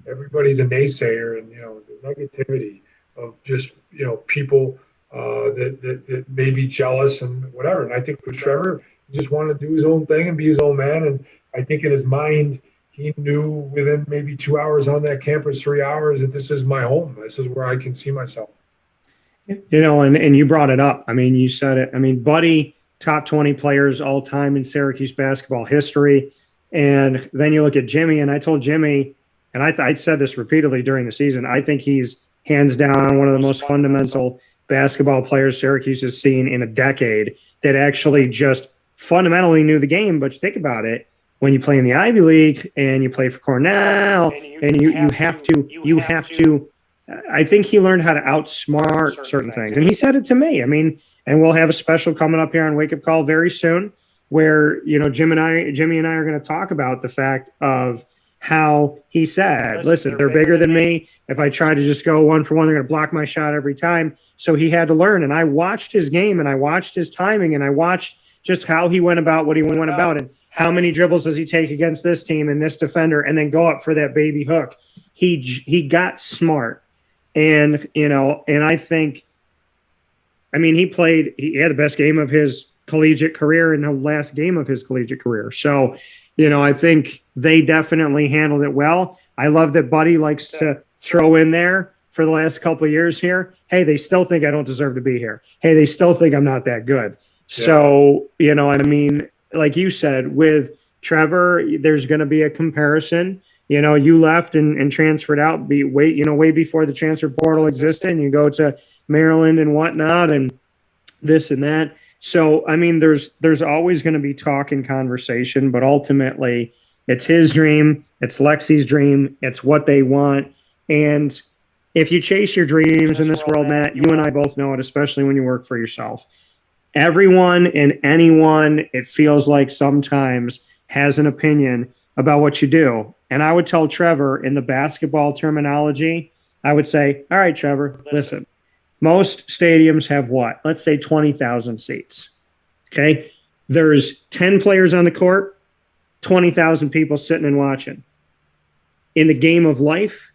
Everybody's a naysayer, and, you know, the negativity of just, you know, people that may be jealous and whatever. And I think with Trevor, he just wanted to do his own thing and be his own man. And I think in his mind, he knew within maybe 2 hours on that campus, 3 hours, that this is my home. This is where I can see myself. You know, and you brought it up. I mean, you said it. I mean, Buddy, top 20 players all time in Syracuse basketball history. And then you look at Jimmy, and I told Jimmy, and I said this repeatedly during the season, I think he's hands down one of the most fundamental basketball players Syracuse has seen in a decade, that actually just fundamentally knew the game. But you think about it, when you play in the Ivy League and you play for Cornell, and you have to, I think he learned how to outsmart certain things. And he said it to me. I mean, and we'll have a special coming up here on Wake Up Call very soon where, you know, Jimmy and I are going to talk about the fact of how he said, listen, they're bigger than me. If I try to just go one for one, they're going to block my shot every time. So he had to learn. And I watched his game, and I watched his timing, and I watched just how he went about what he went about, and how many dribbles does he take against this team and this defender, and then go up for that baby hook. He got smart. And, you know, and I think, I mean, he had the best game of his collegiate career in the last game of his collegiate career. So, you know, I think they definitely handled it well. I love that Buddy likes to throw in there for the last couple of years here. Hey, they still think I don't deserve to be here. Hey, they still think I'm not that good. Yeah. So, you know, I mean, like you said, with Trevor, there's going to be a comparison. You know, you left and transferred out way before the transfer portal existed, and you go to Maryland and whatnot and this and that. So, I mean, there's always going to be talk and conversation, but ultimately it's his dream. It's Lexie's dream. It's what they want. And if you chase your dreams in this world, Matt, you and I both know it, especially when you work for yourself. Everyone and anyone, it feels like sometimes, has an opinion about what you do. And I would tell Trevor, in the basketball terminology, I would say, all right, Trevor, listen, most stadiums have what? Let's say 20,000 seats. Okay. There's 10 players on the court, 20,000 people sitting and watching. In the game of life,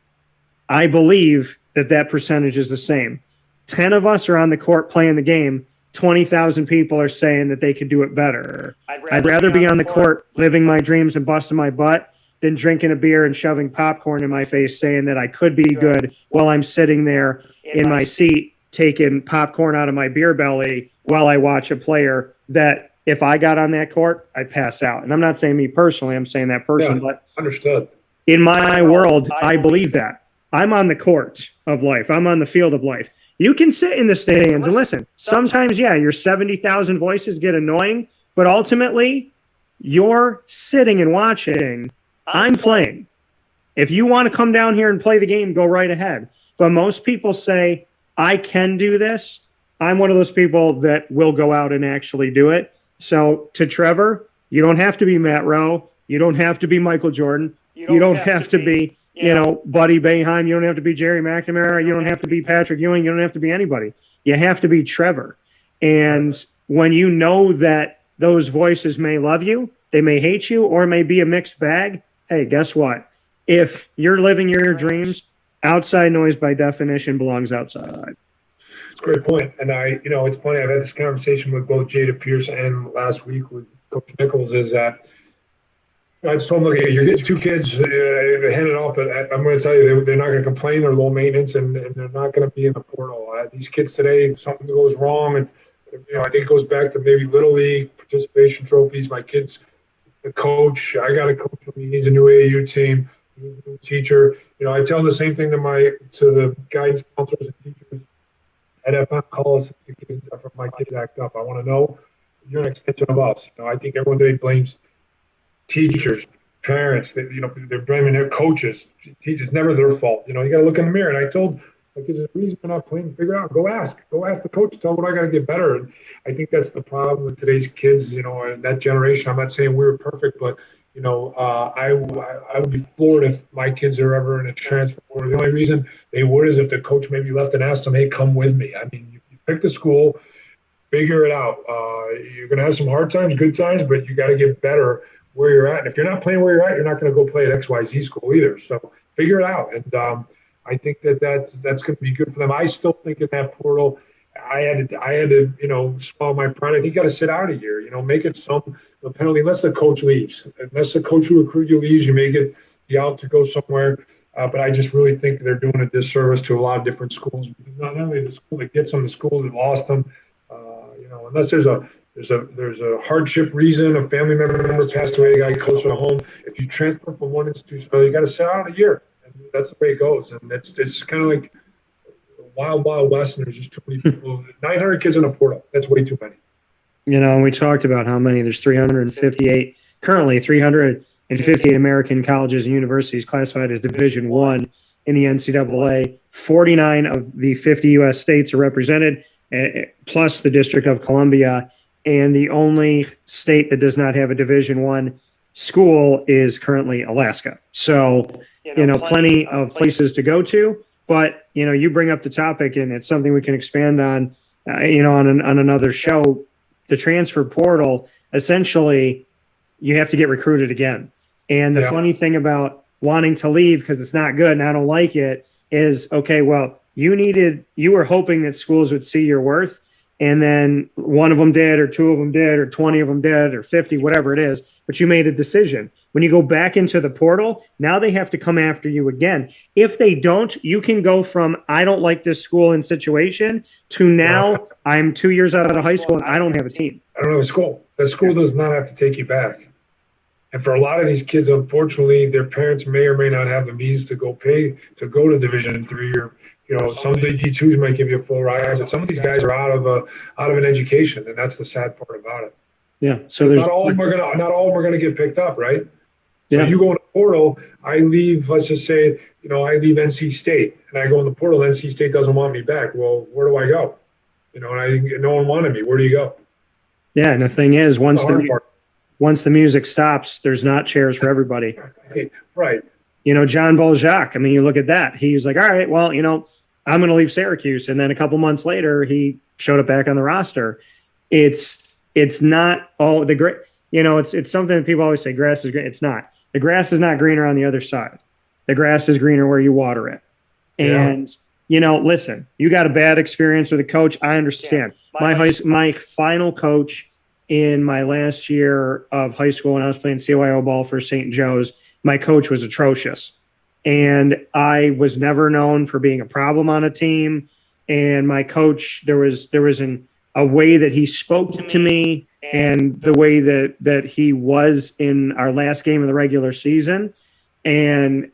I believe that percentage is the same. 10 of us are on the court playing the game. 20,000 people are saying that they could do it better. I'd rather be on the court living my dreams and busting my butt than drinking a beer and shoving popcorn in my face saying that I could be good while I'm sitting there in my seat taking popcorn out of my beer belly while I watch a player that, if I got on that court, I'd pass out. And I'm not saying me personally, I'm saying that person. Yeah, but understood. In my world, I believe that. I'm on the court of life. I'm on the field of life. You can sit in the stands and listen. Sometimes, yeah, your 70,000 voices get annoying, but ultimately, you're sitting and watching. I'm playing. If you want to come down here and play the game, go right ahead. But most people say, I can do this. I'm one of those people that will go out and actually do it. So to Trevor, you don't have to be Matt Roe. You don't have to be Michael Jordan. You don't have to be Buddy Boeheim. You don't have to be Jerry McNamara. You don't have to be Patrick Ewing. You don't have to be anybody. You have to be Trevor. And when you know that those voices may love you, they may hate you, or it may be a mixed bag, hey, guess what? If you're living your dreams, outside noise by definition belongs outside. It's a great point. And it's funny, I've had this conversation with both Jada Pierce and last week with Coach Nichols, is that I just told him, look, you're getting two kids, hand it off, but I'm going to tell you, they're not going to complain. They're low maintenance, and they're not going to be in the portal. These kids today, if something goes wrong, and I think it goes back to maybe Little League participation trophies. My kids, the coach, I got a coach for me. He's a new AAU team. He's a new teacher. I tell the same thing to the guidance counselors and teachers at FM calls. If my kids act up, I want to know you're an extension of us. I think everyone today blames teachers, parents, they're blaming their coaches. Teachers, never their fault. You got to look in the mirror. And I told Like, is there a reason we're not playing? Figure it out. Go ask the coach. Tell them what I got to get better. And I think that's the problem with today's kids, and that generation. I'm not saying we were perfect, but I would be floored if my kids are ever in a transfer portal. The only reason they would is if the coach maybe left and asked them, "Hey, come with me." I mean, you pick the school, figure it out. You're going to have some hard times, good times, but you got to get better where you're at. And if you're not playing where you're at, you're not going to go play at XYZ school either. So figure it out. And I think that's going to be good for them. I still think in that portal, I had to swallow my pride. I think you got to sit out a year. Make it some penalty unless the coach leaves. Unless the coach who recruited you leaves, you may get you out to go somewhere. But I just really think they're doing a disservice to a lot of different schools. Not only the school that gets them, the school that lost them. Unless there's a hardship reason, a family member passed away, a guy closer to home. If you transfer from one institution, you got to sit out a year. And that's the way it goes. And it's kind of like wild west, and there's just too many people. 900 kids in a portal. That's way too many. And we talked about how many. There's 358 currently. 358 American colleges and universities classified as Division I in the NCAA. 49 of the 50 U.S. states are represented, plus the District of Columbia. And the only state that does not have a Division I school is currently Alaska. So, plenty of places to go to. But, you bring up the topic, and it's something we can expand on, on another show. The transfer portal, essentially, you have to get recruited again. And the funny thing about wanting to leave because it's not good and I don't like it is, okay, well, you were hoping that schools would see your worth, and then one of them did, or two of them did, or 20 of them did, or 50, whatever it is, but you made a decision. When you go back into the portal, now they have to come after you again. If they don't, you can go from I don't like this school and situation to now I'm 2 years out of high school and I don't have a team. I don't have a school. The school does not have to take you back. And for a lot of these kids, unfortunately, their parents may or may not have the means to go to Division III, or some D2s might give you a full ride, but some of these guys are out of an education, and that's the sad part about it. Yeah. So there's not all of them are gonna get picked up, right? So you go in the portal, I leave, let's just say, I leave NC State, and I go in the portal, NC State doesn't want me back. Well, where do I go? And no one wanted me. Where do you go? Yeah, and the thing is, once the music stops, there's not chairs for everybody. Right. John Boljack, I mean, you look at that. He was like, all right, well, I'm going to leave Syracuse. And then a couple months later, he showed up back on the roster. It's not all the great, it's something that people always say grass is green. It's not. The grass is not greener on the other side. The grass is greener where you water it. And, listen, you got a bad experience with a coach. I understand. My final coach in my last year of high school, when I was playing CYO ball for St. Joe's, my coach was atrocious. And I was never known for being a problem on a team. And my coach, there was a way that he spoke to me and the way that he was in our last game of the regular season. And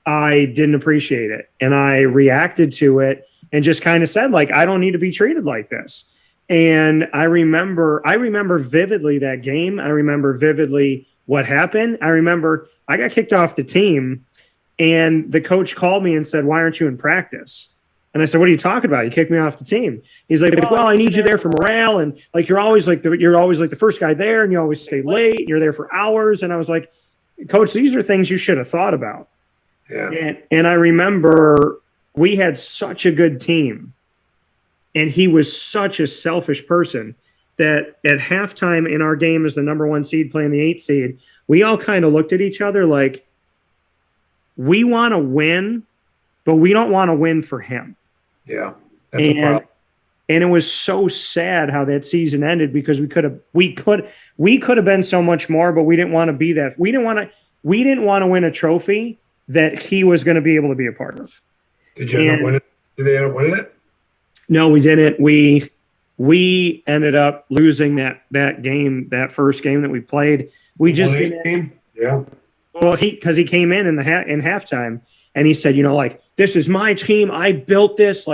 I didn't appreciate it. And I reacted to it and just kind of said, I don't need to be treated like this. And I remember vividly that game. I remember vividly what happened. I remember I got kicked off the team, and the coach called me and said, "Why aren't you in practice?" And I said, "What are you talking about? You kicked me off the team." He's like, "Well, I need you there for morale, and you're always the first guy there, and you always stay late, and you're there for hours." And I was like, "Coach, these are things you should have thought about." Yeah. And I remember we had such a good team, and he was such a selfish person that at halftime in our game as the number 1 seed playing the 8 seed, we all kind of looked at each other like, we want to win, but we don't want to win for him. Yeah. That's a problem. And it was so sad how that season ended, because we could have been so much more, but we didn't want to be that. We didn't want to win a trophy that he was going to be able to be a part of. Did you end up winning? Did they end up winning it? No, we didn't. We ended up losing that game, that first game that we played. We just didn't. Yeah. Well, because he came in halftime and he said, this is my team. I built this.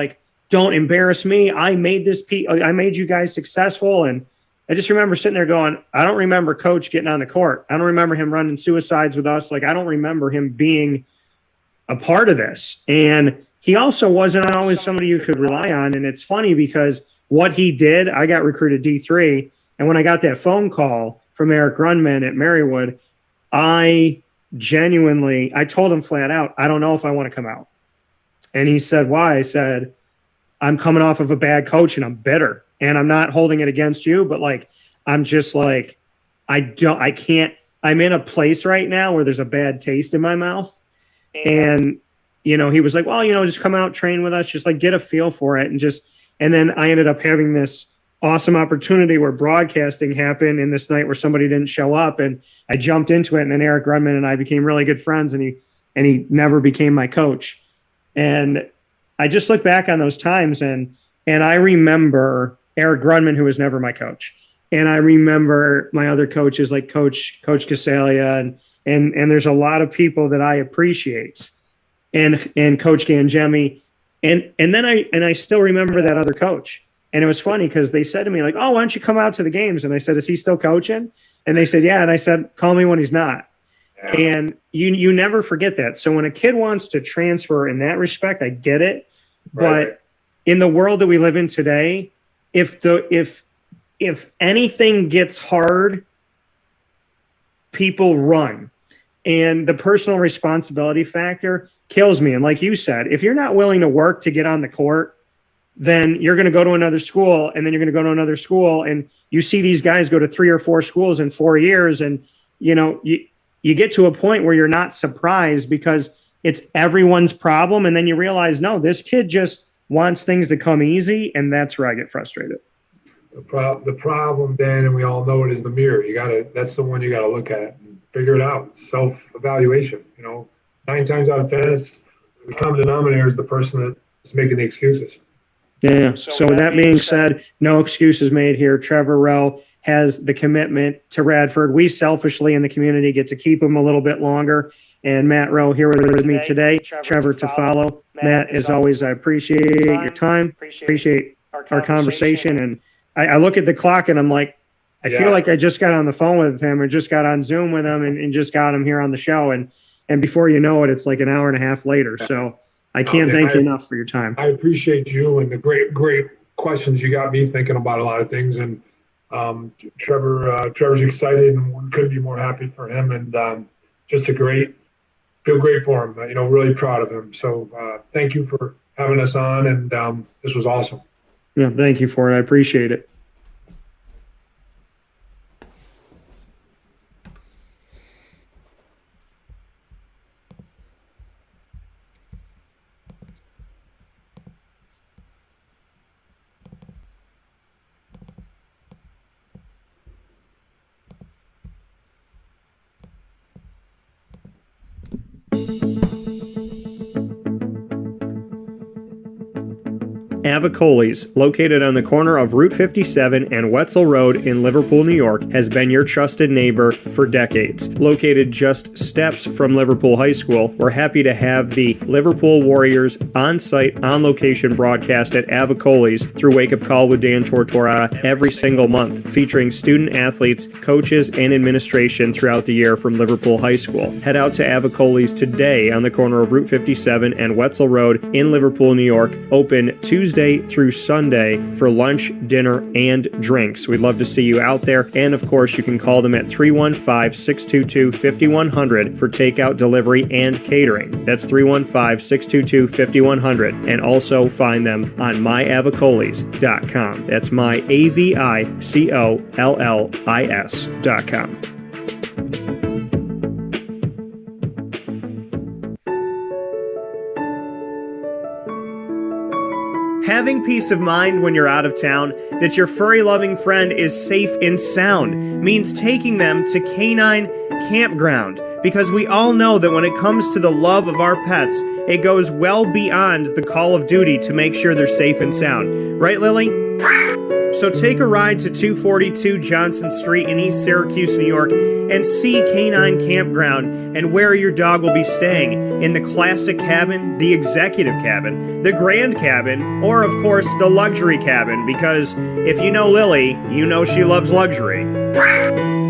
Don't embarrass me. I made this. I made you guys successful. And I just remember sitting there going, I don't remember Coach getting on the court. I don't remember him running suicides with us. I don't remember him being a part of this. And he also wasn't always somebody you could rely on. And it's funny because what he did, I got recruited D3. And when I got that phone call from Eric Grunman at Marywood, I told him flat out, I don't know if I want to come out. And he said, why? I said, I'm coming off of a bad coach and I'm bitter. And I'm not holding it against you, but like, I'm just like, I'm in a place right now where there's a bad taste in my mouth. And, he was like, well, just come out, train with us, just like get a feel for it. And then I ended up having this awesome opportunity where broadcasting happened in this night where somebody didn't show up, and I jumped into it. And then Eric Grunman and I became really good friends, and he never became my coach. And I just look back on those times and I remember Eric Grunman, who was never my coach. And I remember my other coaches like Coach Casalia and there's a lot of people that I appreciate, and Coach Gangemi. And then I still remember that other coach. And it was funny because they said to me like, oh, why don't you come out to the games? And I said, is he still coaching? And they said, yeah. And I said, call me when he's not. Yeah. And you never forget that. So when a kid wants to transfer in that respect, I get it. Right. But in the world that we live in today, if anything gets hard, people run. And the personal responsibility factor kills me. And like you said, if you're not willing to work to get on the court, then you're going to go to another school, and then you're going to go to another school. And you see these guys go to 3 or 4 schools in 4 years. And, you get to a point where you're not surprised because it's everyone's problem. And then you realize, no, this kid just wants things to come easy. And that's where I get frustrated. The problem, Dan, and we all know it, is the mirror. That's the one you got to look at and figure it out. Self-evaluation, 9 times out of 10, it's the common denominator is the person that's making the excuses. Yeah. So with that being said, no excuses made here. Trevor Roe has the commitment to Radford. We selfishly in the community get to keep him a little bit longer. And Matt Roe here with me today. Trevor to follow. Matt, as always, I appreciate your time. Appreciate our conversation. And I look at the clock and I'm like, I feel like I just got on the phone with him or just got on Zoom with him and just got him here on the show. And before you know it, it's like an hour and a half later. So I can't thank you enough for your time. I appreciate you and the great questions. You got me thinking about a lot of things. And Trevor's excited, and we couldn't be more happy for him. And just feel great for him. Really proud of him. So thank you for having us on. And this was awesome. Yeah, thank you for it. I appreciate it. Avicoli's, located on the corner of Route 57 and Wetzel Road in Liverpool, New York, has been your trusted neighbor for decades. Located just steps from Liverpool High School, we're happy to have the Liverpool Warriors on-site, on-location broadcast at Avicoli's through Wake Up Call with Dan Tortora every single month, featuring student athletes, coaches, and administration throughout the year from Liverpool High School. Head out to Avicoli's today on the corner of Route 57 and Wetzel Road in Liverpool, New York, open Tuesday through Sunday for lunch, dinner, and drinks. We'd love to see you out there. And of course, you can call them at 315-622-5100 for takeout, delivery, and catering. That's 315-622-5100. And also find them on myavicolis.com. That's myavicollis.com. Having peace of mind when you're out of town that your furry-loving friend is safe and sound means taking them to Canine Campground, because we all know that when it comes to the love of our pets, it goes well beyond the call of duty to make sure they're safe and sound. Right, Lily? So take a ride to 242 Johnson Street in East Syracuse, New York, and see Canine Campground and where your dog will be staying in the classic cabin, the executive cabin, the grand cabin, or of course the luxury cabin, because if you know Lily, you know she loves luxury.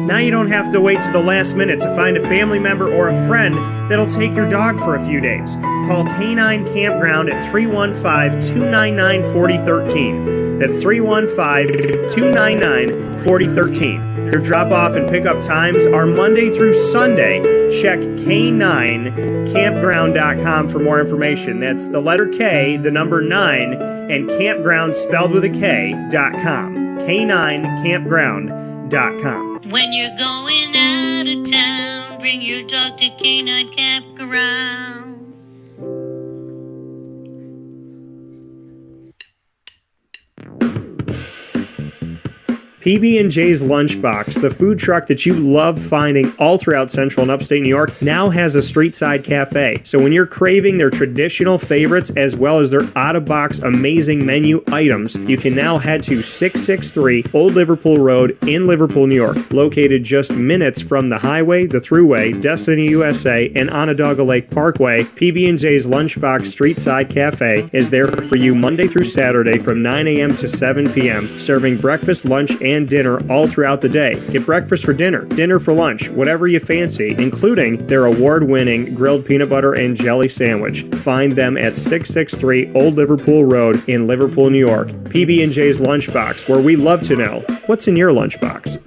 Now you don't have to wait to the last minute to find a family member or a friend that'll take your dog for a few days. Call Canine Campground at 315-299-4013. That's 315-299-4013. Their drop-off and pickup times are Monday through Sunday. Check K9campground.com for more information. That's the letter K, the number 9, and campground spelled with a K.com. K9campground.com. When you're going out of town, bring your dog to Canine Campground. PB&J's Lunchbox, the food truck that you love finding all throughout central and upstate New York, now has a street-side cafe. So when you're craving their traditional favorites as well as their out-of-box amazing menu items, you can now head to 663 Old Liverpool Road in Liverpool, New York. Located just minutes from the highway, the Thruway, Destiny USA, and Onondaga Lake Parkway, PB&J's Lunchbox Street-Side Cafe is there for you Monday through Saturday from 9 a.m. to 7 p.m., serving breakfast, lunch, and dinner all throughout the day. Get breakfast for dinner, dinner for lunch, whatever you fancy, including their award-winning grilled peanut butter and jelly sandwich. Find them at 663 Old Liverpool Road in Liverpool, New York. PB&J's Lunchbox, where we love to know what's in your lunchbox.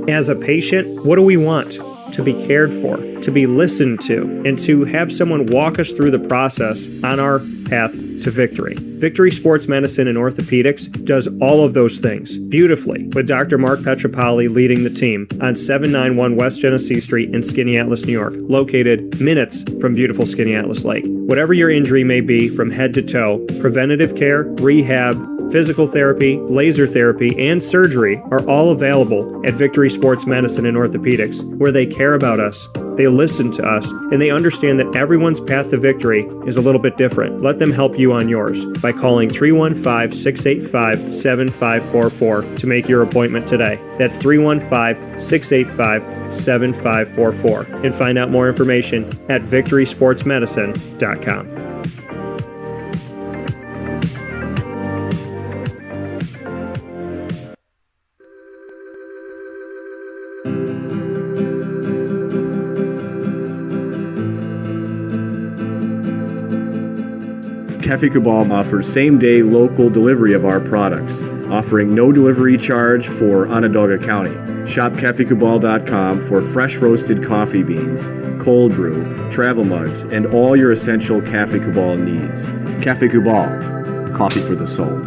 As a patient, what do we want? To be cared for, to be listened to, and to have someone walk us through the process on our path to victory. Victory Sports Medicine and Orthopedics does all of those things beautifully, with Dr. Mark Petropoli leading the team on 791 West Genesee Street in Skaneateles, New York, located minutes from beautiful Skaneateles Lake. Whatever your injury may be from head to toe, preventative care, rehab, physical therapy, laser therapy, and surgery are all available at Victory Sports Medicine and Orthopedics, where they care about us, they listen to us, and they understand that everyone's path to victory is a little bit different. Let them help you on yours by calling 315-685-7544 to make your appointment today. That's 315-685-7544. And find out more information at victorysportsmedicine.com. Cafe Cabal offers same-day local delivery of our products, offering no delivery charge for Onondaga County. Shop cafecabal.com for fresh roasted coffee beans, cold brew, travel mugs, and all your essential Cafe Cabal needs. Cafe Cabal, coffee for the soul.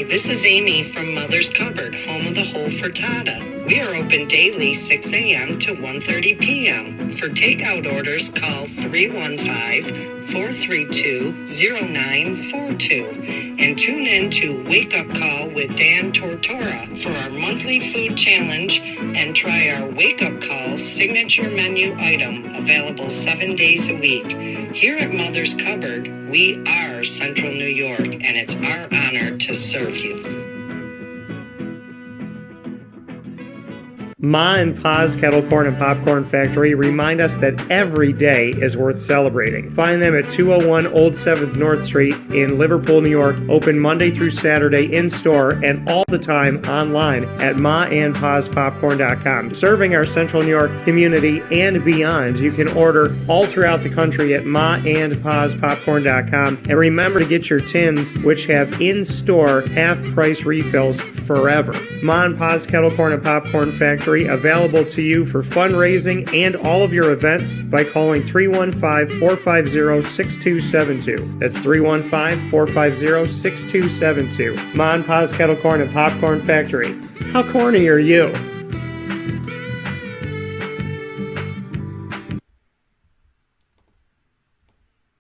This is Amy from Mother's Cupboard, home of the whole frittata. We are open daily 6 a.m. to 1:30 p.m. For takeout orders, call 315-432-0942 and tune in to Wake Up Call with Dan Tortora for our monthly food challenge and try our Wake Up Call signature menu item available 7 days a week. Here at Mother's Cupboard, we are Central New York, and it's our honor to serve you. Ma and Pa's Kettle Corn and Popcorn Factory remind us that every day is worth celebrating. Find them at 201 Old 7th North Street in Liverpool, New York, open Monday through Saturday in-store and all the time online at maandpaspopcorn.com. Serving our Central New York community and beyond, you can order all throughout the country at maandpaspopcorn.com. And remember to get your tins, which have in-store half-price refills forever. Ma and Pa's Kettle Corn and Popcorn Factory, available to you for fundraising and all of your events by calling 315-450-6272. That's 315-450-6272. Ma and Pa's Kettle Corn and Popcorn Factory. How corny are you?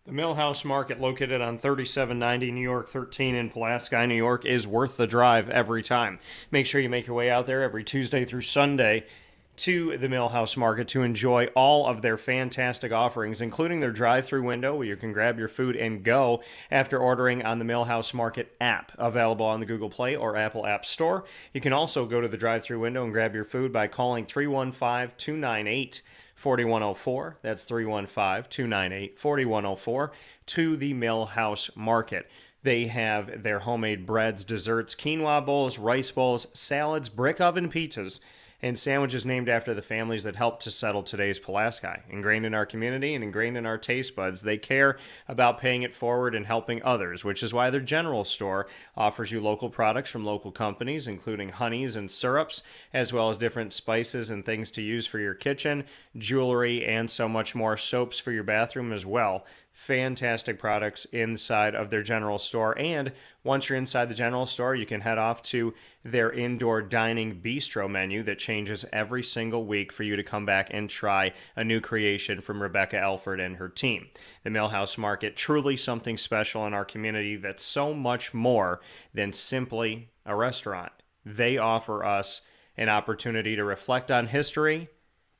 The Millhouse Market, located on 3790 New York 13 in Pulaski, New York, is worth the drive every time. Make sure you make your way out there every Tuesday through Sunday to the Millhouse Market to enjoy all of their fantastic offerings, including their drive-through window where you can grab your food and go after ordering on the Millhouse Market app, available on the Google Play or Apple App Store. You can also go to the drive-through window and grab your food by calling 315-298-4104. That's 315-298-4104 to the Millhouse Market. They have their homemade breads, desserts, quinoa bowls, rice bowls, salads, brick oven pizzas, and sandwiches named after the families that helped to settle today's Pulaski. Ingrained in our community and ingrained in our taste buds, they care about paying it forward and helping others, which is why their general store offers you local products from local companies, including honeys and syrups, as well as different spices and things to use for your kitchen, jewelry, and so much more. Soaps for your bathroom as well. Fantastic products inside of their general store. And once you're inside the general store, you can head off to their indoor dining bistro menu that changes every single week for you to come back and try a new creation from Rebecca Elford and her team. The Millhouse Market, truly something special in our community that's so much more than simply a restaurant. They offer us an opportunity to reflect on history,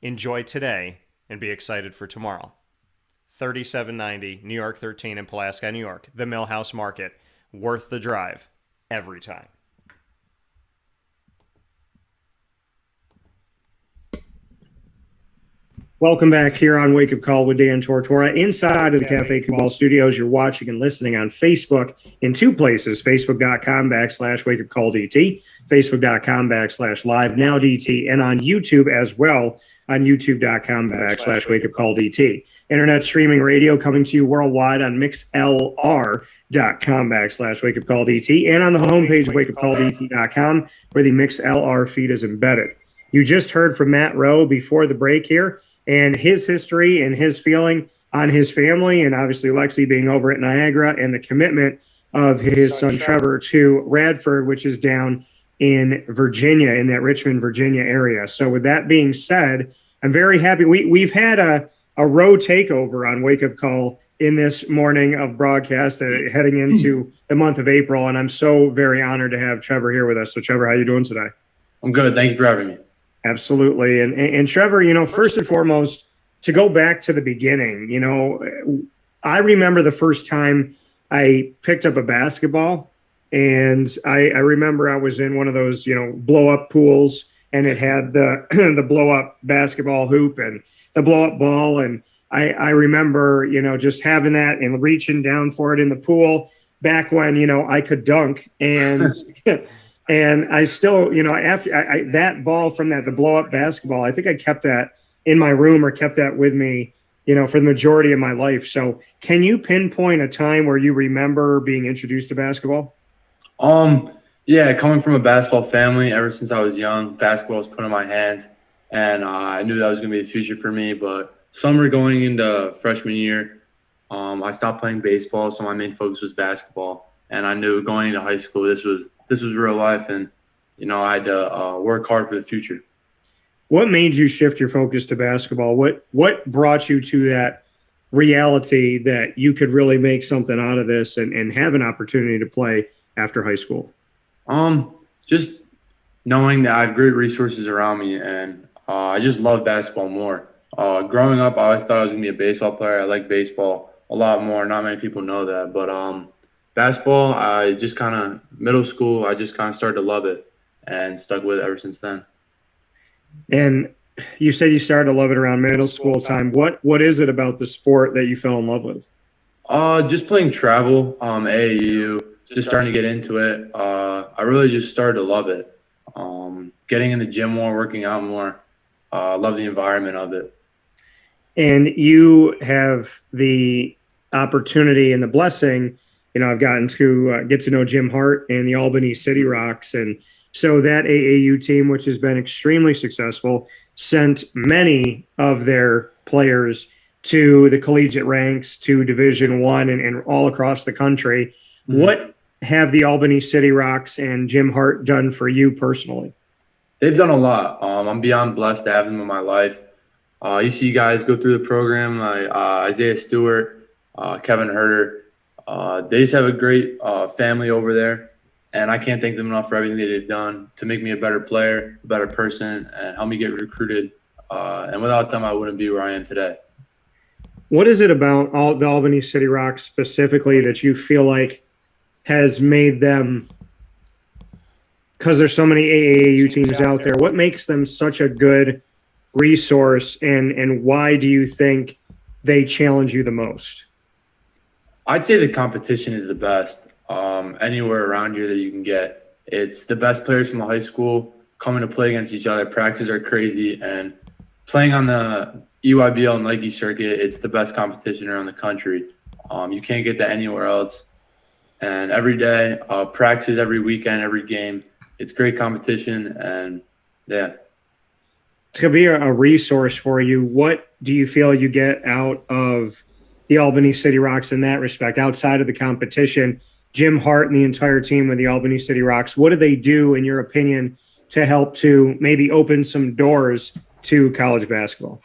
enjoy today, and be excited for tomorrow. 3790 New York 13 in Pulaski, New York. The Millhouse Market. Worth the drive every time. Welcome back here on Wake Up Call with Dan Tortora. Inside of the Cafe Kubal Studios, you're watching and listening on Facebook in two places, facebook.com/wakeupcalldt, facebook.com/live-now-dt, and on YouTube as well, on youtube.com/wakeupcalldt. Internet streaming radio coming to you worldwide on mixlr.com/wakeupcalldt, and on the homepage of wakeupcalldt.com, where the MixLR feed is embedded. You just heard from Matt Roe before the break here, and his history and his feeling on his family, and obviously Lexie being over at Niagara, and the commitment of his son Trevor to Radford, which is down in Virginia, in that Richmond, Virginia area. So with that being said, I'm very happy. We've had a Roe takeover on Wake Up Call in this morning of broadcast heading into the month of April, and I'm so very honored to have Trevor here with us. So Trevor, how you doing today? I'm good. Thank you for having me. Absolutely. And Trevor, first and foremost, to go back to the beginning, I remember the first time I picked up a basketball, and I remember I was in one of those, blow up pools, and it had the the blow up basketball hoop and the blow up ball. And I remember, just having that and reaching down for it in the pool back when, I could dunk. And and I still, after that ball from the blow up basketball, I think I kept that in my room or kept that with me, for the majority of my life. So can you pinpoint a time where you remember being introduced to basketball? Yeah, coming from a basketball family, ever since I was young, basketball was put in my hands, and I knew that was going to be the future for me. But summer going into freshman year, I stopped playing baseball, so my main focus was basketball. And I knew going into high school, this was real life, and I had to work hard for the future. What made you shift your focus to basketball? What brought you to that reality that you could really make something out of this and have an opportunity to play after high school? Just knowing that I have great resources around me, and I just love basketball more. Growing up, I always thought I was going to be a baseball player. I like baseball a lot more. Not many people know that, but basketball, middle school, I just kind of started to love it and stuck with it ever since then. And you said you started to love it around middle school time. What is it about the sport that you fell in love with? Just playing travel, AAU, just starting to get into it. I really just started to love it. Getting in the gym more, working out more. Love the environment of it. And you have the opportunity and the blessing, I've gotten to get to know Jim Hart and the Albany City Rocks. And so that AAU team, which has been extremely successful, sent many of their players to the collegiate ranks, to Division I and all across the country. Mm-hmm. What have the Albany City Rocks and Jim Hart done for you personally? They've done a lot. I'm beyond blessed to have them in my life. You see guys go through the program, Isaiah Stewart, Kevin Herter. They just have a great family over there. And I can't thank them enough for everything that they've done to make me a better player, a better person, and help me get recruited. And without them, I wouldn't be where I am today. What is it about the Albany City Rocks specifically that you feel like has made them, because there's so many AAU teams out there, what makes them such a good resource, and why do you think they challenge you the most? I'd say the competition is the best anywhere around here that you can get. It's the best players from the high school coming to play against each other. Practices are crazy, and playing on the EYBL and Lexie circuit, it's the best competition around the country. You can't get that anywhere else. And every day, practices every weekend, every game. It's great competition, and yeah. To be a resource for you, what do you feel you get out of the Albany City Rocks in that respect, outside of the competition? Jim Hart and the entire team with the Albany City Rocks, what do they do, in your opinion, to help to maybe open some doors to college basketball?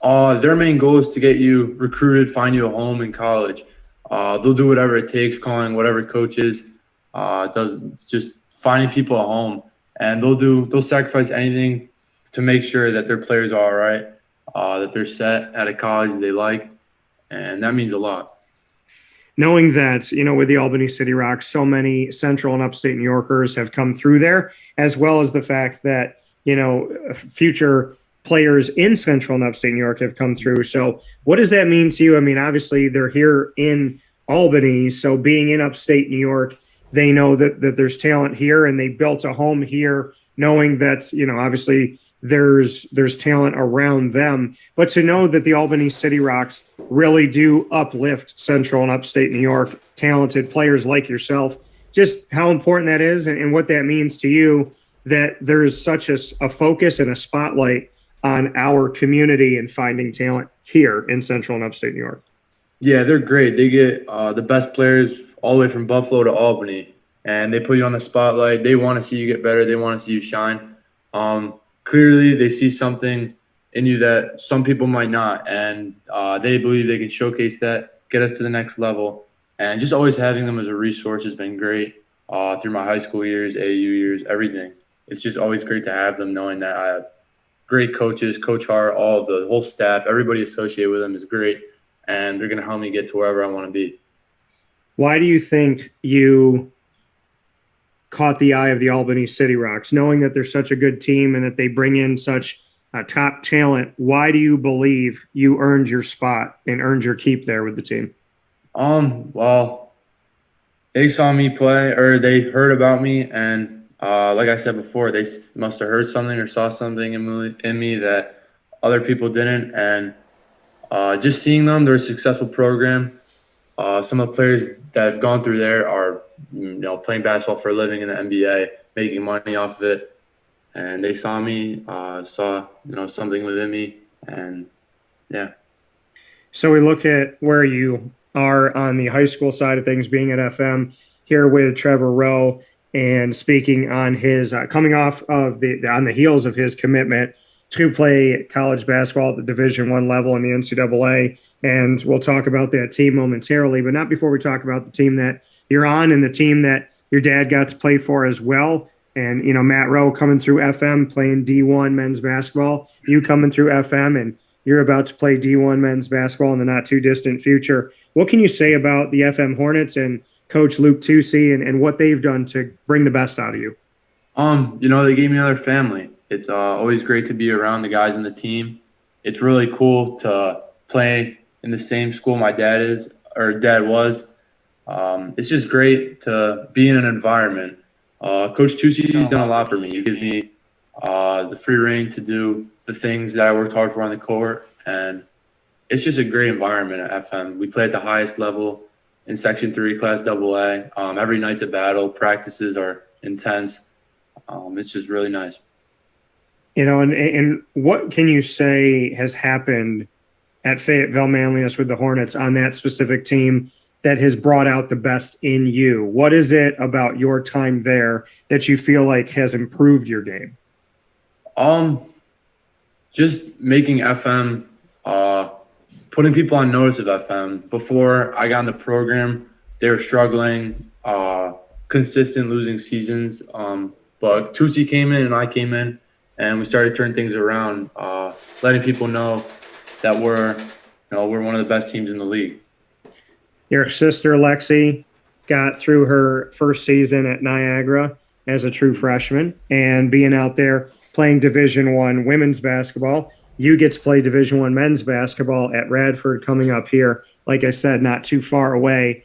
Their main goal is to get you recruited, find you a home in college. They'll do whatever it takes, calling whatever coaches does, just finding people a home, and they'll sacrifice anything to make sure that their players are all right, that they're set at a college they like, and that means a lot. Knowing that, with the Albany City Rocks, so many Central and Upstate New Yorkers have come through there, as well as the fact that, future players in Central and Upstate New York have come through. So what does that mean to you? I mean, obviously they're here in Albany, so being in Upstate New York, they know that there's talent here, and they built a home here knowing that, obviously there's talent around them. But to know that the Albany City Rocks really do uplift Central and Upstate New York, talented players like yourself, just how important that is, and what that means to you, that there's such a focus and a spotlight on our community and finding talent here in Central and Upstate New York. Yeah, they're great. They get the best players all the way from Buffalo to Albany, and they put you on the spotlight. They want to see you get better. They want to see you shine. Clearly, they see something in you that some people might not, and they believe they can showcase that, get us to the next level. And just always having them as a resource has been great through my high school years, AAU years, everything. It's just always great to have them, knowing that I have great coaches, Coach Hart, all of the whole staff, everybody associated with them is great, and they're going to help me get to wherever I want to be. Why do you think you caught the eye of the Albany City Rocks, knowing that they're such a good team and that they bring in such top talent? Why do you believe you earned your spot and earned your keep there with the team? Well, they saw me play, or they heard about me, and like I said before, they must have heard something or saw something in me that other people didn't. And just seeing them, they're a successful program. Some of the players that have gone through there are, playing basketball for a living in the NBA, making money off of it. And they saw me, saw, something within me, and yeah. So we look at where you are on the high school side of things, being at FM here with Trevor Roe, and speaking on his coming off of on the heels of his commitment to play college basketball at the Division I level in the NCAA. And we'll talk about that team momentarily, but not before we talk about the team that you're on and the team that your dad got to play for as well. And, Matt Roe coming through FM, playing D1 men's basketball, you coming through FM, and you're about to play D1 men's basketball in the not too distant future. What can you say about the FM Hornets and Coach Luke Tusi and what they've done to bring the best out of you? They gave me another family. It's always great to be around the guys in the team. It's really cool to play in the same school my dad was. It's just great to be in an environment. Coach Tusi's done a lot for me. He gives me the free reign to do the things that I worked hard for on the court, and it's just a great environment at FM. We play at the highest level in Section 3, Class AA. Every night's a battle. Practices are intense. It's just really nice. And what can you say has happened at Fayetteville Manlius with the Hornets on that specific team that has brought out the best in you? What is it about your time there that you feel like has improved your game? Just making FM, putting people on notice of FM. Before I got in the program, they were struggling. consistent losing seasons. But Tusi came in and I came in, and we started turning things around, letting people know that we're one of the best teams in the league. Your sister, Lexie, got through her first season at Niagara as a true freshman, and being out there playing Division I women's basketball. You get to play Division I men's basketball at Radford coming up here, like I said, not too far away.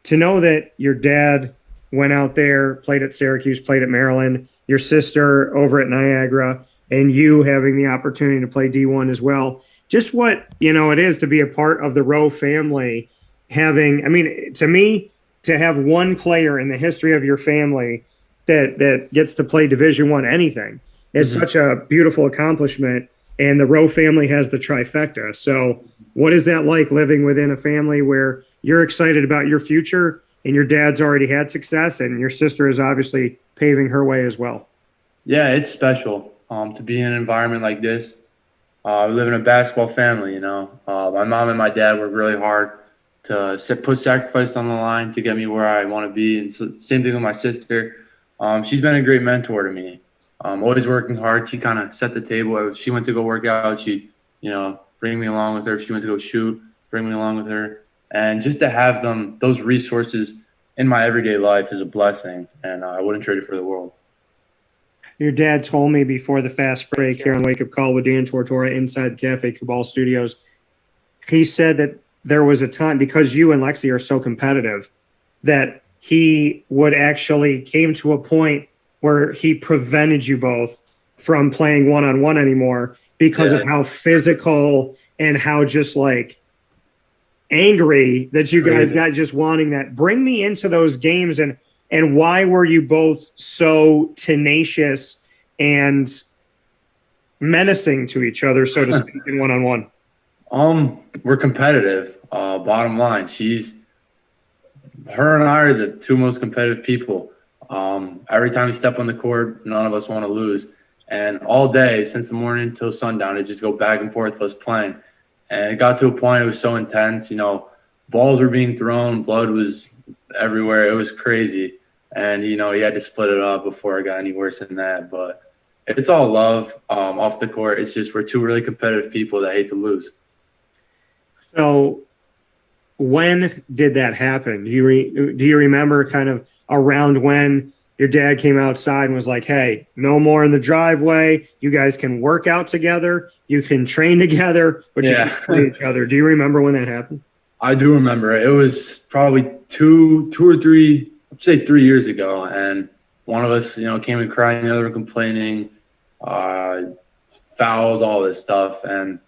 To know that your dad went out there, played at Syracuse, played at Maryland, your sister over at Niagara, and you having the opportunity to play D1 as well. Just what, it is to be a part of the Roe family, to me, to have one player in the history of your family that gets to play Division I anything is such a beautiful accomplishment. And the Roe family has the trifecta. So what is that like, living within a family where you're excited about your future and your dad's already had success and your sister is obviously paving her way as well? Yeah, it's special to be in an environment like this. We live in a basketball family, My mom and my dad work really hard to put sacrifice on the line to get me where I want to be. And so, same thing with my sister. She's been a great mentor to me. Always working hard. She kind of set the table. If she went to go work out, she'd, bring me along with her. If she went to go shoot, bring me along with her. And just to have those resources in my everyday life is a blessing, and I wouldn't trade it for the world. Your dad told me before the fast break here on Wake Up Call with Dan Tortora inside the Cafe Cabal Studios, he said that there was a time, because you and Lexie are so competitive, that he would actually came to a point where he prevented you both from playing one-on-one anymore because of how physical and how just like angry that you guys got just wanting that. Bring me into those games and why were you both so tenacious and menacing to each other, so to speak, in one-on-one? We're competitive. Bottom line, her and I are the two most competitive people. Every time we step on the court, none of us want to lose. And all day, since the morning till sundown, it just go back and forth with us playing. And it got to a point, it was so intense. Balls were being thrown, blood was everywhere. It was crazy. And, he had to split it up before it got any worse than that. But it's all love off the court. It's just we're two really competitive people that hate to lose. So when did that happen? Do you remember kind of around when your dad came outside and was like, hey, no more in the driveway. You guys can work out together. You can train together, but you can't play each other. Do you remember when that happened? I do remember. It was probably two or three, I'd say 3 years ago. And one of us, came and crying, the other one complaining, fouls, all this stuff. And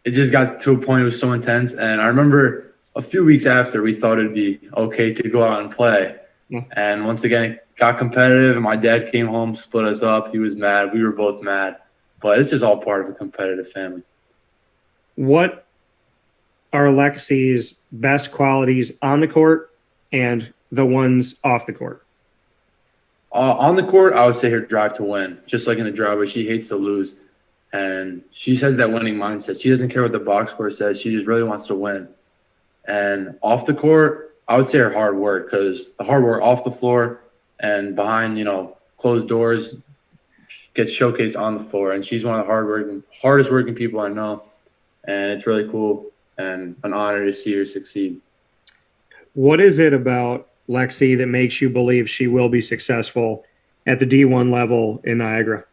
it just got to a point, it was so intense. And I remember a few weeks after, we thought it'd be okay to go out and play. Yeah. And once again, it got competitive, and my dad came home, split us up. He was mad. We were both mad. But it's just all part of a competitive family. What are Lexie's best qualities on the court and the ones off the court? On the court, I would say her drive to win. Just like in the driveway, she hates to lose. And she has that winning mindset. She doesn't care what the box score says. She just really wants to win. And off the court, I would say her hard work, because the hard work off the floor and behind, closed doors gets showcased on the floor. And she's one of the hardest working people I know. And it's really cool and an honor to see her succeed. What is it about Lexie that makes you believe she will be successful at the D1 level in Niagara?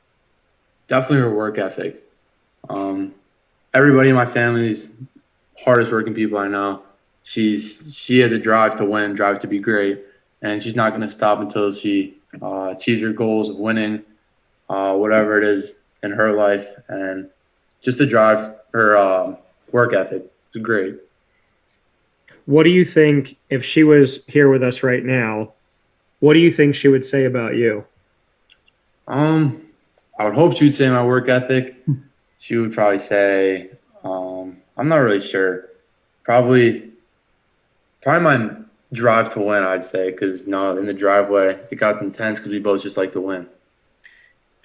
Definitely her work ethic. Everybody in my family is hardest working people I know. She has a drive to win, drive to be great, and she's not going to stop until she achieves her goals of winning, whatever it is in her life, and just to drive her work ethic is great. What do you think, if she was here with us right now, what do you think she would say about you? I would hope she would say my work ethic. She would probably say, I'm not really sure. Probably my drive to win, I'd say, because in the driveway, it got intense because we both just like to win.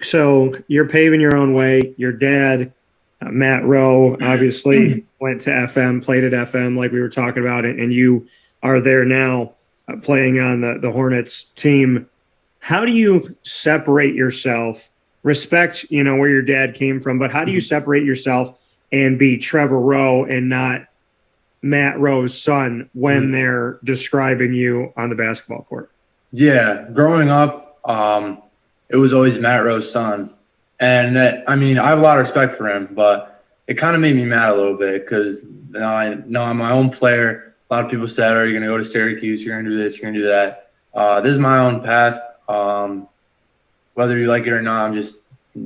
So you're paving your own way. Your dad, Matt Roe, obviously went to FM, played at FM like we were talking about, and you are there now. playing on the Hornets team. How do you separate yourself? Respect, where your dad came from, but how do you separate yourself and be Trevor Roe and not Matt Roe's son when they're describing you on the basketball court? Yeah, growing up, it was always Matt Roe's son. And I have a lot of respect for him, but it kind of made me mad a little bit because I know I'm my own player. A lot of people said, you're going to go to Syracuse, you're going to do this, you're going to do that. This is my own path. Whether you like it or not, I'm just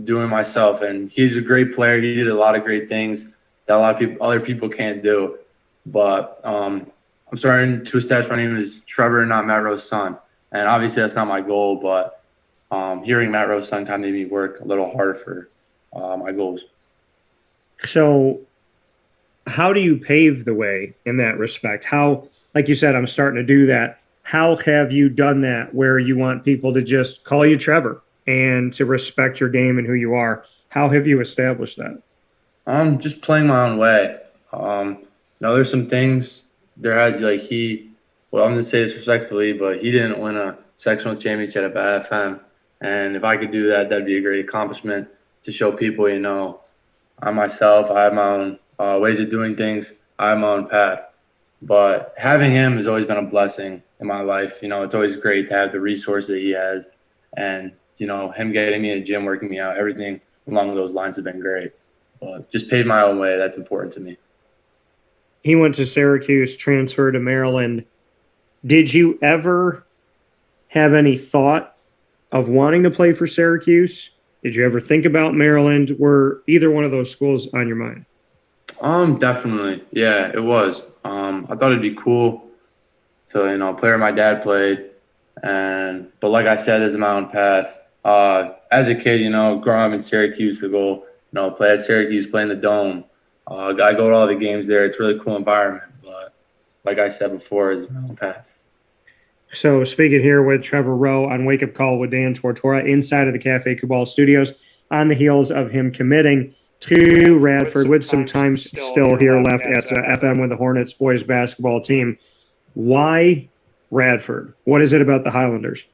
doing it myself. And he's a great player. He did a lot of great things that a lot of other people can't do. But I'm starting to establish my name as Trevor, not Matt Roe's son. And obviously that's not my goal, but hearing Matt Roe's son kind of made me work a little harder for my goals. So how do you pave the way in that respect? How, like you said, I'm starting to do that. How have you done that where you want people to just call you Trevor and to respect your game and who you are? How have you established that? I'm just playing my own way. There's some things there had I'm going to say this respectfully, but he didn't win a sectional championship at FM. And if I could do that, that'd be a great accomplishment to show people, I'm myself. I have my own ways of doing things. I have my own path. But having him has always been a blessing in my life. It's always great to have the resources that he has. And, him getting me in the gym, working me out, everything along those lines have been great. But just pave my own way. That's important to me. He went to Syracuse, transferred to Maryland. Did you ever have any thought of wanting to play for Syracuse? Did you ever think about Maryland? Were either one of those schools on your mind? Definitely. Yeah, it was. I thought it'd be cool to, play where my dad played. But like I said, this is my own path. As a kid, growing up in Syracuse, the goal, play at Syracuse, play in the Dome. I go to all the games there. It's a really cool environment. But like I said before, it's my own path. So speaking here with Trevor Roe on Wake Up Call with Dan Tortora inside of the Cafe Kubal studios on the heels of him committing to Radford with some time still here left at FM with the Hornets boys basketball team. Why Radford? What is it about the Highlanders?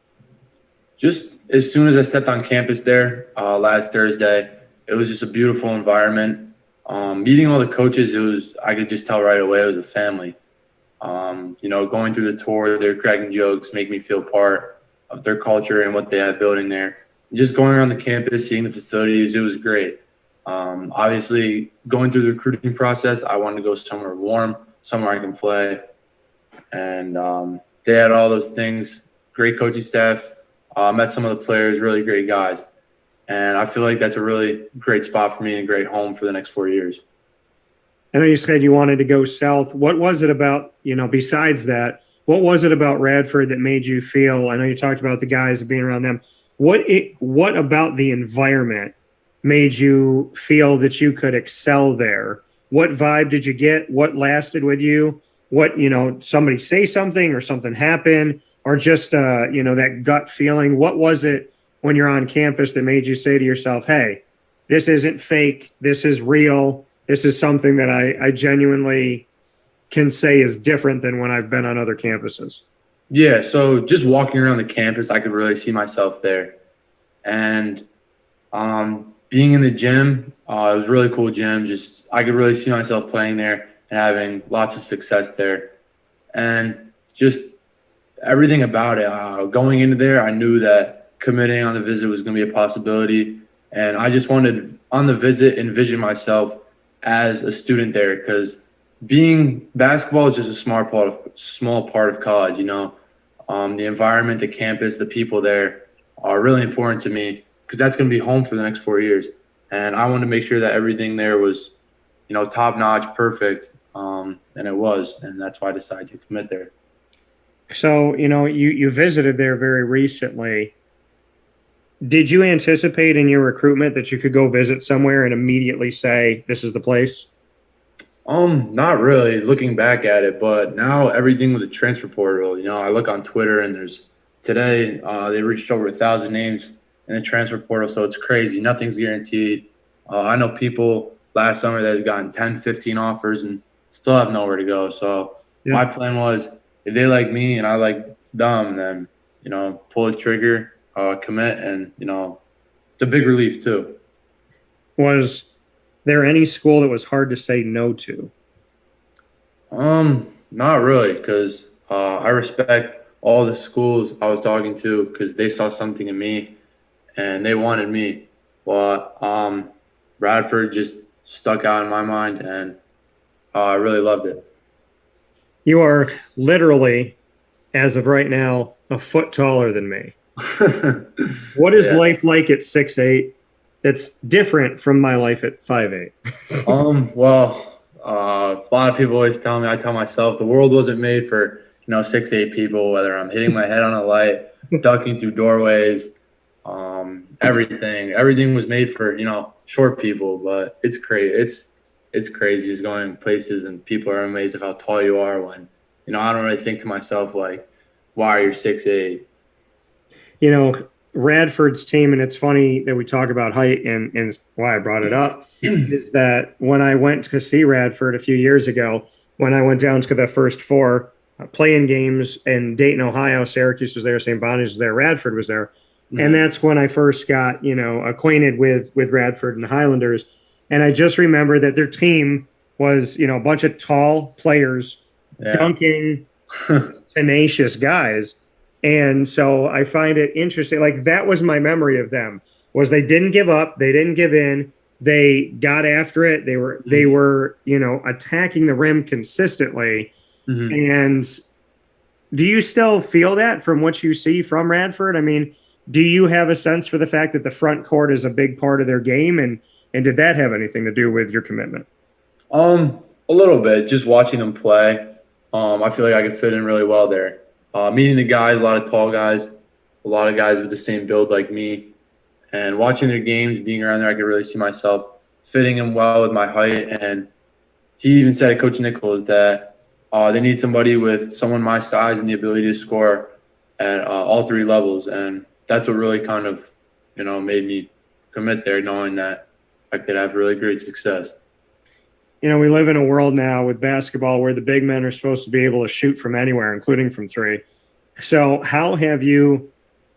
Just as soon as I stepped on campus there last Thursday, it was just a beautiful environment. Meeting all the coaches, I could just tell right away it was a family. Going through the tour, they're cracking jokes, make me feel part of their culture and what they have building there. Just going around the campus, seeing the facilities, it was great. Obviously, going through the recruiting process, I wanted to go somewhere warm, somewhere I can play. And they had all those things, great coaching staff, met some of the players, really great guys. And I feel like that's a really great spot for me and a great home for the next 4 years. I know you said you wanted to go south. What was it about, besides that, what was it about Radford that made you feel, I know you talked about the guys and being around them. What about the environment made you feel that you could excel there? What vibe did you get? What lasted with you? What, somebody say something or something happen or just, that gut feeling? What was it when you're on campus that made you say to yourself, hey, this isn't fake. This is real. This is something that I genuinely can say is different than when I've been on other campuses? Yeah, so just walking around the campus, I could really see myself there. And being in the gym, it was a really cool gym. Just I could really see myself playing there and having lots of success there. And just everything about it, going into there, I knew that committing on the visit was going to be a possibility. And I just wanted, on the visit, envision myself as a student there, because basketball is just a small part of college. The environment, the campus, the people there are really important to me because that's going to be home for the next 4 years. And I wanted to make sure that everything there was, top notch, perfect. And it was, and that's why I decided to commit there. So, you visited there very recently. Did you anticipate in your recruitment that you could go visit somewhere and immediately say, this is the place? Not really looking back at it, but now everything with the transfer portal, I look on Twitter and today they reached over 1,000 names in the transfer portal. So it's crazy. Nothing's guaranteed. I know people last summer that have gotten 10, 15 offers and still have nowhere to go. So My plan was if they like me and I like them, then, pull the trigger, commit, and, it's a big relief too. Was there any school that was hard to say no to? Not really, because I respect all the schools I was talking to because they saw something in me and they wanted me. But Radford just stuck out in my mind, and I really loved it. You are literally, as of right now, a foot taller than me. What is life like at 6'8"? That's different from my life at 5'8". Well, a lot of people always tell me, I tell myself, the world wasn't made for 6'8" people. Whether I'm hitting my head on a light, ducking through doorways, everything was made for short people. But it's crazy. It's crazy just going places and people are amazed of how tall you are. When I don't really think to myself like, why are you 6'8"? Radford's team, and it's funny that we talk about height and why I brought it up, is that when I went to see Radford a few years ago, when I went down to the first four playing games in Dayton, Ohio, Syracuse was there, St. Bonnie's was there, Radford was there. Mm-hmm. And that's when I first got, acquainted with Radford and the Highlanders. And I just remember that their team was, a bunch of tall players, dunking, tenacious guys. And so I find it interesting. Like, that was my memory of them, was they didn't give up. They didn't give in. They got after it. They were, attacking the rim consistently. Mm-hmm. And do you still feel that from what you see from Radford? I mean, do you have a sense for the fact that the front court is a big part of their game? And did that have anything to do with your commitment? A little bit. Just watching them play, I feel like I could fit in really well there. Meeting the guys, a lot of tall guys, a lot of guys with the same build like me, and watching their games, being around there, I could really see myself fitting in well with my height. And he even said, Coach Nichols, that they need somebody with someone my size and the ability to score at all three levels. And that's what really kind of, made me commit there, knowing that I could have really great success. We live in a world now with basketball where the big men are supposed to be able to shoot from anywhere, including from three. So how have you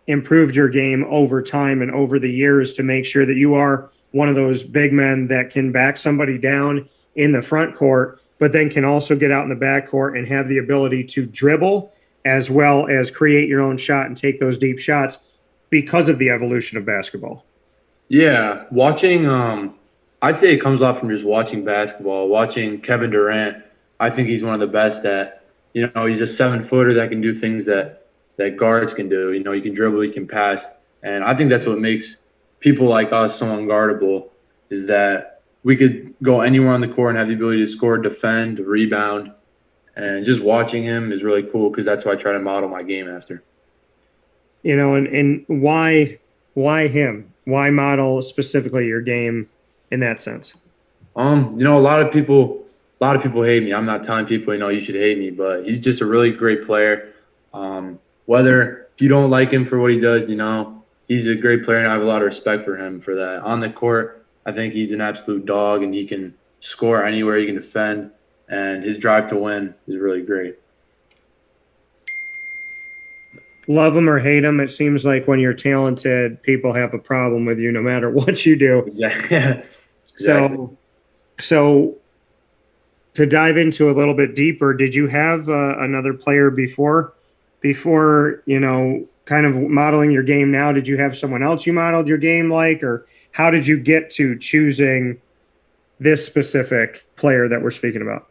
improved your game over time and over the years to make sure that you are one of those big men that can back somebody down in the front court, but then can also get out in the back court and have the ability to dribble as well as create your own shot and take those deep shots because of the evolution of basketball? Yeah, watching I'd say it comes off from just watching basketball. Watching Kevin Durant, I think he's one of the best at, he's a 7-footer that can do things that guards can do. He can dribble, he can pass. And I think that's what makes people like us so unguardable, is that we could go anywhere on the court and have the ability to score, defend, rebound. And just watching him is really cool because that's what I try to model my game after. And why him? Why model specifically your game in that sense? A lot of people hate me. I'm not telling people, you should hate me, but he's just a really great player. Whether if you don't like him for what he does, he's a great player, and I have a lot of respect for him for that. On the court, I think he's an absolute dog, and he can score anywhere, he can defend, and his drive to win is really great. Love him or hate him, it seems like when you're talented, people have a problem with you no matter what you do. Exactly. So to dive into a little bit deeper, did you have another player before, kind of modeling your game now? Did you have someone else you modeled your game like, or how did you get to choosing this specific player that we're speaking about?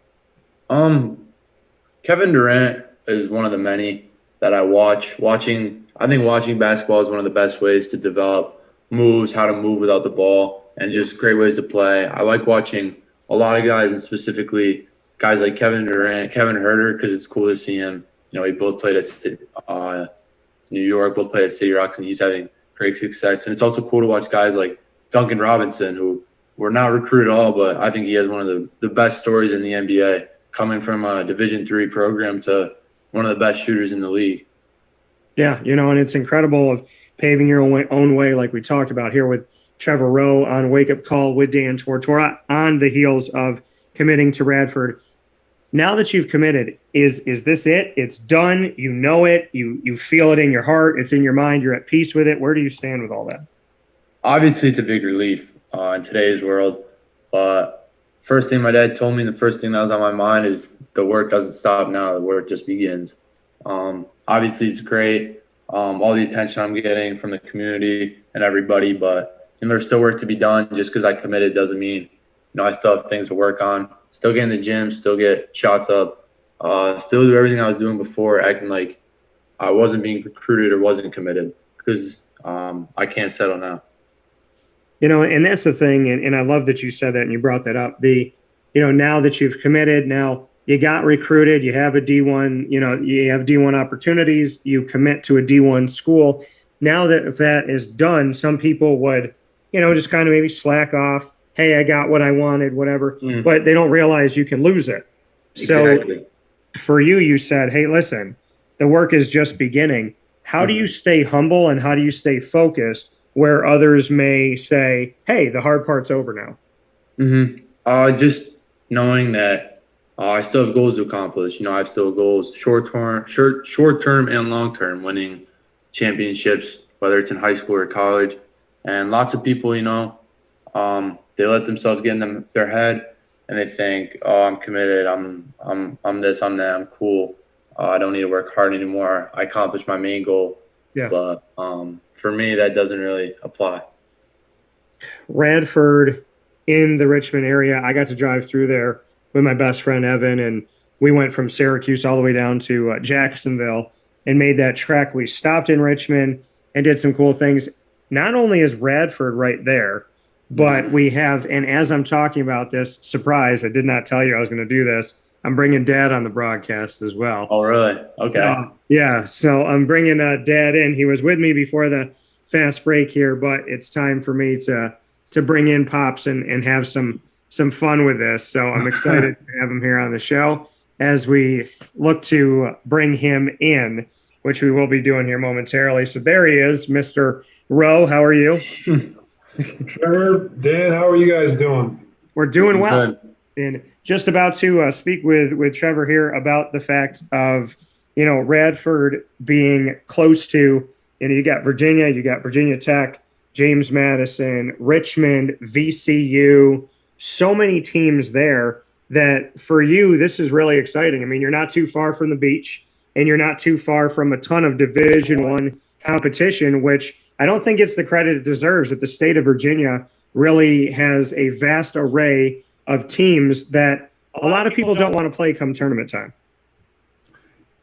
Kevin Durant is one of the many that I watch. I think watching basketball is one of the best ways to develop moves, how to move without the ball, and just great ways to play. I like watching a lot of guys, and specifically guys like Kevin Durant, Kevin Huerter, because it's cool to see him. We both played at New York, both played at City Rocks, and he's having great success. And it's also cool to watch guys like Duncan Robinson, who were not recruited at all, but I think he has one of the best stories in the NBA, coming from a Division III program to one of the best shooters in the league. Yeah, and it's incredible of paving your own way, like we talked about here with Trevor Roe on Wake Up Call with Dan Tortora on the heels of committing to Radford. Now that you've committed, is this it? It's done. You know it. You feel it in your heart. It's in your mind. You're at peace with it. Where do you stand with all that? Obviously, it's a big relief in today's world. But first thing my dad told me, the first thing that was on my mind is the work doesn't stop now. The work just begins. Obviously, it's great. All the attention I'm getting from the community and everybody, but there's still work to be done. Just because I committed doesn't mean, I still have things to work on. Still get in the gym, still get shots up, still do everything I was doing before, acting like I wasn't being recruited or wasn't committed, because I can't settle now. And that's the thing, and I love that you said that and you brought that up. Now that you've committed, now you got recruited, you have a D1, you have D1 opportunities, you commit to a D1 school. Now that is done, some people would, just kind of maybe slack off. Hey, I got what I wanted, whatever, but they don't realize you can lose it. Exactly. So for you, you said, hey, listen, the work is just beginning. How do you stay humble and how do you stay focused where others may say, hey, the hard part's over now? Just knowing that I still have goals to accomplish. I have still goals short-term and long-term, winning championships, whether it's in high school or college. And lots of people, they let themselves get in their head and they think, oh, I'm committed. I'm this, I'm that, I'm cool. I don't need to work hard anymore. I accomplished my main goal. Yeah. But for me, that doesn't really apply. Radford in the Richmond area, I got to drive through there with my best friend, Evan, and we went from Syracuse all the way down to Jacksonville and made that trek. We stopped in Richmond and did some cool things. Not only is Radford right there, but we have, and as I'm talking about this, surprise, I did not tell you I was going to do this. I'm bringing Dad on the broadcast as well. Oh, really? Okay. Yeah, so I'm bringing Dad in. He was with me before the fast break here, but it's time for me to bring in Pops and have some fun with this. So I'm excited to have him here on the show as we look to bring him in, which we will be doing here momentarily. So there he is, Mr. Roe. How are you? Trevor, Dan, how are you guys doing? We're doing well. Good. And just about to speak with Trevor here about the fact of, Radford being close to, you got Virginia Tech, James Madison, Richmond, VCU, so many teams there that for you, this is really exciting. I mean, you're not too far from the beach and you're not too far from a ton of Division I competition, which I don't think it's the credit it deserves, that the state of Virginia really has a vast array of teams that a lot of people don't want to play come tournament time.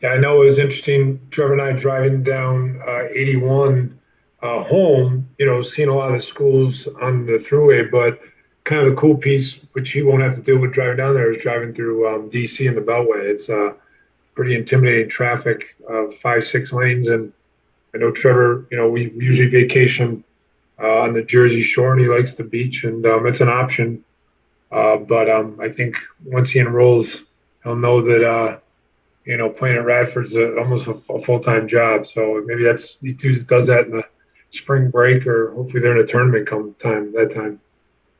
Yeah, I know it was interesting, Trevor and I driving down 81 home, seeing a lot of the schools on the thruway, but kind of the cool piece, which you won't have to deal with driving down there, is driving through D.C. and the Beltway. It's pretty intimidating traffic of 5-6 lanes. And I know Trevor, we usually vacation on the Jersey Shore, and he likes the beach, and it's an option. But I think once he enrolls, he'll know that, playing at Radford's almost a full-time job. So maybe he does that in the spring break, or hopefully they're in a tournament that time.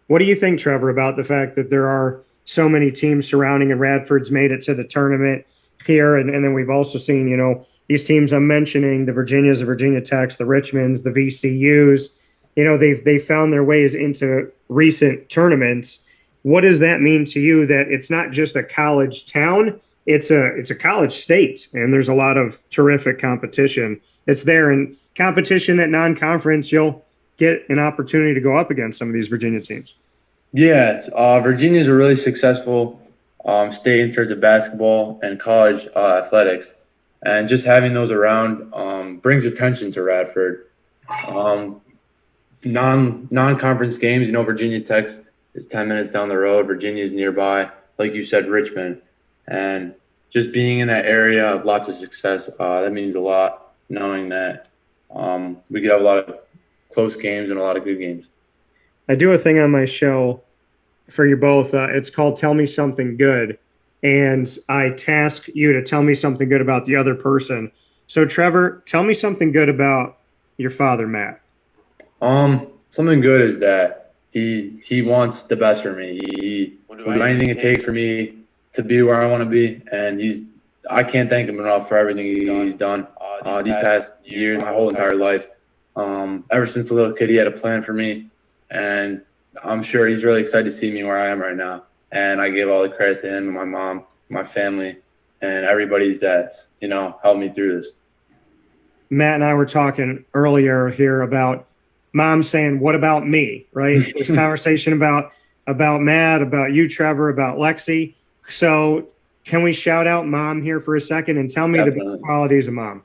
What do you think, Trevor, about the fact that there are so many teams surrounding, and Radford's made it to the tournament here? And then we've also seen, these teams I'm mentioning, the Virginias, the Virginia Techs, the Richmonds, the VCUs, they've found their ways into recent tournaments. What does that mean to you, that it's not just a college town, it's a college state, and there's a lot of terrific competition that's there, and competition that non-conference you'll get an opportunity to go up against some of these Virginia teams? Yeah, Virginia's a really successful state in terms of basketball and college athletics, and just having those around brings attention to Radford. Non-conference games, Virginia Tech is 10 minutes down the road. Virginia's nearby, like you said, Richmond. And just being in that area of lots of success, that means a lot, knowing that we could have a lot of close games and a lot of good games. I do a thing on my show for you both. It's called Tell Me Something Good. And I task you to tell me something good about the other person. So, Trevor, tell me something good about your father, Matt. Something good is that he wants the best for me. He will do anything it takes for me to be where I want to be, and I can't thank him enough for everything he's done these past years, my whole entire life. Ever since a little kid, he had a plan for me, and I'm sure he's really excited to see me where I am right now. And I give all the credit to him and my mom, my family, and everybody's that's, helped me through this. Matt and I were talking earlier here about mom saying, "What about me?" Right? This conversation about Matt, about you, Trevor, about Lexie. So can we shout out mom here for a second and tell me Definitely. the best qualities of mom?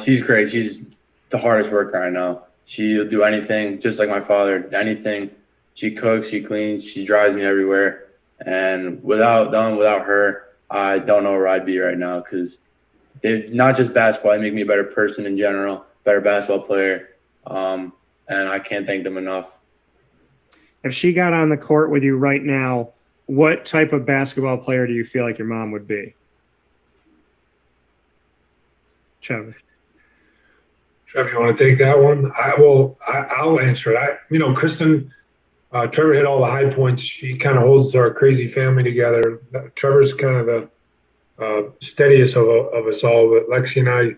She's great. She's the hardest worker I know. She'll do anything, just like my father, anything. She cooks, she cleans, she drives me everywhere. And without her, I don't know where I'd be right now, because they're not just basketball. They make me a better person in general, better basketball player. And I can't thank them enough. If she got on the court with you right now, what type of basketball player do you feel like your mom would be? Trevor, you want to take that one? I'll answer it. Kristen, Trevor hit all the high points. She kind of holds our crazy family together. Trevor's kind of the steadiest of us all, but Lexie and I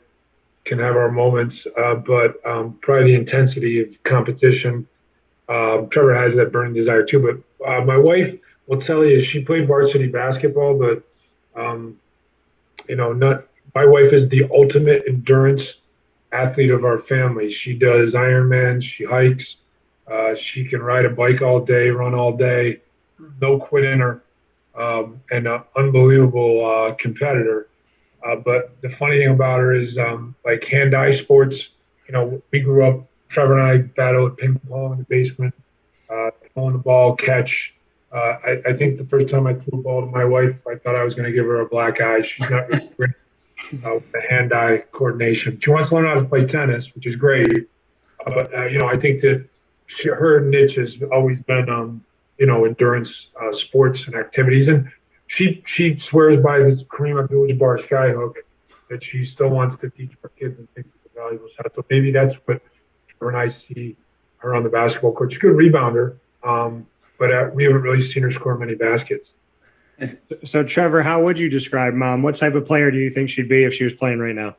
can have our moments. But probably the intensity of competition. Trevor has that burning desire too. But my wife will tell you, she played varsity basketball, but my wife is the ultimate endurance athlete of our family. She does Ironman, she hikes, she can ride a bike all day, run all day, no quit in her, and an unbelievable competitor. But the funny thing about her is like hand-eye sports, we grew up, Trevor and I battled ping pong in the basement, throwing the ball, catch. I think the first time I threw a ball to my wife, I thought I was going to give her a black eye. She's not really great with the hand-eye coordination. She wants to learn how to play tennis, which is great. But I think that her niche has always been, endurance sports and activities. And she swears by this Kareem Abdul-Jabbar skyhook that she still wants to teach her kids and thinks it's a valuable shot. So maybe that's what Trevor and I see her on the basketball court. She's a good rebounder, but we haven't really seen her score many baskets. So Trevor, how would you describe mom? What type of player do you think she'd be if she was playing right now?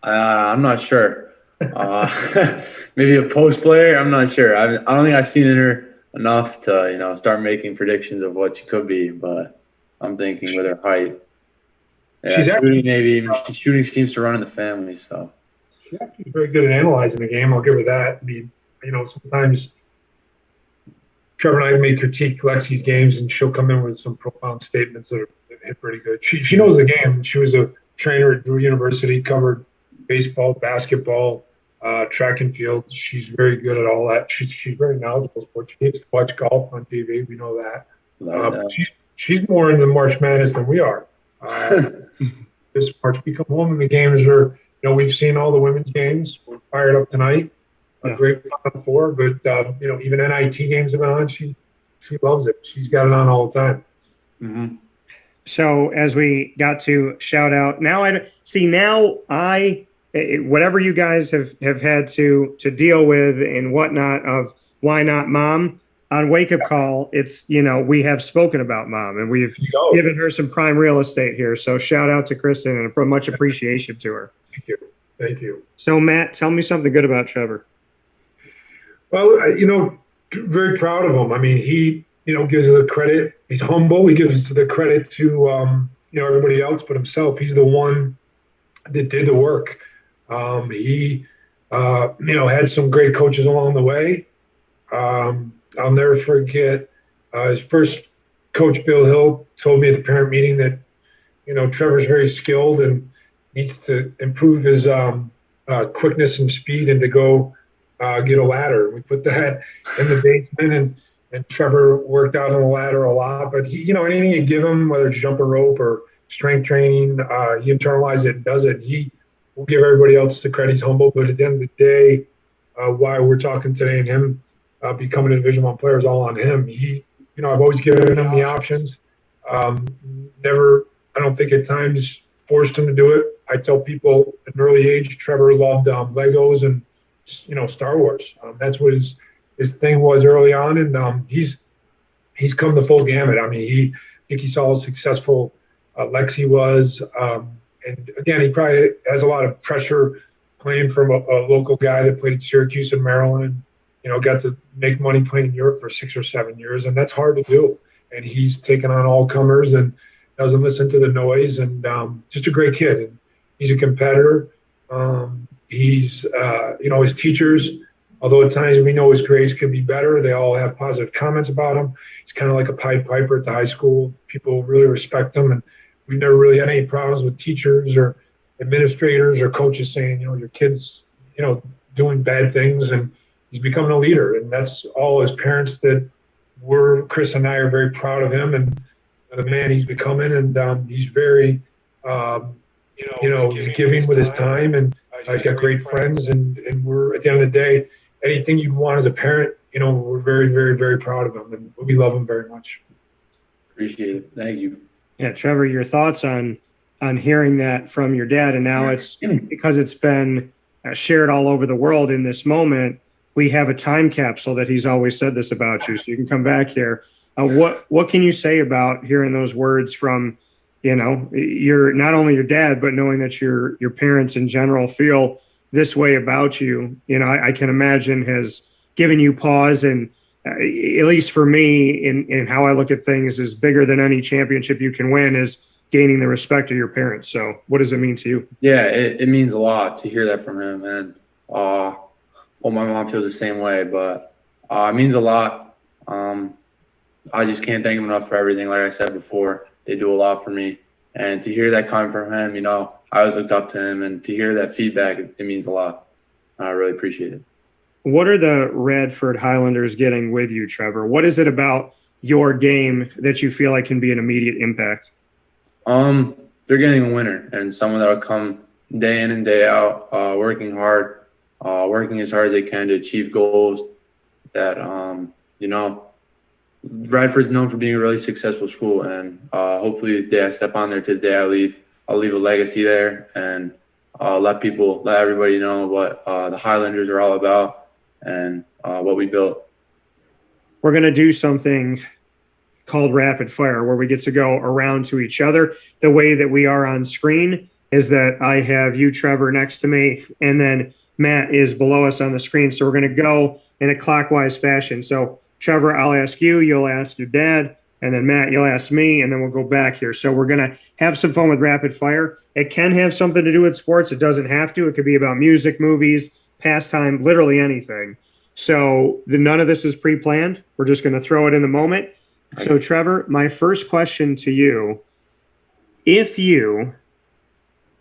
I'm not sure. Maybe a post player. I'm not sure. I don't think I've seen her enough to start making predictions of what she could be. But I'm thinking with her height, she's shooting maybe. Shooting seems to run in the family. So she's actually very good at analyzing the game. I'll give her that. I mean, sometimes Trevor and I may critique Lexie's games, and she'll come in with some profound statements that hit pretty good. She knows the game. She was a trainer at Radford University, covered baseball, basketball, track and field. She's very good at all that. She's very knowledgeable sports. She gets to watch golf on TV. We know that. She's more into March Madness than we are. This March, we come home and the games are, we've seen all the women's games. We're fired up tonight. A great Final Four, but even NIT games have been on. She loves it. She's got it on all the time. Mm-hmm. So as we got to shout out, whatever you guys have had to deal with and whatnot of why not mom on Wake Up Call, it's we have spoken about mom and we've given her some prime real estate here. So shout out to Kristen and much appreciation to her. Thank you. So Matt, tell me something good about Trevor. Well, very proud of him. I mean, he, gives the credit. He's humble. He gives the credit to, everybody else but himself. He's the one that did the work. He, had some great coaches along the way. I'll never forget his first coach, Bill Hill, told me at the parent meeting that, Trevor's very skilled and needs to improve his quickness and speed and to go get a ladder. We put that in the basement, and Trevor worked out on the ladder a lot. But he, anything you give him, whether it's jump a rope or strength training, he internalizes it and does it. He will give everybody else the credit. He's humble, but at the end of the day, why we're talking today and him becoming a Division I player is all on him. He, I've always given him the options. Never, I don't think at times forced him to do it. I tell people at an early age, Trevor loved Legos and Star Wars. That's what his thing was early on, and he's he's come the full gamut. I mean, I think he saw how successful Lexie was. And again, he probably has a lot of pressure playing from a local guy that played at Syracuse in Maryland and, got to make money playing in Europe for 6 or 7 years. And that's hard to do. And he's taken on all comers and doesn't listen to the noise, and just a great kid. And he's a competitor. He's, his teachers, although at times we know his grades could be better, they all have positive comments about him. He's kind of like a Pied Piper at the high school. People really respect him. And we've never really had any problems with teachers or administrators or coaches saying, your kid's, doing bad things, and he's becoming a leader. And that's all as parents that Chris and I are very proud of him and the man he's becoming. And he's very, he's giving with his time, and he's got great friends. And we're, at the end of the day, anything you'd want as a parent, we're very, very, very proud of him, and we love him very much. Appreciate it. Thank you. Yeah, Trevor, your thoughts on hearing that from your dad, and now it's because it's been shared all over the world in this moment. We have a time capsule that he's always said this about you, so you can come back here. What can you say about hearing those words from, your not only your dad, but knowing that your parents in general feel this way about you? I can imagine has given you pause, and at least for me, in how I look at things, is bigger than any championship you can win is gaining the respect of your parents. So what does it mean to you? Yeah, it means a lot to hear that from him. And my mom feels the same way, but it means a lot. I just can't thank him enough for everything. Like I said before, they do a lot for me. And to hear that coming from him, I always looked up to him, and to hear that feedback, it means a lot. I really appreciate it. What are the Radford Highlanders getting with you, Trevor? What is it about your game that you feel like can be an immediate impact? They're getting a winner, and someone that will come day in and day out, working hard, working as hard as they can to achieve goals that, Radford's known for being a really successful school, and hopefully the day I step on there to the day I leave, I'll leave a legacy there, and let everybody know what the Highlanders are all about and what we built. We're going to do something called rapid fire, where we get to go around to each other. The way that we are on screen is that I have you, Trevor, next to me, and then Matt is below us on the screen. So we're going to go in a clockwise fashion. So Trevor, I'll ask you, you'll ask your dad, and then Matt, you'll ask me, and then we'll go back here. So we're going to have some fun with rapid fire. It can have something to do with sports. It doesn't have to. It could be about music, movies, pastime, literally anything. So none of this is pre-planned. We're just going to throw it in the moment. So Trevor, my first question to you, it's going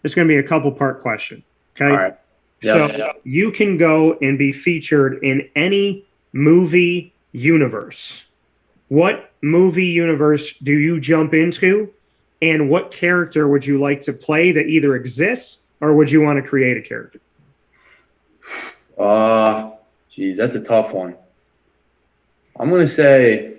to be a couple-part question, okay? All right. You can go and be featured in any movie universe. What movie universe do you jump into, and what character would you like to play that either exists, or would you want to create a character? That's a tough one. I'm going to say,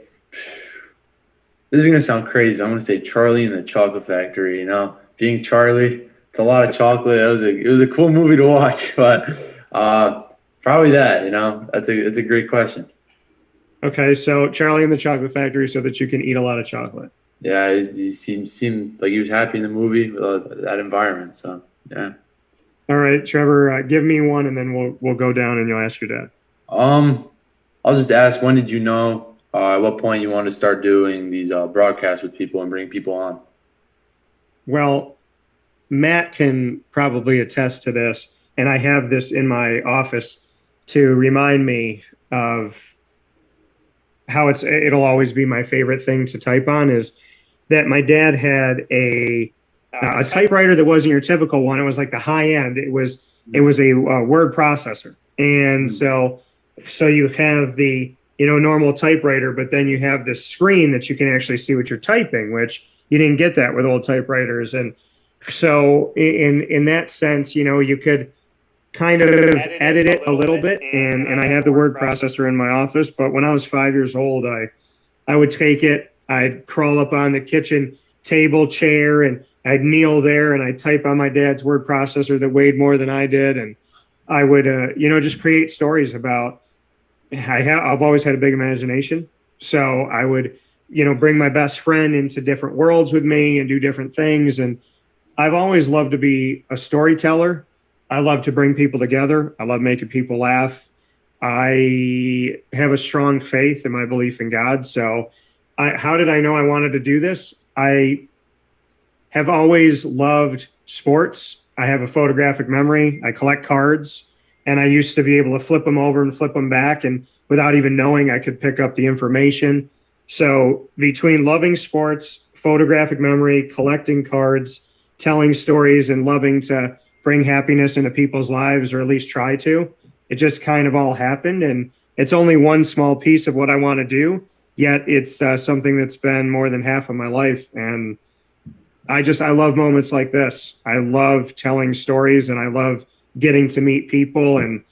this is going to sound crazy. I'm going to say Charlie and the Chocolate Factory. Being Charlie, it's a lot of chocolate. It was a cool movie to watch, but probably that. It's a great question. Okay, so Charlie and the Chocolate Factory, so that you can eat a lot of chocolate. Yeah, he seemed like he was happy in the movie with that environment. So yeah. All right, Trevor, give me one, and then we'll go down, and you'll ask your dad. I'll just ask, when did you know? At what point you wanted to start doing these broadcasts with people and bring people on? Well, Matt can probably attest to this, and I have this in my office to remind me of how it'll always be my favorite thing to type on, is that my dad had a typewriter that wasn't your typical one. It was like the high end. It was a word processor. And so you have the, normal typewriter, but then you have this screen that you can actually see what you're typing, which you didn't get that with old typewriters. And so in that sense, you could kind of edit it a little bit. And I have the word processor in my office, but when I was 5 years old, I would take it, I'd crawl up on the kitchen table chair, and I'd kneel there, and I'd type on my dad's word processor that weighed more than I did. And I would, just create stories about, I've always had a big imagination. So I would bring my best friend into different worlds with me and do different things. And I've always loved to be a storyteller. I love to bring people together. I love making people laugh. I have a strong faith in my belief in God. So how did I know I wanted to do this? I have always loved sports. I have a photographic memory. I collect cards, and I used to be able to flip them over and flip them back. And without even knowing, I could pick up the information. So between loving sports, photographic memory, collecting cards, telling stories, and loving to bring happiness into people's lives, or at least try to, it just kind of all happened. And it's only one small piece of what I want to do, yet it's something that's been more than half of my life. And I love moments like this. I love telling stories, and I love getting to meet people and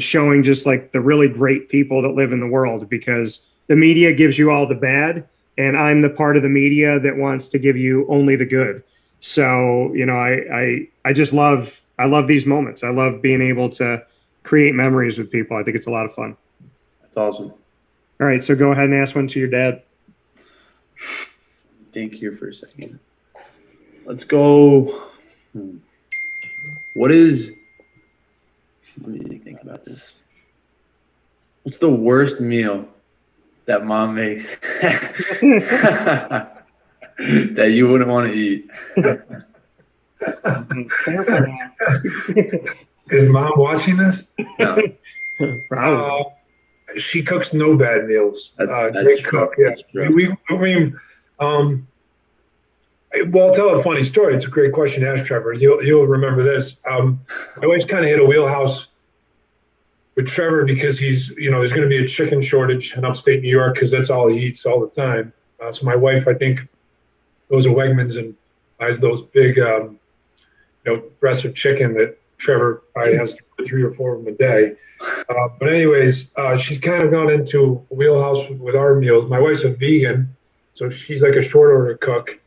showing just like the really great people that live in the world, because the media gives you all the bad, and I'm the part of the media that wants to give you only the good. So, I just love these moments. I love being able to create memories with people. I think it's a lot of fun. That's awesome. All right. So go ahead and ask one to your dad. Think here for a second. Let's go. Let me think about this. What's the worst meal that mom makes that you wouldn't want to eat? Is mom watching this? No. She cooks no bad meals. That's Great true. cook. Yeah. That's true. Well, I'll tell a funny story. It's a great question to ask, Trevor. You'll remember this. I always kind of hit a wheelhouse with Trevor because there's going to be a chicken shortage in upstate New York because that's all he eats all the time. So my wife, I think, goes to Wegmans and buys those big, breasts of chicken that Trevor probably has 3 or 4 of them a day. But anyways, she's kind of gone into a wheelhouse with our meals. My wife's a vegan, so she's like a short order cook.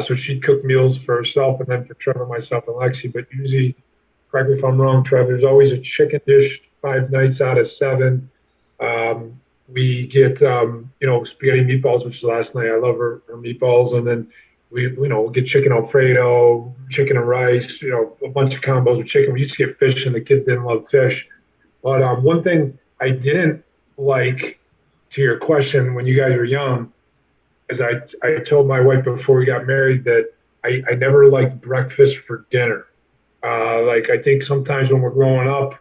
So she'd cook meals for herself and then for Trevor, myself, and Lexie. But usually, correct me if I'm wrong, Trevor, there's always a chicken dish 5 nights out of 7. We get, spaghetti meatballs, which is last night. I love her meatballs. And then we'll get chicken Alfredo, chicken and rice, a bunch of combos with chicken. We used to get fish, and the kids didn't love fish. But one thing I didn't like, to your question, when you guys were young, is I told my wife before we got married that I never liked breakfast for dinner. I think sometimes when we're growing up,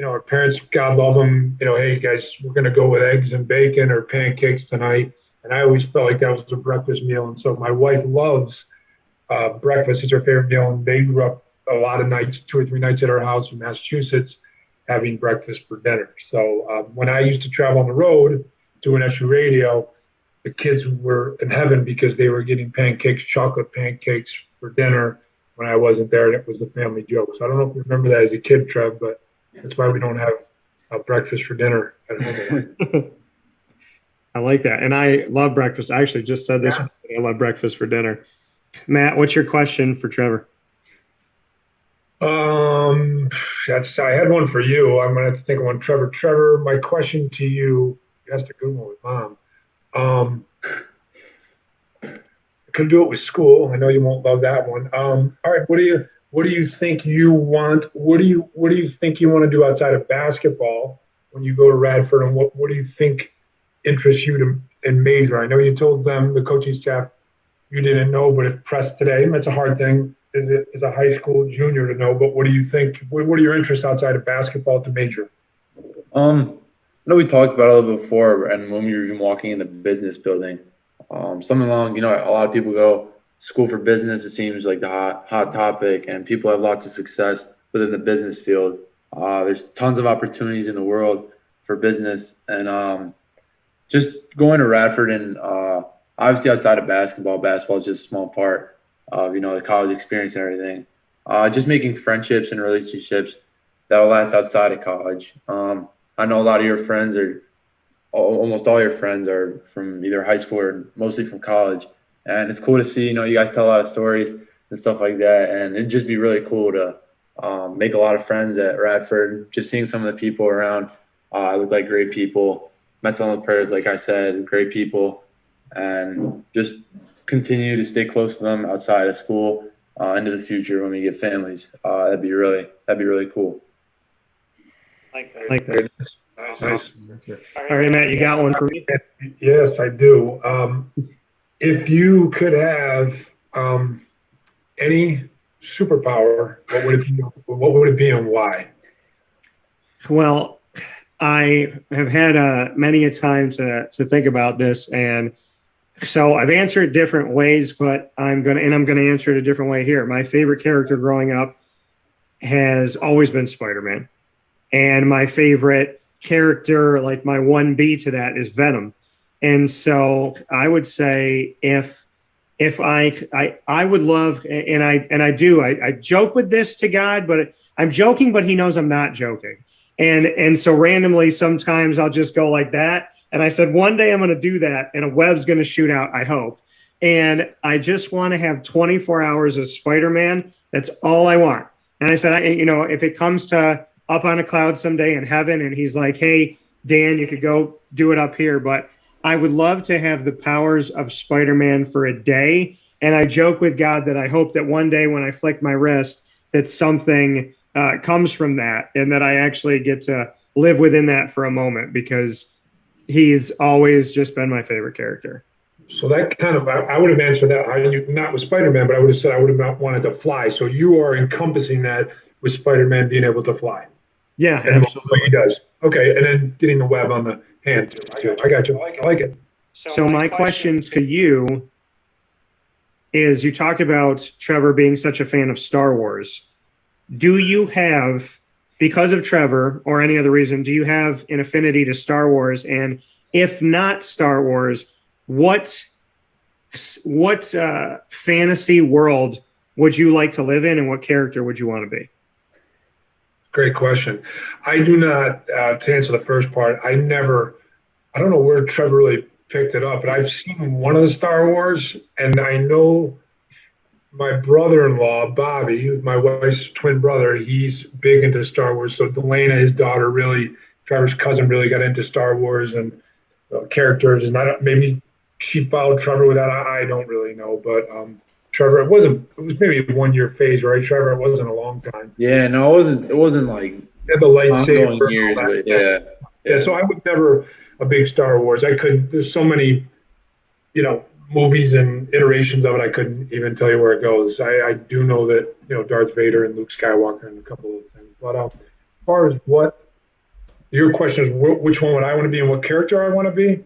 our parents, God love them, hey guys, we're going to go with eggs and bacon or pancakes tonight. And I always felt like that was a breakfast meal. And so my wife loves breakfast. It's her favorite meal. And they grew up a lot of nights, 2 or 3 nights at our house in Massachusetts, having breakfast for dinner. So when I used to travel on the road doing SU radio, the kids were in heaven because they were getting pancakes, chocolate pancakes for dinner when I wasn't there. And it was the family joke. So I don't know if you remember that as a kid, Trev, but that's why we don't have breakfast for dinner at home. I like that. And I love breakfast. I actually just said this. Yeah. I love breakfast for dinner. Matt, what's your question for Trevor? I had one for you. I'm going to have to think of one. Trevor, my question to you, has to go with Mom. I could do it with school. I know you won't love that one. All right. What do you think you want? What do you think you want to do outside of basketball when you go to Radford? And what do you think interests you in major? I know you told them, the coaching staff, you didn't know, but if pressed today, that's a hard thing as a high school junior to know. But what do you think? What are your interests outside of basketball to major? I know we talked about it a little before, and when we were even walking in the business building, something along, a lot of people go school for business. It seems like the hot topic, and people have lots of success within the business field. There's tons of opportunities in the world for business, and just going to Radford and obviously outside of basketball is just a small part of, the college experience and everything. Just making friendships and relationships that'll last outside of college. I know a lot of your friends almost all your friends are from either high school or mostly from college. And it's cool to see, you guys tell a lot of stories and stuff like that. And it'd just be really cool to make a lot of friends at Radford. Just seeing some of the people around look like great people. Met some of the players, like I said, great people. and just continue to stay close to them outside of school into the future when we get families. That'd be really cool. Like that. Nice. All right, Matt, you got one for me? Yes, I do. If you could have any superpower, what would it be and why? Well, I have had many a time to think about this, and so I've answered it different ways, but I'm gonna answer it a different way here. My favorite character growing up has always been Spider-Man, and my favorite character, like my 1B to that, is Venom. And so I would say if I would love, and I do, I joke with this to God, but I'm joking, but he knows I'm not joking. And so randomly, sometimes I'll just go like that. And I said, one day I'm going to do that and a web's going to shoot out, I hope. And I just want to have 24 hours of Spider-Man. That's all I want. And I said, if it comes to up on a cloud someday in heaven and he's like, hey, Dan, you could go do it up here. But I would love to have the powers of Spider-Man for a day. And I joke with God that I hope that one day when I flick my wrist, that something comes from that and that I actually get to live within that for a moment, because he's always just been my favorite character. So that kind of, I would have answered that, not with Spider-Man, but I would have said I would have not wanted to fly. So you are encompassing that with Spider-Man being able to fly. Yeah, and absolutely. He does. Okay, and then getting the web on the hand too. I got you. I like it. So my question to you is, you talked about Trevor being such a fan of Star Wars. Do you have, because of Trevor or any other reason, do you have an affinity to Star Wars? And if not Star Wars, what fantasy world would you like to live in, and what character would you want to be? Great question. I do not, to answer the first part, I don't know where Trevor really picked it up, but I've seen one of the Star Wars, and I know my brother-in-law, Bobby, my wife's twin brother, he's big into Star Wars. So Delana, his daughter, Trevor's cousin, really got into Star Wars and characters. And maybe she followed Trevor with that. I don't really know, but Trevor, it was maybe a 1 year phase, right, Trevor? It wasn't a long time. Yeah, no, it wasn't like the lightsaber. Years, yeah. So I was never a big Star Wars. There's so many, movies and iterations of it, I couldn't even tell you where it goes. I do know that, Darth Vader and Luke Skywalker and a couple of things. But as far as what your question is, which one would I want to be and what character I want to be?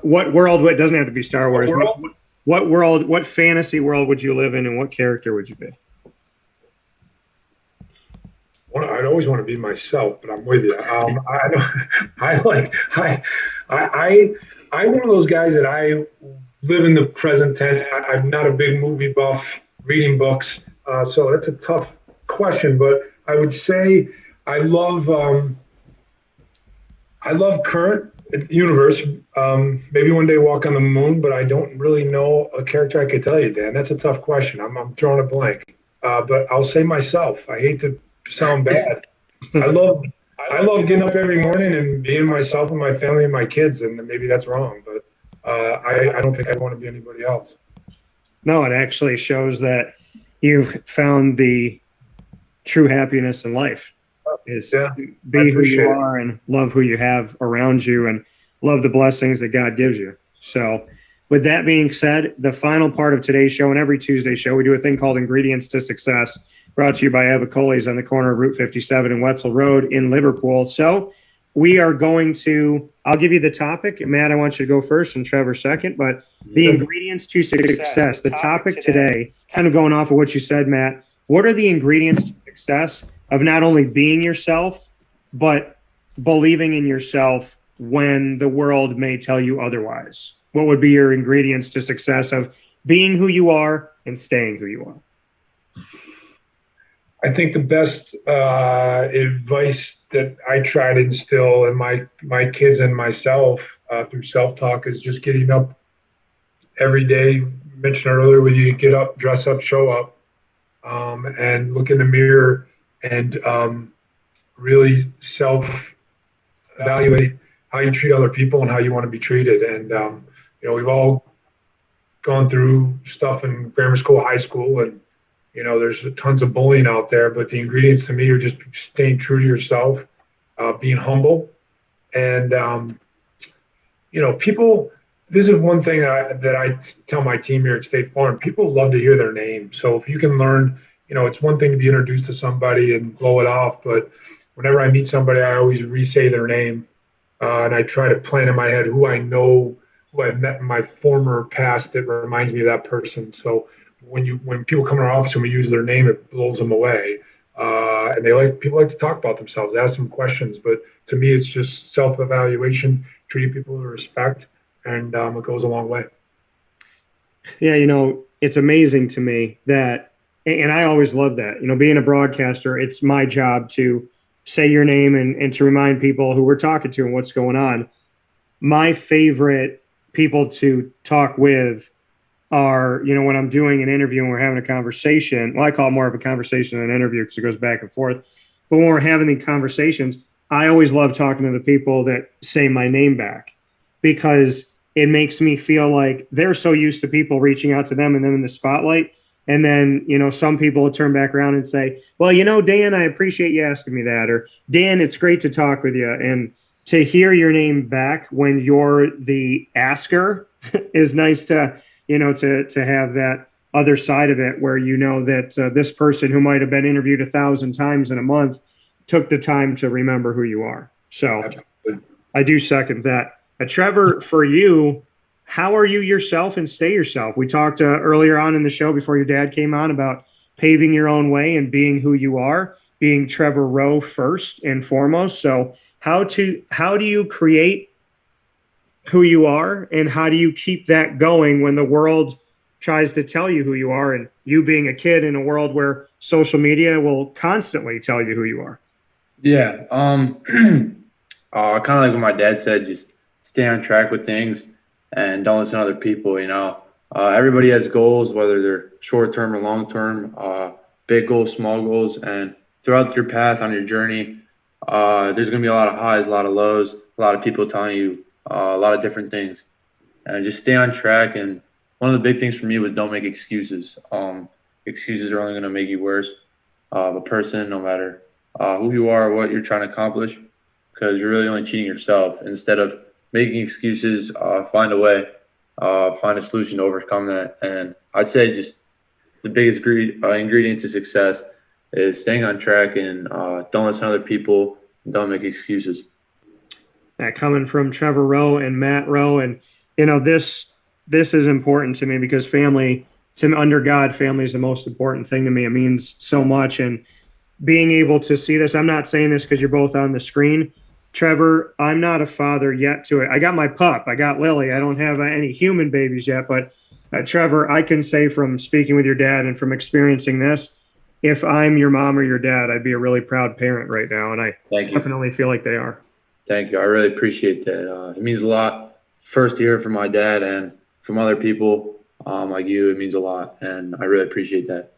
What world? It doesn't have to be Star Wars. What world? What fantasy world would you live in, and what character would you be? I'd always want to be myself, but I'm with you. I'm one of those guys that I live in the present tense. I'm not a big movie buff, reading books, so that's a tough question. But I would say I love current universe. Maybe one day walk on the moon, but I don't really know a character I could tell you, Dan. That's a tough question. I'm drawing a blank, but I'll say myself. I hate to sound bad. I love getting up every morning and being myself and my family and my kids, and maybe that's wrong, but I don't think I want to be anybody else. No, it actually shows that you've found the true happiness in life is be who you are and love who you have around you and love the blessings that God gives you. So with that being said, the final part of today's show, and every Tuesday show, we do a thing called Ingredients to Success, brought to you by Avicoli's on the corner of Route 57 and Wetzel Road in Liverpool. So we are going to, I'll give you the topic. Matt, I want you to go first and Trevor second, but the ingredients to success, the topic today, kind of going off of what you said, Matt, what are the ingredients to success of not only being yourself, but believing in yourself when the world may tell you otherwise? What would be your ingredients to success of being who you are and staying who you are? I think the best advice that I try to instill in my kids and myself through self-talk is just getting up every day. Mentioned earlier with you, get up, dress up, show up, and look in the mirror and really self-evaluate how you treat other people and how you want to be treated. And we've all gone through stuff in grammar school, high school, and there's tons of bullying out there. But the ingredients to me are just staying true to yourself, being humble, and people. This is one thing that I tell my team here at State Farm. People love to hear their name. So if you can learn, it's one thing to be introduced to somebody and blow it off, but whenever I meet somebody, I always re-say their name, and I try to plan in my head who I know, who I've met in my former past that reminds me of that person. So when people come in our office and we use their name, it blows them away. And people like to talk about themselves, ask them questions. But to me, it's just self-evaluation, treating people with respect, and it goes a long way. Yeah, it's amazing to me that, and I always love that, being a broadcaster, it's my job to say your name and to remind people who we're talking to and what's going on. My favorite people to talk with are, when I'm doing an interview and we're having a conversation. Well, I call it more of a conversation than an interview because it goes back and forth. But when we're having the conversations, I always love talking to the people that say my name back, because it makes me feel like they're so used to people reaching out to them and them in the spotlight. And then, some people will turn back around and say, well, Dan, I appreciate you asking me that. Or, Dan, it's great to talk with you. And to hear your name back when you're the asker is nice to, to have that other side of it where that this person who might have been interviewed 1,000 times in a month took the time to remember who you are. So absolutely. I do second that. Trevor, for you, how are you yourself and stay yourself? We talked earlier on in the show before your dad came on about paving your own way and being who you are, being Trevor Roe first and foremost. So how do you create who you are, and how do you keep that going when the world tries to tell you who you are, and you being a kid in a world where social media will constantly tell you who you are? Yeah. Kind of like what my dad said, just stay on track with things and don't listen to other people. Everybody has goals, whether they're short-term or long-term, big goals, small goals. And throughout your path on your journey, there's going to be a lot of highs, a lot of lows, a lot of people telling you a lot of different things. And just stay on track. And one of the big things for me was don't make excuses. Excuses are only going to make you worse of a person, no matter who you are or what you're trying to accomplish, because you're really only cheating yourself. Instead of making excuses, find a way, find a solution to overcome that. And I'd say just the biggest ingredient to success is staying on track and don't listen to other people, and don't make excuses. That coming from Trevor Roe and Matt Roe, and this is important to me because under God, family is the most important thing to me. It means so much, and being able to see this. I'm not saying this because you're both on the screen. Trevor, I'm not a father yet to it. I got my pup. I got Lily. I don't have any human babies yet. But Trevor, I can say from speaking with your dad and from experiencing this, if I'm your mom or your dad, I'd be a really proud parent right now. And I definitely feel like they are. Thank you. I really appreciate that. It means a lot. First to hear it from my dad and from other people like you, it means a lot. And I really appreciate that.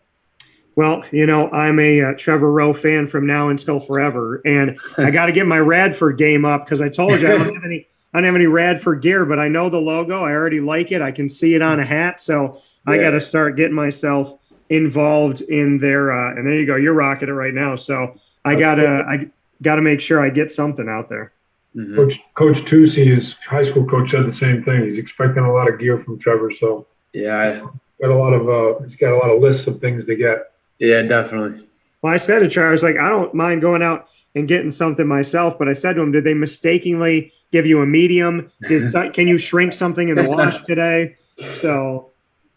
Well, I'm a Trevor Roe fan from now until forever, and I got to get my Radford game up because I told you I don't have any Radford gear, but I know the logo. I already like it. I can see it on a hat, so I got to start getting myself involved in their. And there you go, you're rocking it right now. So I gotta make sure I get something out there. Mm-hmm. Coach Tusi, his high school coach, said the same thing. He's expecting a lot of gear from Trevor, so yeah, he's got a lot of lists of things to get. Yeah, definitely. Well, I said to Trevor, I was like, I don't mind going out and getting something myself, but I said to him, did they mistakenly give you a medium? Can you shrink something in the wash today? So,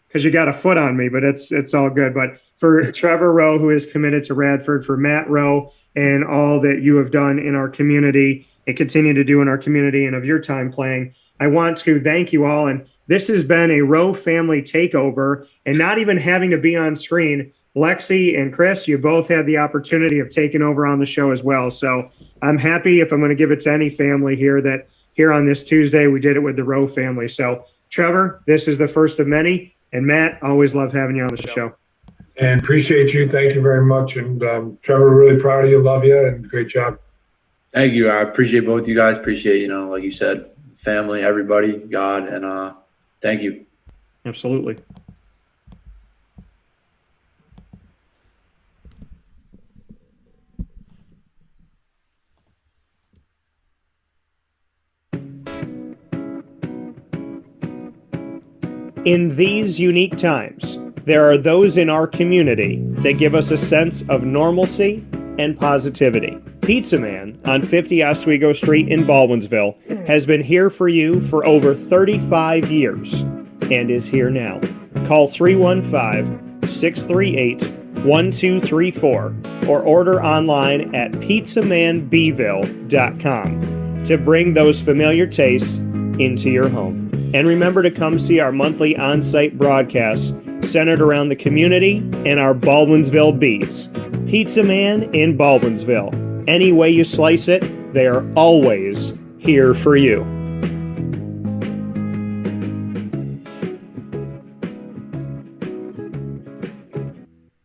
because you got a foot on me, but it's all good. But for Trevor Roe, who is committed to Radford, for Matt Roe and all that you have done in our community and continue to do in our community and of your time playing, I want to thank you all. And this has been a Roe family takeover, and not even having to be on screen. Lexie and Chris, you both had the opportunity of taking over on the show as well. So I'm happy, if I'm going to give it to any family here, that here on this Tuesday, we did it with the Roe family. So Trevor, this is the first of many. And Matt, always love having you on the show. And appreciate you. Thank you very much. And Trevor, really proud of you. Love you. And great job. Thank you. I appreciate both you guys. Appreciate, like you said, family, everybody, God, and thank you. Absolutely. In these unique times, there are those in our community that give us a sense of normalcy and positivity. Pizza Man on 50 Oswego Street in Baldwinsville has been here for you for over 35 years and is here now. Call 315-638-1234 or order online at pizzamanbville.com to bring those familiar tastes into your home. And remember to come see our monthly on-site broadcasts centered around the community and our Baldwinsville Bees. Pizza Man in Baldwinsville. Any way you slice it, they are always here for you.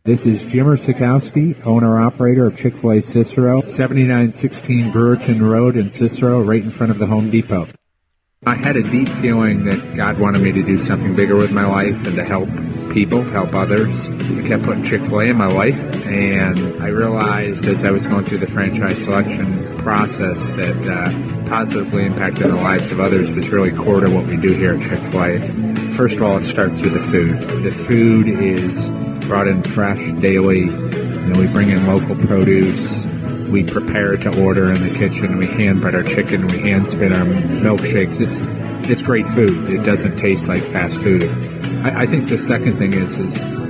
This is Jim Sikowski, owner-operator of Chick-fil-A Cicero, 7916 Brewerton Road in Cicero, right in front of the Home Depot. I had a deep feeling that God wanted me to do something bigger with my life and to help people, help others. I kept putting Chick-fil-A in my life, and I realized as I was going through the franchise selection process that positively impacting the lives of others was really core to what we do here at Chick-fil-A. First of all, it starts with the food. The food is brought in fresh daily. We bring in local produce. We prepare to order in the kitchen. We hand bread our chicken. We hand spin our milkshakes. It's great food. It doesn't taste like fast food. I think the second thing is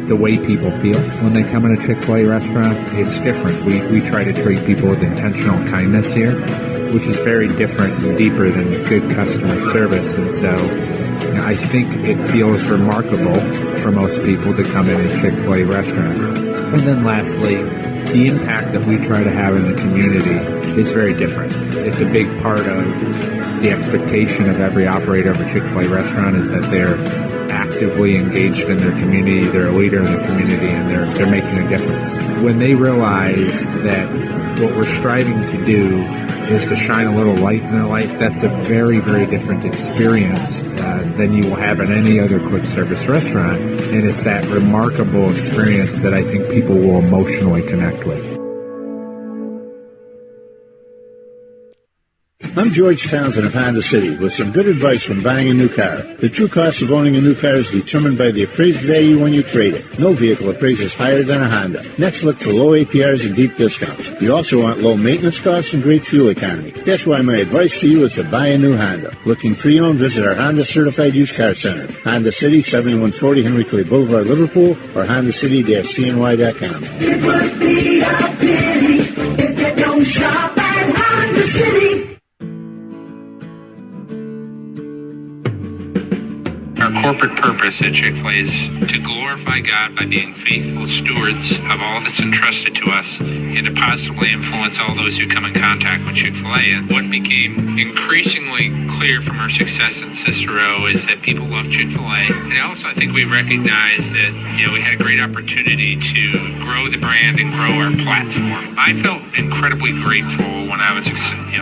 the way people feel when they come in a Chick-fil-A restaurant. It's different. We try to treat people with intentional kindness here, which is very different and deeper than good customer service. And so I think it feels remarkable for most people to come in a Chick-fil-A restaurant. And then lastly, the impact that we try to have in the community is very different. It's a big part of the expectation of every operator of a Chick-fil-A restaurant is that they're actively engaged in their community, they're a leader in the community, and they're making a difference. When they realize that what we're striving to do is to shine a little light in their life, that's a very, very different experience than you will have in any other quick service restaurant. And it's that remarkable experience that I think people will emotionally connect with. I'm George Townsend of Honda City with some good advice when buying a new car. The true cost of owning a new car is determined by the appraised value when you trade it. No vehicle appraises higher than a Honda. Next, look for low APRs and deep discounts. You also want low maintenance costs and great fuel economy. That's why my advice to you is to buy a new Honda. Looking pre-owned, visit our Honda Certified Used Car Center. Honda City, 7140 Henry Clay Boulevard, Liverpool, or HondaCity-CNY.com. It would be a pity if you don't shop at Honda City. Our corporate purpose at Chick-fil-A is to glorify God by being faithful stewards of all that's entrusted to us and to positively influence all those who come in contact with Chick-fil-A. And what became increasingly clear from our success in Cicero is that people love Chick-fil-A. And also I think we recognized that, we had a great opportunity to grow the brand and grow our platform. I felt incredibly grateful when I was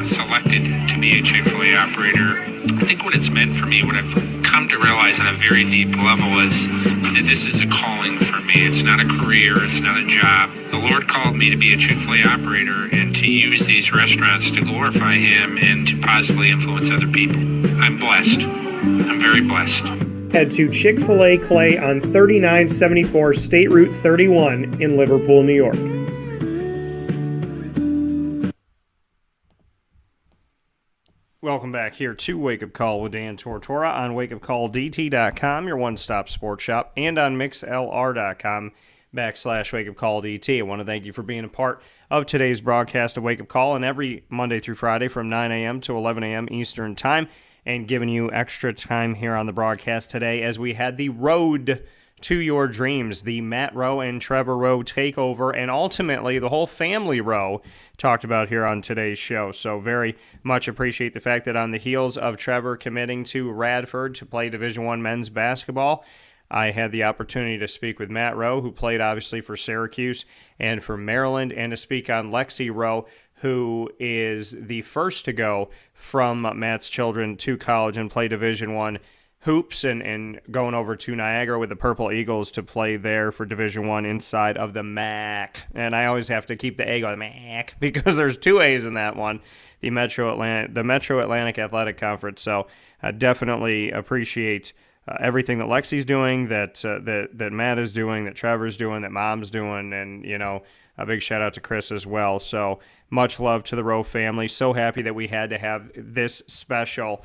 selected to be a Chick-fil-A operator. I think what it's meant for me, what I've come to realize on a very deep level is that this is a calling for me. It's not a career. It's not a job. The Lord called me to be a Chick-fil-A operator and to use these restaurants to glorify Him and to positively influence other people. I'm blessed. I'm very blessed. Head to Chick-fil-A Clay on 3974 State Route 31 in Liverpool, New York. Welcome back here to Wake Up Call with Dan Tortora on wakeupcalldt.com, your one-stop sports shop, and on mixlr.com/wakeupcalldt. I want to thank you for being a part of today's broadcast of Wake Up Call, and every Monday through Friday from 9 a.m. to 11 a.m. Eastern Time, and giving you extra time here on the broadcast today as we had the Road to Your Dreams, the Matt Roe and Trevor Roe takeover, and ultimately the whole family Roe talked about here on today's show. So very much appreciate the fact that on the heels of Trevor committing to Radford to play Division I men's basketball, I had the opportunity to speak with Matt Roe, who played obviously for Syracuse and for Maryland, and to speak on Lexie Roe, who is the first to go from Matt's children to college and play Division I Hoops and going over to Niagara with the Purple Eagles to play there for Division I inside of the MAC. And I always have to keep the A going, MAC, because there's two A's in that one, the Metro Atlantic Athletic Conference. So definitely appreciate everything that Lexie's doing, that Matt is doing, that Trevor's doing, that Mom's doing, and, a big shout out to Chris as well. So much love to the Roe family. So happy that we had to have this special,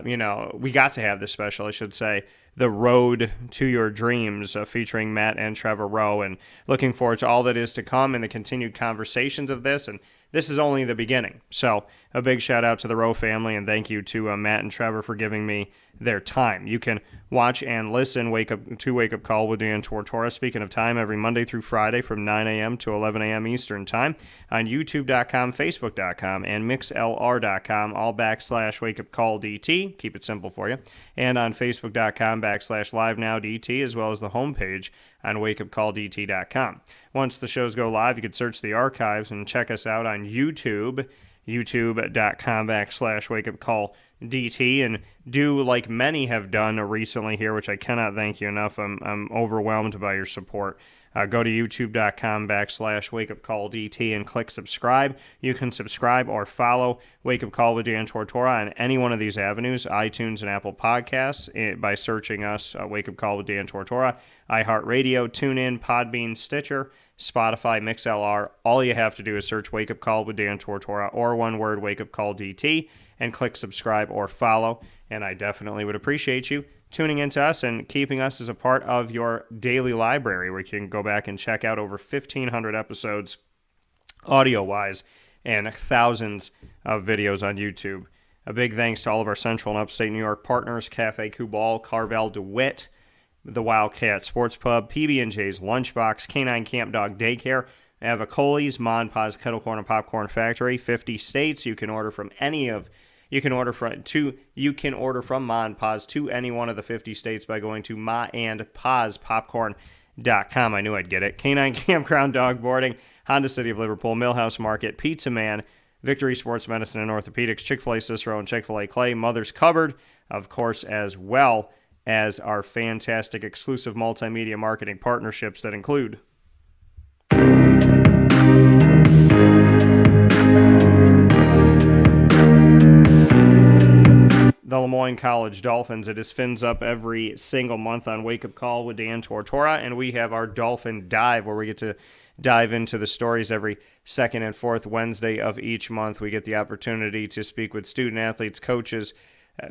we got to have this special, I should say, the Road to Your Dreams, featuring Matt and Trevor Roe, and looking forward to all that is to come and the continued conversations of this. And this is only the beginning. So a big shout out to the Roe family, and thank you to Matt and Trevor for giving me their time. You can watch and listen Wake Up Call with Dan Tortora, speaking of time, every Monday through Friday from 9 a.m. to 11 a.m. Eastern Time on YouTube.com, Facebook.com, and MixLR.com, all /WakeUpCallDT. Keep it simple for you. And on Facebook.com /LiveNowDT, as well as the homepage on WakeUpCallDT.com. Once the shows go live, you can search the archives and check us out on YouTube, youtube.com /WakeUpCallDT, and do like many have done recently here, which I cannot thank you enough. I'm overwhelmed by your support. Go to youtube.com /WakeUpCallDT and click subscribe. You can subscribe or follow Wake Up Call with Dan Tortora on any one of these avenues, iTunes and Apple Podcasts, by searching us, Wake Up Call with Dan Tortora, iHeartRadio, TuneIn, Podbean, Stitcher, Spotify, MixLR. All you have to do is search Wake Up Call with Dan Tortora, or one word, Wake Up Call DT, and click subscribe or follow. And I definitely would appreciate you tuning into us and keeping us as a part of your daily library, where you can go back and check out over 1,500 episodes audio-wise and thousands of videos on YouTube. A big thanks to all of our Central and Upstate New York partners, Cafe Kubal, Carvel DeWitt, the Wildcat Sports Pub, PB&J's Lunchbox, Canine Camp Dog Daycare, Avicoli's, Mon Pa's Kettle Corn and Popcorn Factory, 50 states. You can order from You can order from Mon Pa's to any one of the 50 states by going to maandpazpopcorn.com. I knew I'd get it. Canine Campground Dog Boarding, Honda City of Liverpool, Millhouse Market, Pizza Man, Victory Sports Medicine and Orthopedics, Chick-fil-A Cicero, and Chick-fil-A Clay, Mother's Cupboard, of course, as well as our fantastic exclusive multimedia marketing partnerships that include the Lemoyne College Dolphins. It is Fins Up every single month on Wake Up Call with Dan Tortora, and we have our Dolphin Dive, where we get to dive into the stories every second and fourth Wednesday of each month. We get the opportunity to speak with student athletes, coaches,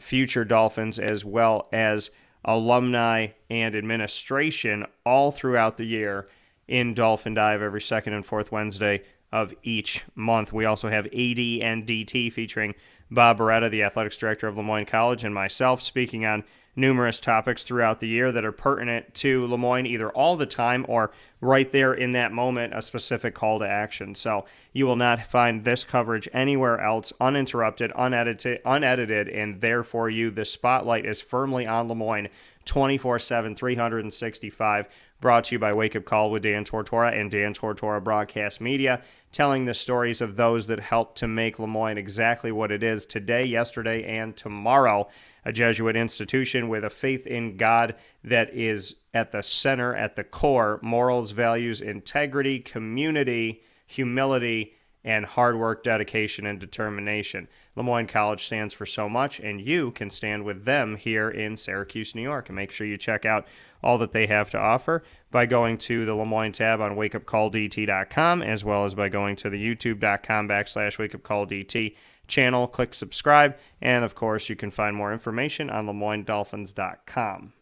future Dolphins, as well as alumni and administration all throughout the year in Dolphin Dive every second and fourth Wednesday of each month. We also have AD and DT featuring Bob Beretta, the athletics director of Lemoyne College, and myself, speaking on numerous topics throughout the year that are pertinent to Lemoyne, either all the time or right there in that moment, a specific call to action. So you will not find this coverage anywhere else, uninterrupted, unedited, and there for you. The spotlight is firmly on Lemoyne 24/7, 365, brought to you by Wake Up Call with Dan Tortora and Dan Tortora Broadcast Media, telling the stories of those that helped to make Lemoyne exactly what it is today, yesterday, and tomorrow. A Jesuit institution with a faith in God that is at the center, at the core, morals, values, integrity, community, humility, and hard work, dedication, and determination. Lemoyne College stands for so much, and you can stand with them here in Syracuse, New York. And make sure you check out all that they have to offer by going to the Lemoyne tab on wakeupcalldt.com, as well as by going to the youtube.com/wakeupcalldt channel. Click subscribe, and of course, you can find more information on LemoyneDolphins.com.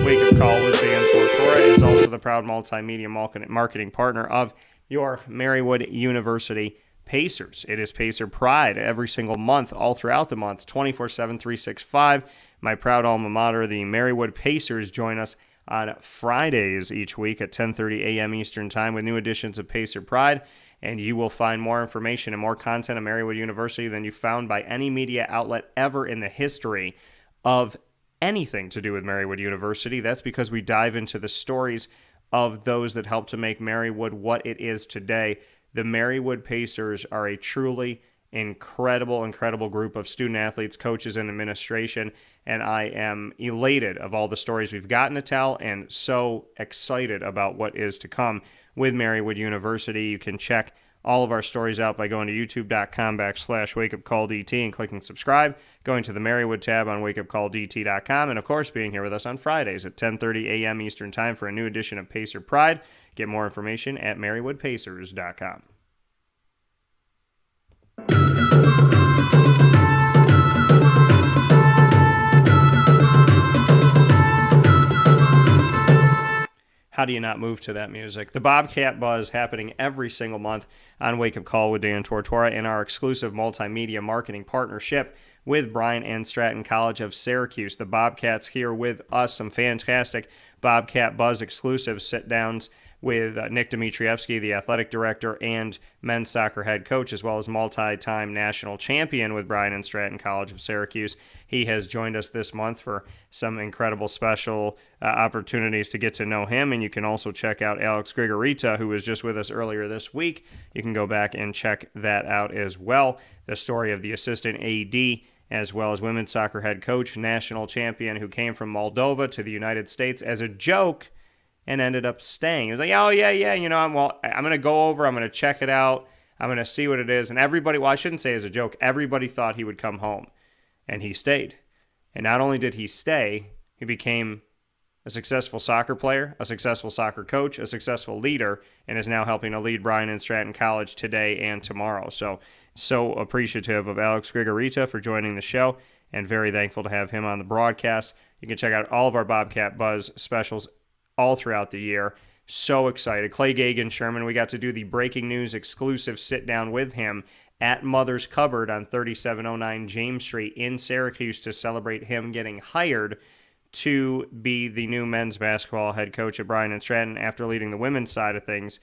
Wake Up Call with Dan Tortora is also the proud multimedia marketing partner of your Marywood University Pacers. It is Pacer Pride every single month, all throughout the month, 24/7, 365. My proud alma mater, the Marywood Pacers, join us on Fridays each week at 10:30 a.m. Eastern Time with new editions of Pacer Pride. And you will find more information and more content at Marywood University than you found by any media outlet ever in the history of anything to do with Marywood University. That's because we dive into the stories of those that helped to make Marywood what it is today. The Marywood Pacers are a truly incredible group of student athletes, coaches, and administration, and I am elated of all the stories we've gotten to tell and so excited about what is to come with Marywood University. You can check all of our stories out by going to youtube.com/wakeupcalldt and clicking subscribe, going to the Marywood tab on wakeupcalldt.com, and of course being here with us on Fridays at 10:30 a.m. Eastern Time for a new edition of Pacer Pride. Get more information at marywoodpacers.com. How do you not move to that music? The Bobcat Buzz happening every single month on Wake Up Call with Dan Tortora in our exclusive multimedia marketing partnership with Bryant and Stratton College of Syracuse. The Bobcats here with us, some fantastic Bobcat Buzz exclusive sit-downs with Nick Dmitrievsky, the athletic director and men's soccer head coach, as well as multi-time national champion with Bryant and Stratton College of Syracuse. He has joined us this month for some incredible special opportunities to get to know him, and you can also check out Alex Grigorita, who was just with us earlier this week. You can go back and check that out as well. The story of the assistant AD, as well as women's soccer head coach, national champion, who came from Moldova to the United States as a joke and ended up staying. He was like, oh, yeah, I'm going to go over, I'm going to check it out, I'm going to see what it is. And everybody, well, I shouldn't say as a joke, everybody thought he would come home. And he stayed. And not only did he stay, he became a successful soccer player, a successful soccer coach, a successful leader, and is now helping to lead Bryant and Stratton College today and tomorrow. So appreciative of Alex Grigorita for joining the show, and very thankful to have him on the broadcast. You can check out all of our Bobcat Buzz specials all throughout the year. So excited. Clay Gagan Sherman, we got to do the breaking news exclusive sit-down with him at Mother's Cupboard on 3709 James Street in Syracuse to celebrate him getting hired to be the new men's basketball head coach at Bryant and Stratton after leading the women's side of things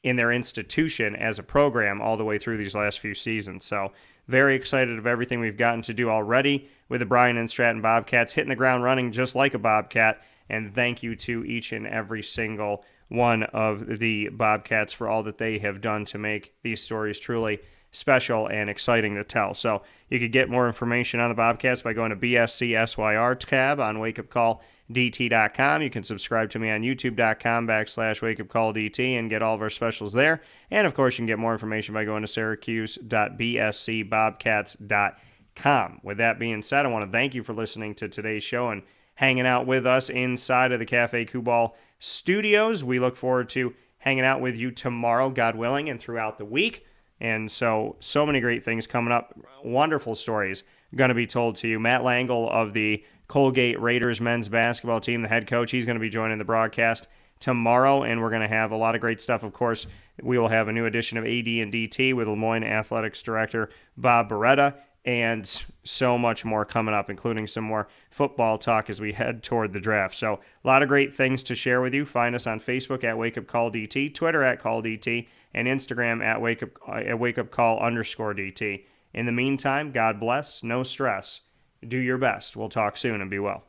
in their institution as a program all the way through these last few seasons. So very excited of everything we've gotten to do already with the Bryant and Stratton Bobcats, hitting the ground running just like a Bobcat. And thank you to each and every single one of the Bobcats for all that they have done to make these stories truly special and exciting to tell. So you could get more information on the Bobcats by going to BSCSYR tab on wakeupcalldt.com. You can subscribe to me on youtube.com/wakeupcalldt and get all of our specials there. And of course, you can get more information by going to syracuse.bscbobcats.com. With that being said, I want to thank you for listening to today's show and hanging out with us inside of the Cafe Kubal studios. We look forward to hanging out with you tomorrow, God willing, and throughout the week. And so many great things coming up. Wonderful stories going to be told to you. Matt Langle of the Colgate Raiders men's basketball team, the head coach, he's going to be joining the broadcast tomorrow, and we're going to have a lot of great stuff. Of course, we will have a new edition of AD and DT with Lemoyne Athletics Director Bob Beretta, and so much more coming up, including some more football talk as we head toward the draft. So a lot of great things to share with you. Find us on Facebook at WakeUpCallDT, Twitter at CallDT, and Instagram at WakeUpCall_DT. In the meantime, God bless, no stress. Do your best. We'll talk soon and be well.